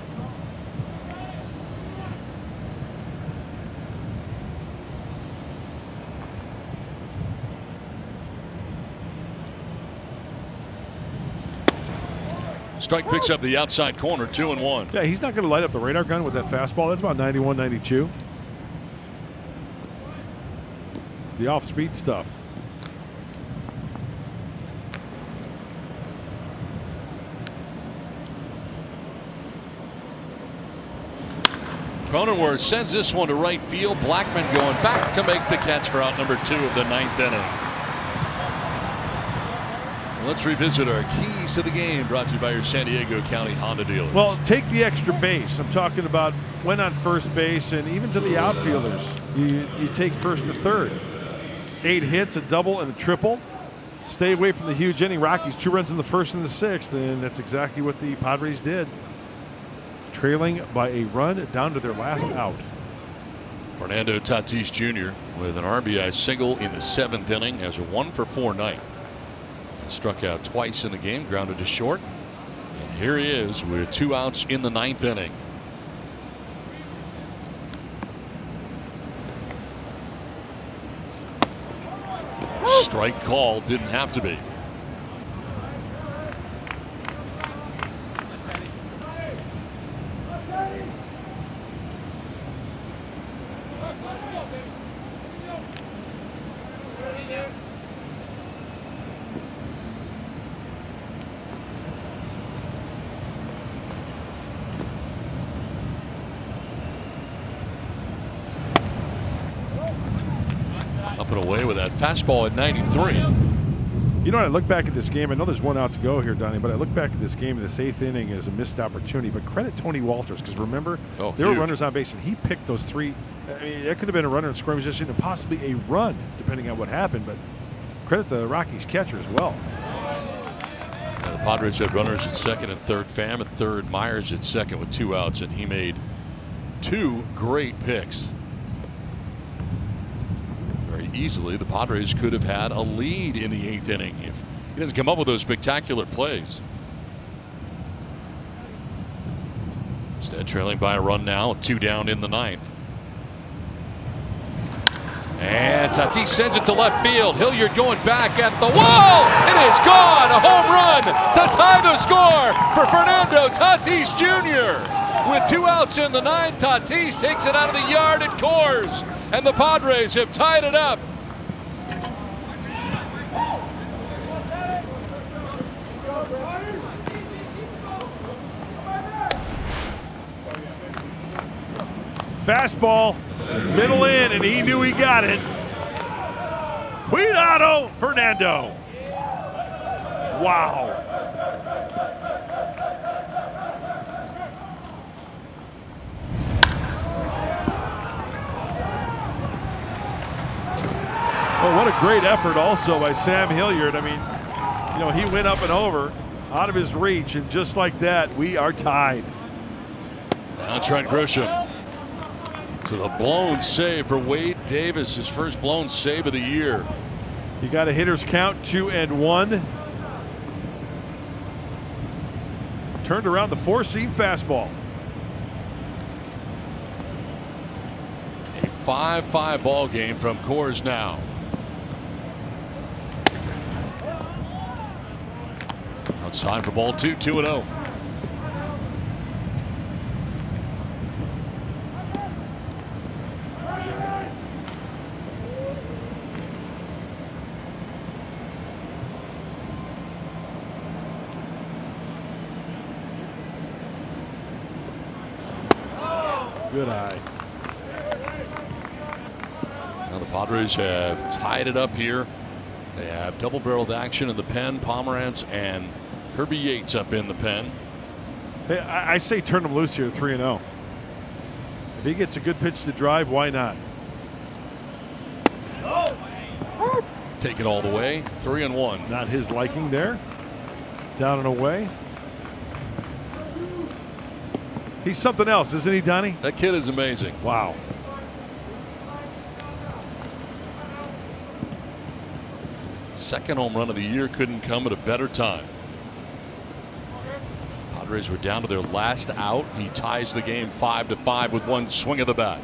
Strike picks up the outside corner, 2-1. Yeah, he's not going to light up the radar gun with that fastball. That's about 91, 92. It's the off-speed stuff. Cronenworth sends this one to right field. Blackman going back to make the catch for out number 2 of the 9th inning. Let's revisit our keys to the game, brought to you by your San Diego County Honda dealers. Well, take the extra base. I'm talking about when on first base, and even to the outfielders. You take first to third. 8 hits, a double, and a triple. Stay away from the huge inning. Rockies 2 runs in the 1st and the 6th, and that's exactly what the Padres did. Trailing by a run down to their last out. Fernando Tatis Jr. with an RBI single in the 7th inning, has a 1-for-4 night. Struck out twice in the game, grounded to short. And here he is with 2 outs in the 9th inning. Strike call, didn't have to be. Up and away with that fastball at 93. You know, I look back at this game. I know there's 1 out to go here, Donnie, but I look back at this game. This 8th inning is a missed opportunity. But credit Tony Walters, because remember, there were runners on base, and he picked those 3. I mean, that could have been a runner in scoring position and possibly a run, depending on what happened. But credit the Rockies catcher as well. Yeah, the Padres had runners at 2nd and 3rd. Pham at 3rd. Myers at 2nd with 2 outs, and he made 2 great picks. Easily, the Padres could have had a lead in the 8th inning if he doesn't come up with those spectacular plays. Instead, trailing by a run now, 2 down in the 9th. And Tatis sends it to left field. Hilliard going back at the wall. It is gone. A home run to tie the score for Fernando Tatis Jr. With 2 outs in the 9th, Tatis takes it out of the yard at Coors, and the Padres have tied it up. Fastball, middle in, and he knew he got it. Cuidado, Fernando. Wow. Oh, what a great effort also by Sam Hilliard. I mean, you know, he went up and over out of his reach, and just like that, we are tied. Now Trent Grisham to the blown save for Wade Davis, his first blown save of the year. He got a hitter's count, 2-1. Turned around the 4-seam fastball. A 5-5 ball game from Coors now. Outside for ball 2, 2-0. Good eye. Now the Padres have tied it up here. They have double-barreled action in the pen. Pomerantz and Kirby Yates up in the pen. Hey, I say turn him loose here, 3-0. If he gets a good pitch to drive, why not? Take it all the way. 3-1. Not his liking there. Down and away. He's something else, isn't he, Donnie? That kid is amazing. Wow. Second home run of the year couldn't come at a better time. Padres were down to their last out. He ties the game 5-5 with one swing of the bat.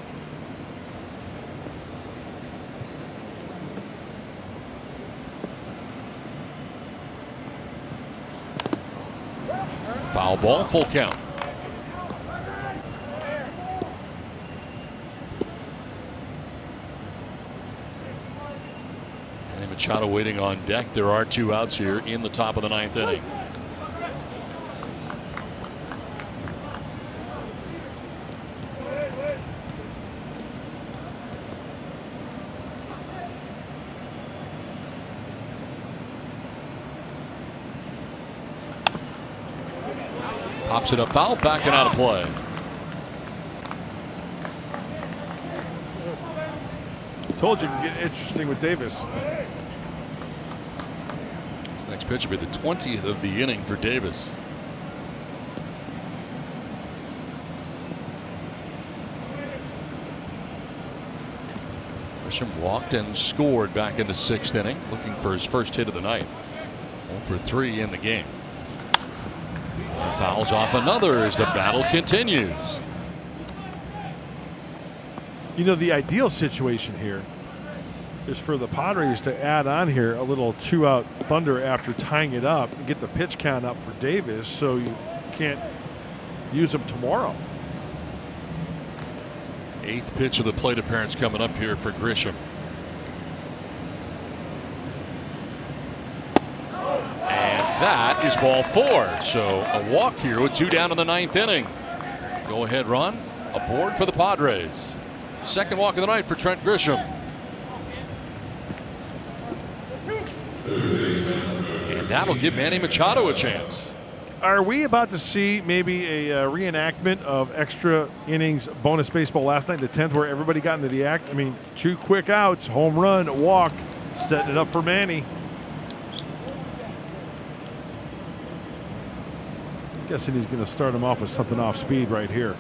Foul ball, full count. Manny Machado waiting on deck. There are 2 outs here in the top of the 9th inning. Pops it up foul, back and out of play. Told you it could get interesting with Davis. This next pitch will be the 20th of the inning for Davis. Grisham walked and scored back in the 6th inning, looking for his first hit of the night. 0 for 3 in the game. And fouls off another as the battle continues. You know, the ideal situation here is for the Padres to add on here a little 2-out thunder after tying it up and get the pitch count up for Davis so you can't use him tomorrow. 8th pitch of the plate appearance coming up here for Grisham. That is ball 4. So a walk here with 2 down in the 9th inning. Go ahead run aboard for the Padres. Second walk of the night for Trent Grisham. And that'll give Manny Machado a chance. Are we about to see maybe a reenactment of extra innings bonus baseball last night in the 10th where everybody got into the act? I mean, 2 quick outs, home run, walk, setting it up for Manny. Guessing he's going to start him off with something off speed right here.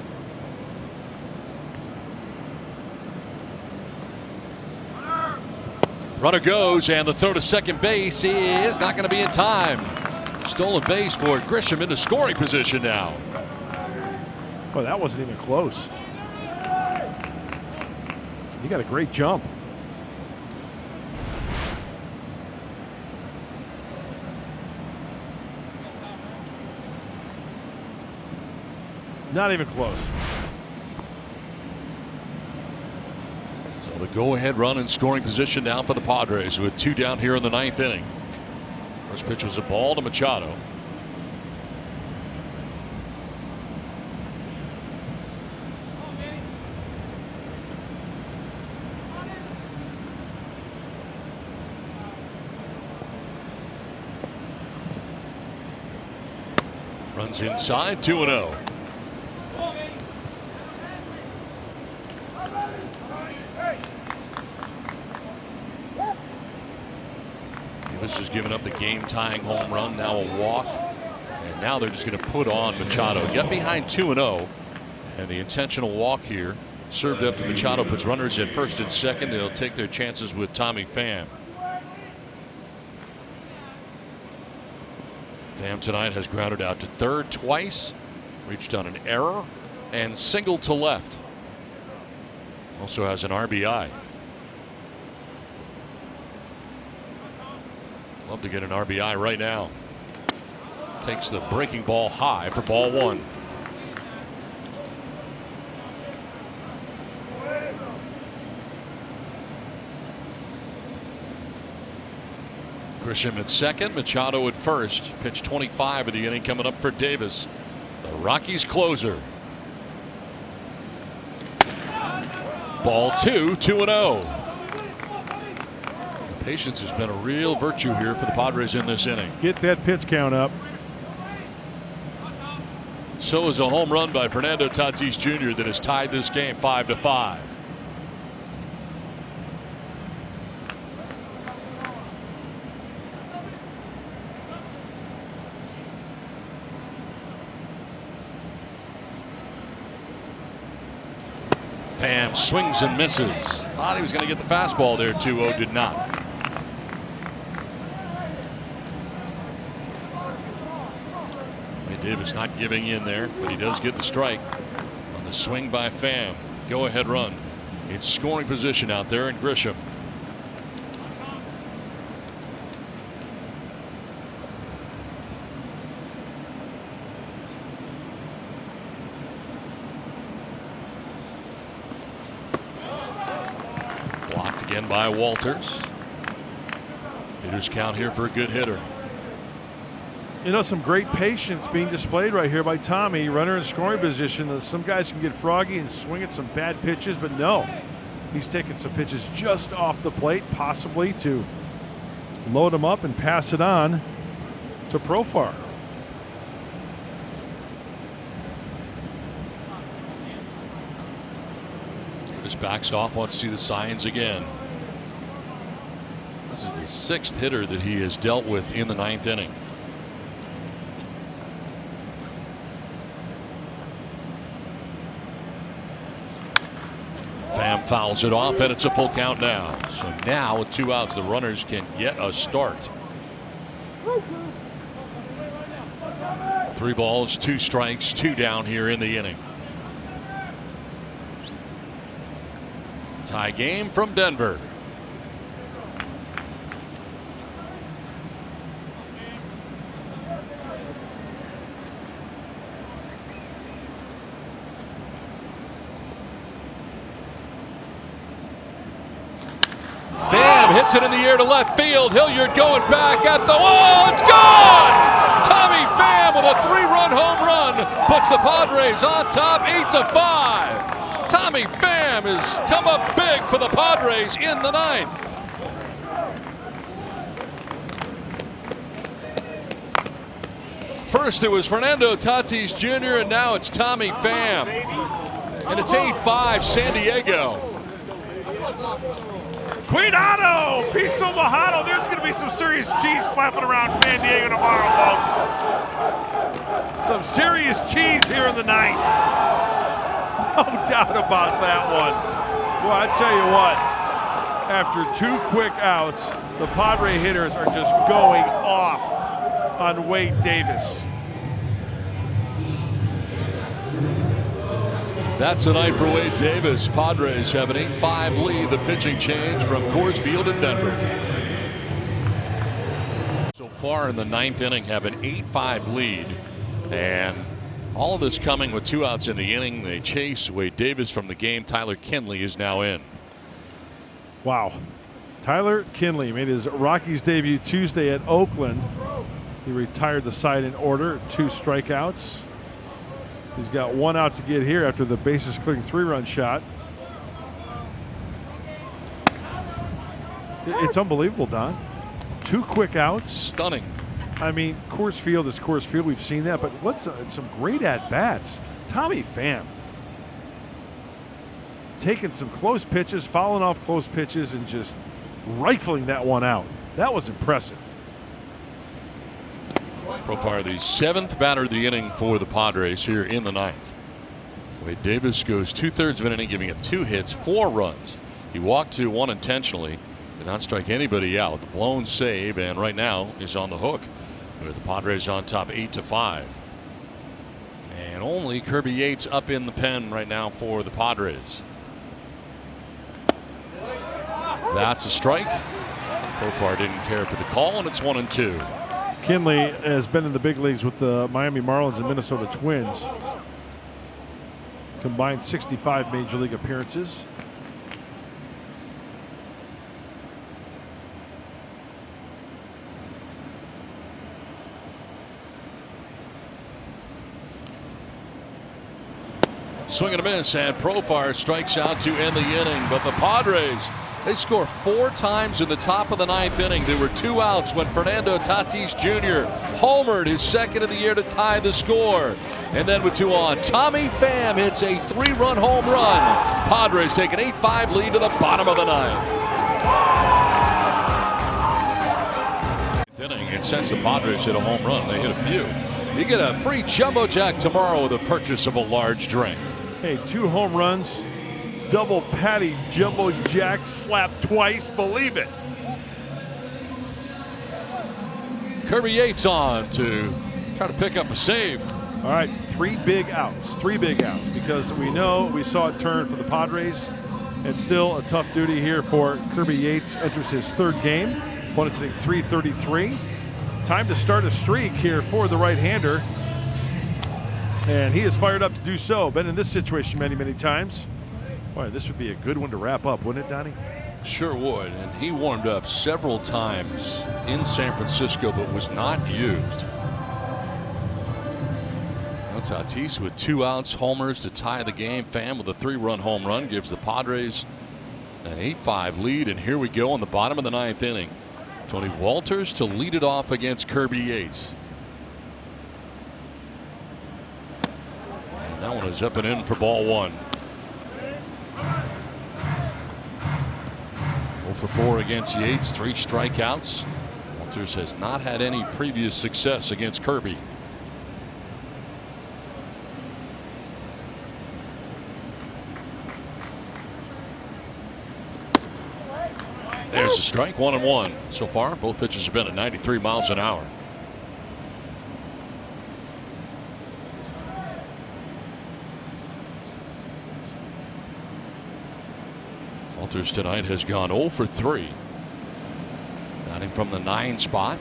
Runner goes, and the throw to second base is not going to be in time. Stolen base for Grisham into scoring position now. Well, that wasn't even close. He got a great jump. Not even close. So the go-ahead run in scoring position now for the Padres with 2 down here in the 9th inning. First pitch was a ball to Machado. Runs inside, 2-0. Davis has given up the game-tying home run, now a walk, and now they're just going to put on Machado. Get behind 2-0, and the intentional walk here served up to Machado, puts runners at first and second. They'll take their chances with Tommy Pham. Pham tonight has grounded out to third twice, reached on an error, and singled to left. Also has an RBI. Love to get an RBI right now. Takes the breaking ball high for ball 1. Grisham at second, Machado at first. Pitch 25 of the inning coming up for Davis, the Rockies closer. Ball 2, 2-0. Patience has been a real virtue here for the Padres in this inning. Get that pitch count up. So is a home run by Fernando Tatis Jr. that has tied this game 5-5. Pham swings and misses. Thought he was going to get the fastball there. 2-0, did not. Davis not giving in there, but he does get the strike on the swing by Pham. Go ahead run. It's scoring position out there in Grisham. Blocked again by Walters. Hitters count here for a good hitter. You know, some great patience being displayed right here by Tommy. Runner in scoring position. Some guys can get froggy and swing at some bad pitches, but no. He's taking some pitches just off the plate, possibly to load them up and pass it on to Profar. Just backs off, wants to see the signs again. This is the 6th hitter that he has dealt with in the 9th inning. Pham fouls it off, and it's a full count now. So now with 2 outs, the runners can get a start. 3 balls, 2 strikes, 2 down here in the inning. Tie game from Denver. Pham hits it in the air to left field. Hilliard going back at the wall. It's gone! Tommy Pham with a 3-run home run puts the Padres on top 8-5. Tommy Pham has come up big for the Padres in the 9th. First it was Fernando Tatis Jr. and now it's Tommy Pham. And it's 8-5 San Diego. Cuidado! Piso Mojado. There's going to be some serious cheese slapping around San Diego tomorrow, folks. Some serious cheese here in the 9th. No doubt about that one. Well, I tell you what, after 2 quick outs, the Padre hitters are just going off on Wade Davis. That's the night for Wade Davis. Padres have an 8-5 lead. The pitching change from Coors Field in Denver. So far in the 9th inning, have an 8-5 lead. And all of this coming with 2 outs in the inning. They chase Wade Davis from the game. Tyler Kinley is now in. Wow. Tyler Kinley made his Rockies debut Tuesday at Oakland. He retired the side in order, 2 strikeouts. He's got 1 out to get here after the bases clearing 3-run shot. It's unbelievable, Don. 2 quick outs. Stunning. I mean, Coors Field is Coors Field. We've seen that, but what's some great at-bats. Tommy Pham taking some close pitches, fouling off close pitches, and just rifling that one out. That was impressive. Profar, the 7th batter of the inning for the Padres here in the 9th. Wade Davis goes 2/3 of an inning, giving up 2 hits, 4 runs. He walked 2, 1 intentionally, did not strike anybody out. The blown save, and right now is on the hook with the Padres on top 8-5. And only Kirby Yates up in the pen right now for the Padres. That's a strike. Profar didn't care for the call, and it's 1-2. Kinley has been in the big leagues with the Miami Marlins and Minnesota Twins. Combined 65 major league appearances. Swing and a miss, and Profar strikes out to end the inning. But the Padres, they score 4 times in the top of the 9th inning. There were 2 outs when Fernando Tatis Jr. homered, his second of the year, to tie the score. And then with 2 on, Tommy Pham hits a 3-run home run. Padres take an 8-5 lead to the bottom of the 9th. Inning, and since the Padres hit a home run, they hit a few. You get a free Jumbo Jack tomorrow with a purchase of a large drink. Hey, 2 home runs, double patty Jumbo Jack, slapped twice. Believe it. Kirby Yates on to try to pick up a save. All right, 3 big outs. 3 big outs, because we saw it turn for the Padres. And still a tough duty here for Kirby Yates. Enters his 3rd game. Opponent's hitting .333. Time to start a streak here for the right-hander. And he is fired up to do so. Been in this situation many, many times. Boy, this would be a good one to wrap up, wouldn't it, Donnie? Sure would. And he warmed up several times in San Francisco, but was not used. Now Tatis with 2 outs, homers to tie the game. Pham with a 3-run home run gives the Padres an 8-5 lead. And here we go in the bottom of the 9th inning. Tony Walters to lead it off against Kirby Yates. And that one is up and in for ball 1. 0 for 4 against Yates, 3 strikeouts. Walters has not had any previous success against Kirby. There's a strike, 1-1 so far. Both pitches have been at 93 miles an hour. Walters tonight has gone 0 for 3. Batting from the 9 spot.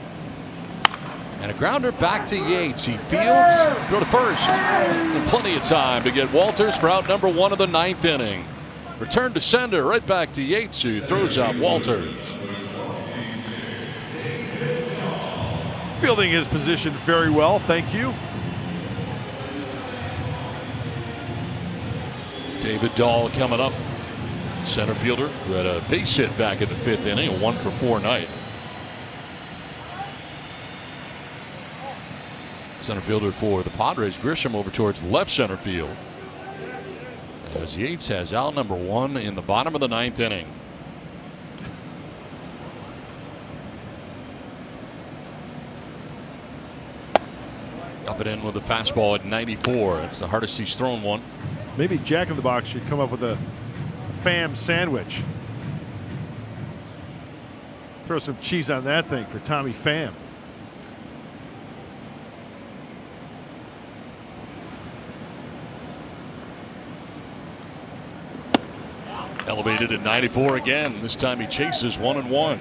And a grounder back to Yates. He fields, throw to first. And plenty of time to get Walters for out number 1 of the 9th inning. Return to sender, right back to Yates, who throws out Walters. Fielding his position very well, thank you. David Dahl coming up. Center fielder who had a base hit back in the 5th inning, a 1 for 4 night. Center fielder for the Padres, Grisham, over towards left center field. As Yates has out number 1 in the bottom of the 9th inning. Up and in with a fastball at 94. It's the hardest he's thrown one. Maybe Jack in the Box should come up with a Pham sandwich. Throw some cheese on that thing for Tommy Pham. Elevated at 94 again. This time he chases 1-1.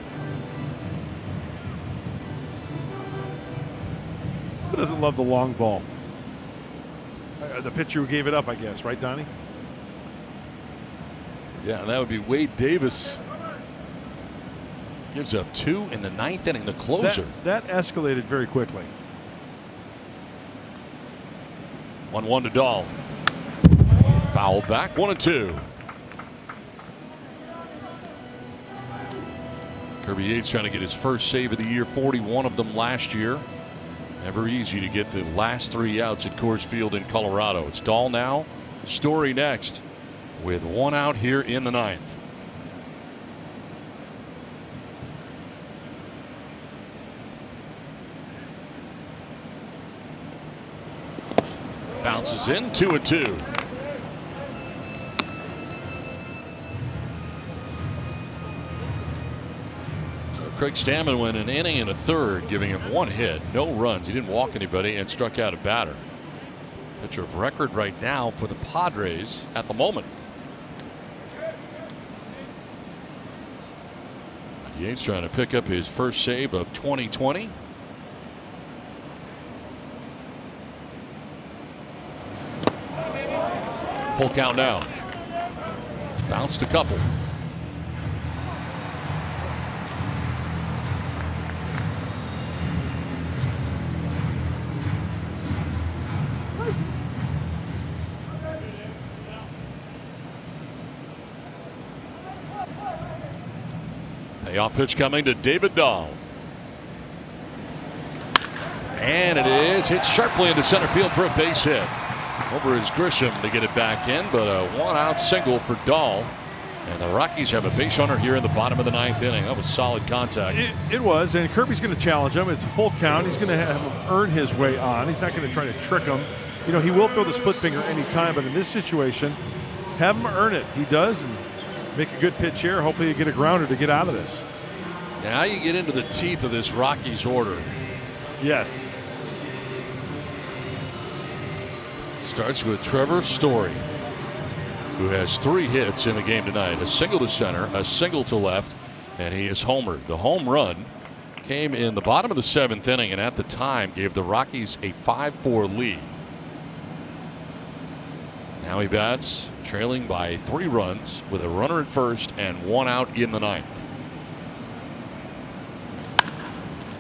Who doesn't love the long ball? The pitcher who gave it up, I guess, right, Donnie? Yeah, and that would be Wade Davis. Gives up 2 in the 9th inning, the closer. That escalated very quickly. 1-1 to Dahl. Foul back, 1-2. Kirby Yates trying to get his first save of the year, 41 of them last year. Never easy to get the last 3 outs at Coors Field in Colorado. It's Dahl now, Story next, with 1 out here in the 9th. Bounces in, 2-2. Craig Stammen went an inning and a third, giving him 1 hit, no runs. He didn't walk anybody and struck out a batter. Pitcher of record right now for the Padres at the moment. Yates trying to pick up his first save of 2020. Full count now. Bounced a couple. Payoff pitch coming to David Dahl. And it is hit sharply into center field for a base hit. Over is Grisham to get it back in, but a 1-out single for Dahl. And the Rockies have a base runner here in the bottom of the 9th inning. That was solid contact. It was, and Kirby's going to challenge him. It's a full count. He's going to have him earn his way on. He's not going to try to trick him. You know, he will throw the split finger anytime, but in this situation, have him earn it. He does, and make a good pitch here. Hopefully you get a grounder to get out of this. Now you get into the teeth of this Rockies order. Yes. Starts with Trevor Story, who has 3 hits in the game tonight. A single to center, a single to left, and he is homered. The home run came in the bottom of the 7th inning, and at the time gave the Rockies a 5-4 lead. Now he bats, trailing by 3 runs with a runner at first and 1 out in the 9th.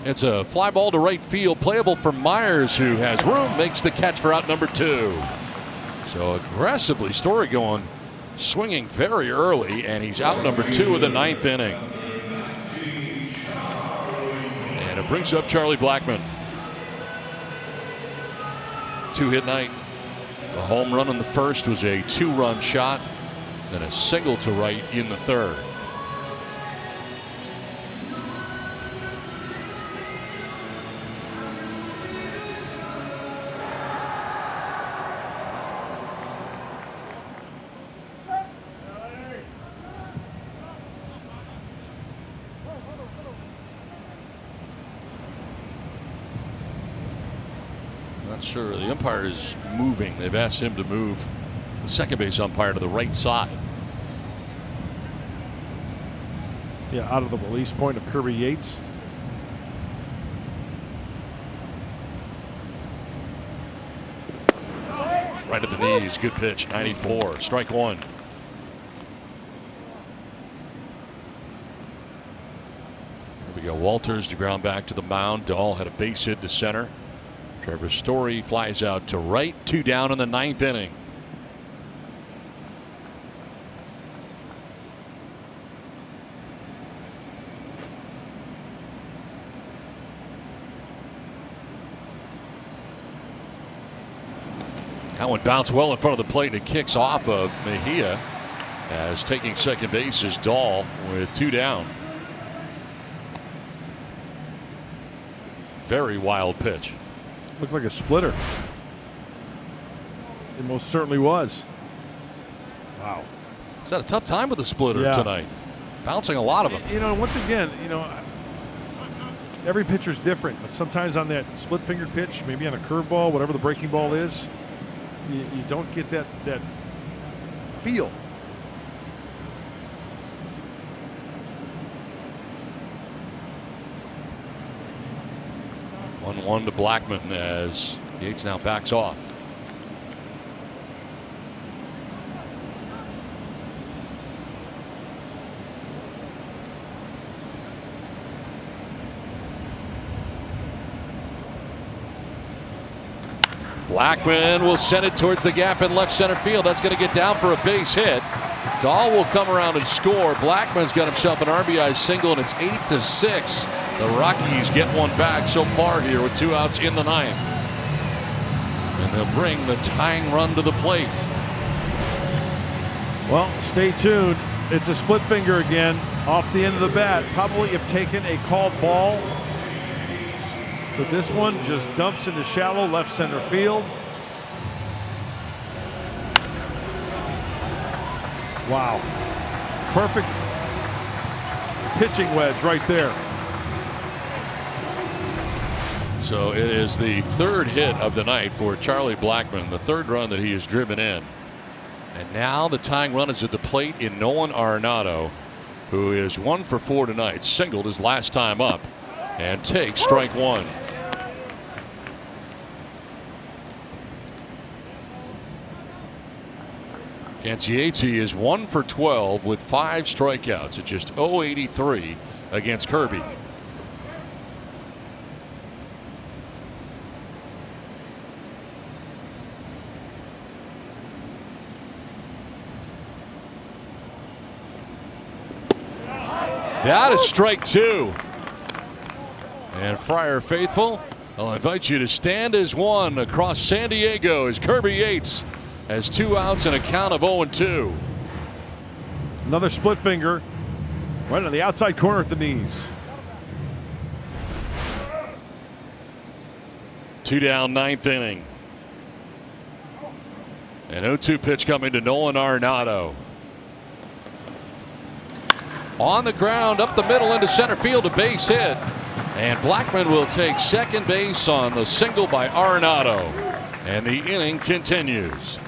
It's a fly ball to right field, playable for Myers, who has room, makes the catch for out number 2. So aggressively, Story going, swinging very early, and he's out number 2 of the 9th inning. And it brings up Charlie Blackmon. 2-hit night. The home run in the first was a 2-run shot, then a single to right in the 3rd. Sure, the umpire is moving. They've asked him to move the second base umpire to the right side. Yeah, out of the release point of Kirby Yates. Right at the knees. Good pitch. 94. Strike 1. Here we go. Walters to ground back to the mound. Dahl had a base hit to center. Trevor Story flies out to right. 2 down in the 9th inning. That one bounced well in front of the plate. It kicks off of Mejia, as taking second base is Dahl with 2 down. Very wild pitch. Looked like a splitter. It most certainly was. Wow. He's had a tough time with the splitter tonight. Bouncing a lot of them. You know, once again, you know, every pitcher's different. But sometimes on that split-fingered pitch, maybe on a curveball, whatever the breaking ball is, you don't get that feel. One to Blackmon as Yates now backs off. Blackmon will send it towards the gap in left center field. That's going to get down for a base hit. Dahl will come around and score. Blackman's got himself an RBI single, and it's 8-6. The Rockies get one back so far here with 2 outs in the 9th. And they'll bring the tying run to the plate. Well, stay tuned. It's a split finger again off the end of the bat. Probably have taken a called ball. But this one just dumps into shallow left center field. Wow. Perfect pitching wedge right there. So it is the 3rd hit of the night for Charlie Blackmon, the 3rd run that he has driven in. And now the tying run is at the plate in Nolan Arenado, who is 1 for 4 tonight. Singled his last time up and takes strike 1. Against Yates, he is 1 for 12 with 5 strikeouts. It's just 0-83 against Kirby. That is strike 2. And Friar faithful, I'll invite you to stand as one across San Diego as Kirby Yates has 2 outs and a count of 0-2. Another split finger right on the outside corner at the knees. 2 down, 9th inning. An 0-2 pitch coming to Nolan Arenado. On the ground, up the middle into center field, a base hit. And Blackman will take second base on the single by Arenado. And the inning continues.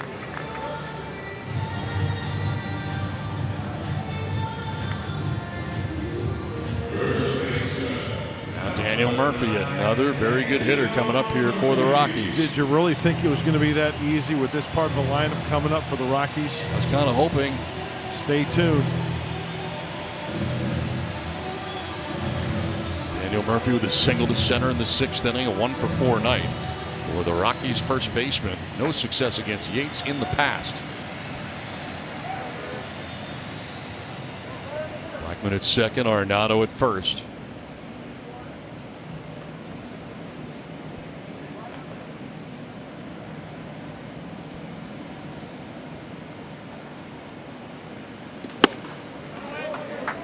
Now Daniel Murphy, another very good hitter coming up here for the Rockies. Did you really think it was going to be that easy with this part of the lineup coming up for the Rockies? I was kind of hoping. Stay tuned. Daniel Murphy with a single to center in the 6th inning, a 1-for-4 night for the Rockies first baseman. No success against Yates in the past. Blackman at second, Arenado at first.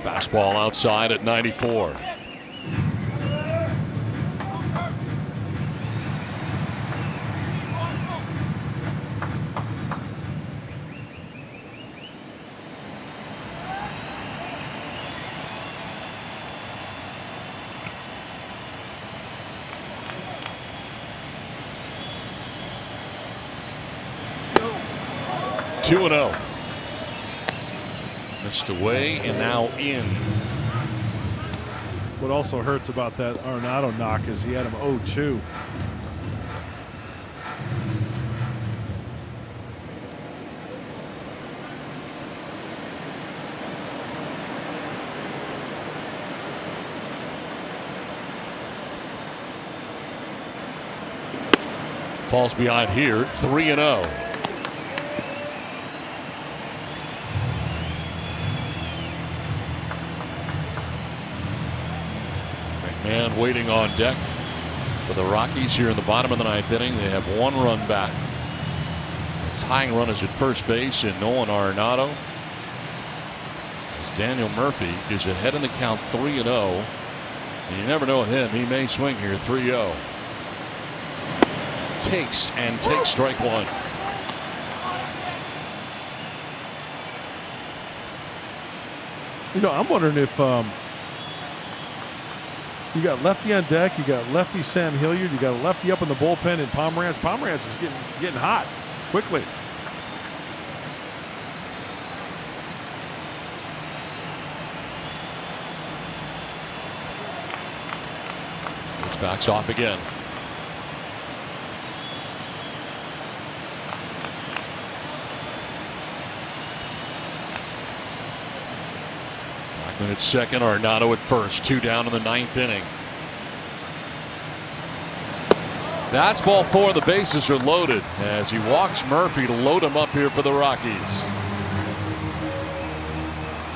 Fastball outside at 94. Two and 0. Missed away and now in. What also hurts about that Arenado knock is he had him 0-2. Falls behind here, 3-0. McMahon waiting on deck for the Rockies here in the bottom of the 9th inning. They have 1 run back. The tying run is at first base in Nolan Arenado. As Daniel Murphy is ahead in the count 3-0. And you never know with him, he may swing here 3-0. Takes strike 1. You know, I'm wondering if you got lefty on deck, you got lefty Sam Hilliard, you got a lefty up in the bullpen, and Pomerantz. Pomerantz is getting hot quickly. It's backs off again. Blackman at second, Arenado at first. 2 down in the 9th inning. That's ball 4. The bases are loaded as he walks Murphy to load him up here for the Rockies.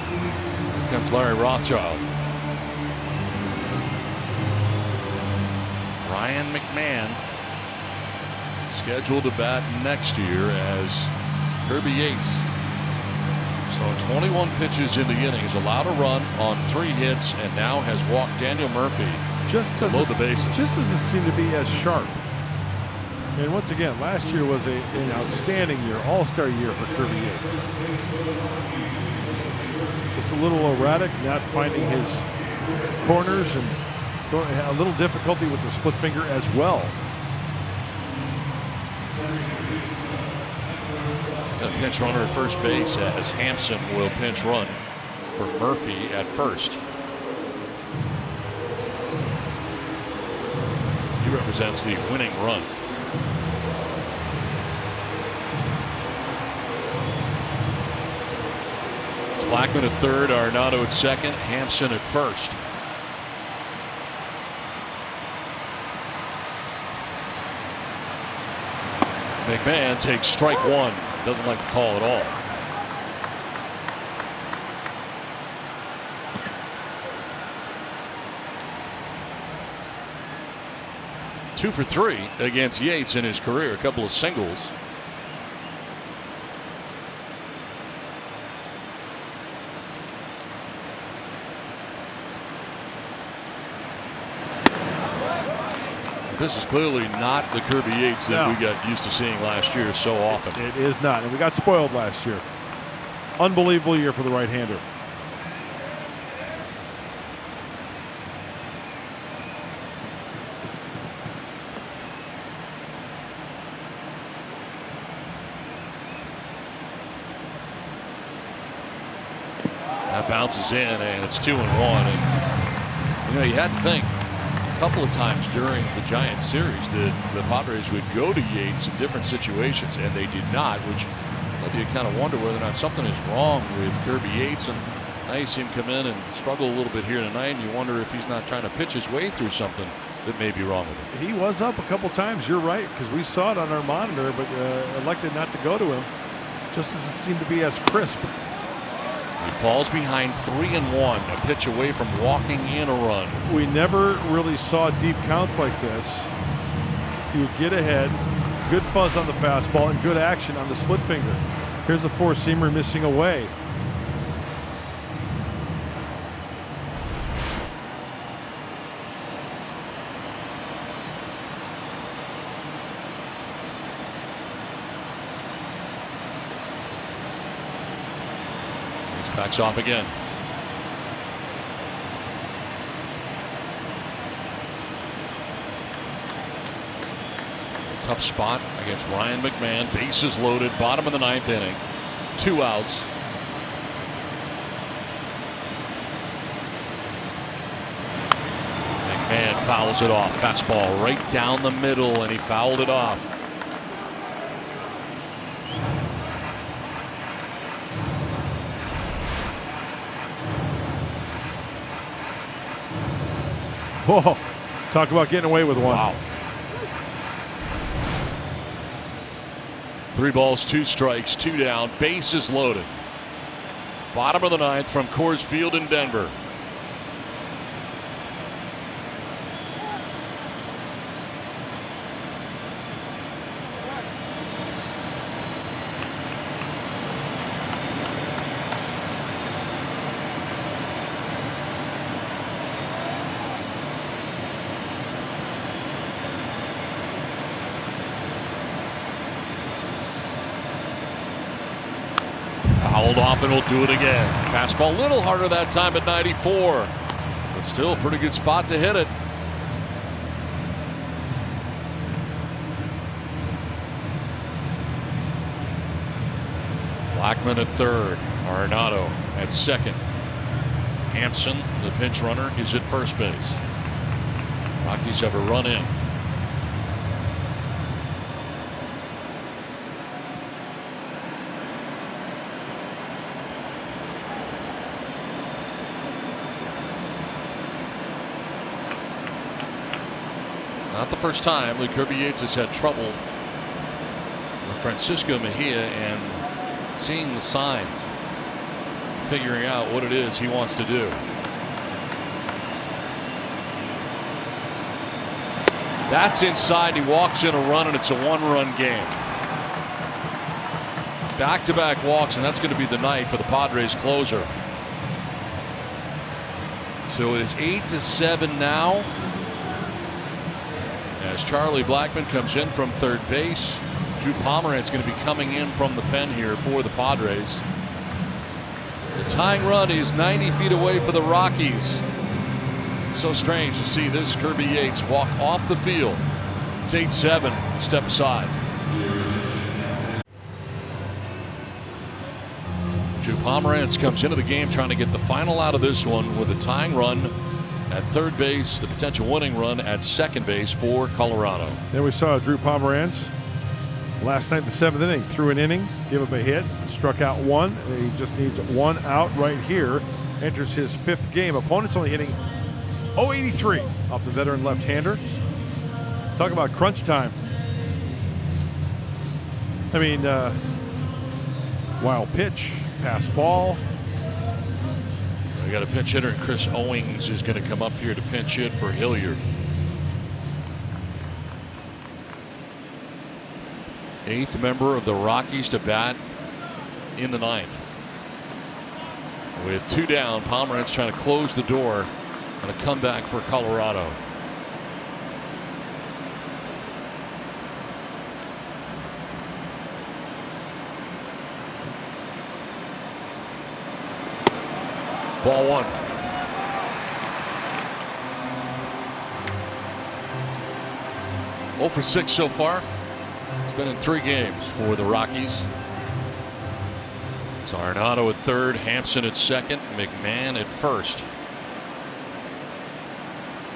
Here comes Larry Rothschild. Ryan McMahon scheduled to bat next year as Kirby Yates. So 21 pitches in the inning. He's allowed a run on 3 hits and now has walked Daniel Murphy to load the bases. Just doesn't seem to be as sharp. And once again, last year was an outstanding year, all-star year for Kirby Yates. Just a little erratic, not finding his corners, and a little difficulty with the split finger as well. A pinch runner at first base as Hampson will pinch run for Murphy at first. He represents the winning run. It's Blackman at third, Arenado at second, Hampson at first. McMahon takes strike 1. Doesn't like the call at all. 2 for 3 against Yates in his career, a couple of singles. This is clearly not the Kirby Yates that we got used to seeing last year so often. It is not, and we got spoiled last year. Unbelievable year for the right-hander. That bounces in, and it's 2-1. And you had to think a couple of times during the Giants series that the Padres would go to Yates in different situations, and they did not, which led you to kind of wonder whether or not something is wrong with Kirby Yates. And now you see him come in and struggle a little bit here tonight, and you wonder if he's not trying to pitch his way through something that may be wrong with him. He was up a couple times, you're right, because we saw it on our monitor, but elected not to go to him, just as it seemed to be as crisp. He falls behind 3-1, a pitch away from walking in a run. We never really saw deep counts like this. He would get ahead, good fuzz on the fastball, and good action on the split finger. Here's the four-seamer missing away. Backs off again. A tough spot against Ryan McMahon. Bases loaded, bottom of the 9th inning. 2 outs. McMahon fouls it off. Fastball right down the middle, and he fouled it off. Whoa, talk about getting away with one. Wow. 3 balls, 2 strikes, 2 down, bases loaded. Bottom of the 9th from Coors Field in Denver. Fouled off, and we'll do it again. Fastball a little harder that time at 94, but still a pretty good spot to hit it. Blackman at third, Arenado at second. Hampson, the pinch runner, is at first base. Rockies have a run in. Not the first time that Kirby Yates has had trouble with Francisco Mejia and seeing the signs, figuring out what it is he wants to do. That's inside. He walks in a run, and it's a 1-run game. Back-to-back walks, and that's going to be the night for the Padres closer. So it is 8-7 now. As Charlie Blackmon comes in from third base, Drew Pomeranz going to be coming in from the pen here for the Padres. The tying run is 90 feet away for the Rockies. So strange to see this Kirby Yates walk off the field. It's 8-7. Step aside. Drew Pomeranz comes into the game trying to get the final out of this one with a tying run at third base, the potential winning run at second base for Colorado. There we saw Drew Pomeranz last night in the 7th inning, threw an inning, gave up a hit, struck out 1. He just needs 1 out right here. Enters his 5th game. Opponent's only hitting .083 off the veteran left-hander. Talk about crunch time. I mean, wild pitch, pass ball. We got a pinch hitter, and Chris Owings is going to come up here to pinch hit for Hilliard. 8th member of the Rockies to bat in the 9th. With 2 down, Pomeranz trying to close the door on a comeback for Colorado. Ball 1. Oh for 6 so far. He's been in 3 games for the Rockies. It's Arenado at third, Hampson at second, McMahon at first.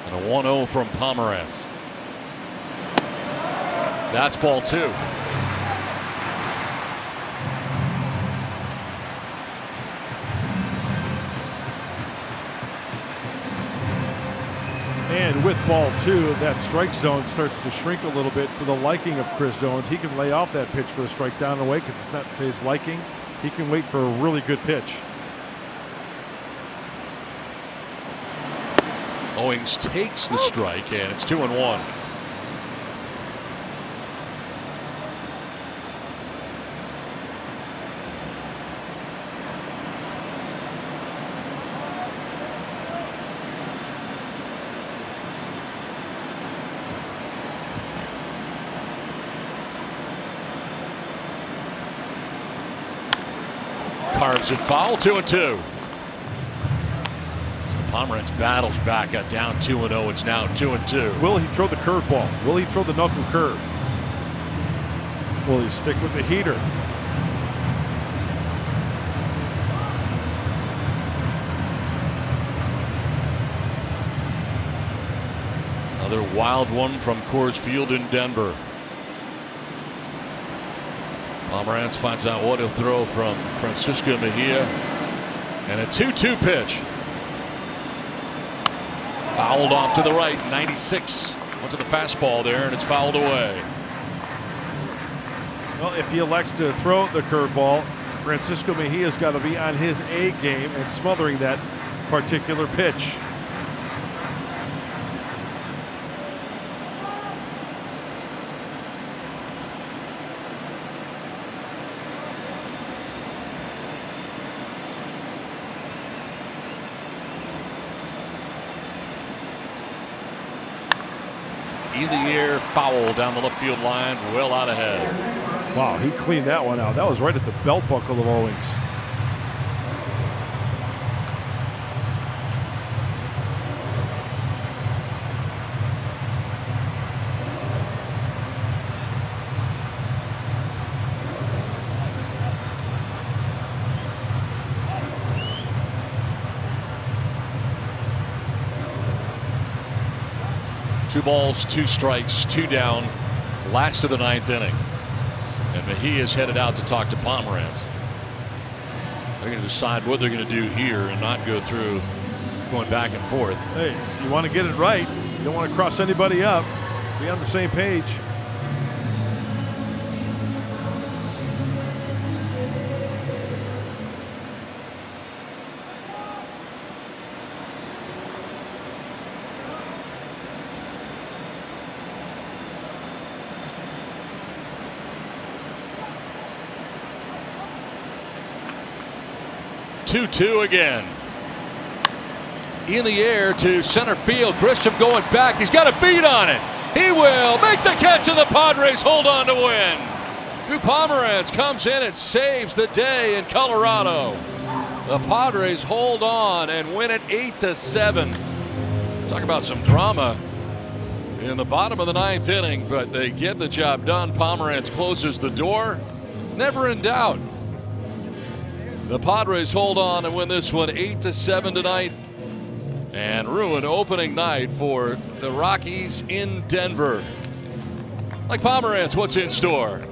And a 1-0 from Pomeranz. That's ball 2. And with ball 2, that strike zone starts to shrink a little bit for the liking of Chris Jones. He can lay off that pitch for a strike down and away because it's not to his liking. He can wait for a really good pitch. Owings takes the strike, and it's 2-1. Carves it foul, 2-2. So Pomeranz battles back at down 2-0. It's now 2-2. Will he throw the curveball? Will he throw the knuckle curve? Will he stick with the heater? Another wild one from Coors Field in Denver. Pomeranz finds out what he'll throw from Francisco Mejia. And a 2-2 pitch. Fouled off to the right, 96. Went to the fastball there, and it's fouled away. Well, if he elects to throw the curveball, Francisco Mejia's got to be on his A game and smothering that particular pitch. In the air, foul down the left field line, well out ahead. Wow, he cleaned that one out. That was right at the belt buckle of Owings. Two balls, 2 strikes, 2 down. Last of the 9th inning. And Mejia's headed out to talk to Pomeranz. They're going to decide what they're going to do here and not go through going back and forth. Hey, you want to get it right. You don't want to cross anybody up. Be on the same page. Two again. In the air to center field. Grisham going back. He's got a beat on it. He will make the catch, and the Padres hold on to win. Drew Pomeranz comes in and saves the day in Colorado. The Padres hold on and win it 8-7. Talk about some drama in the bottom of the 9th inning, but they get the job done. Pomeranz closes the door. Never in doubt. The Padres hold on and win this one 8-7 tonight and ruin opening night for the Rockies in Denver. Like Pomeranz, what's in store?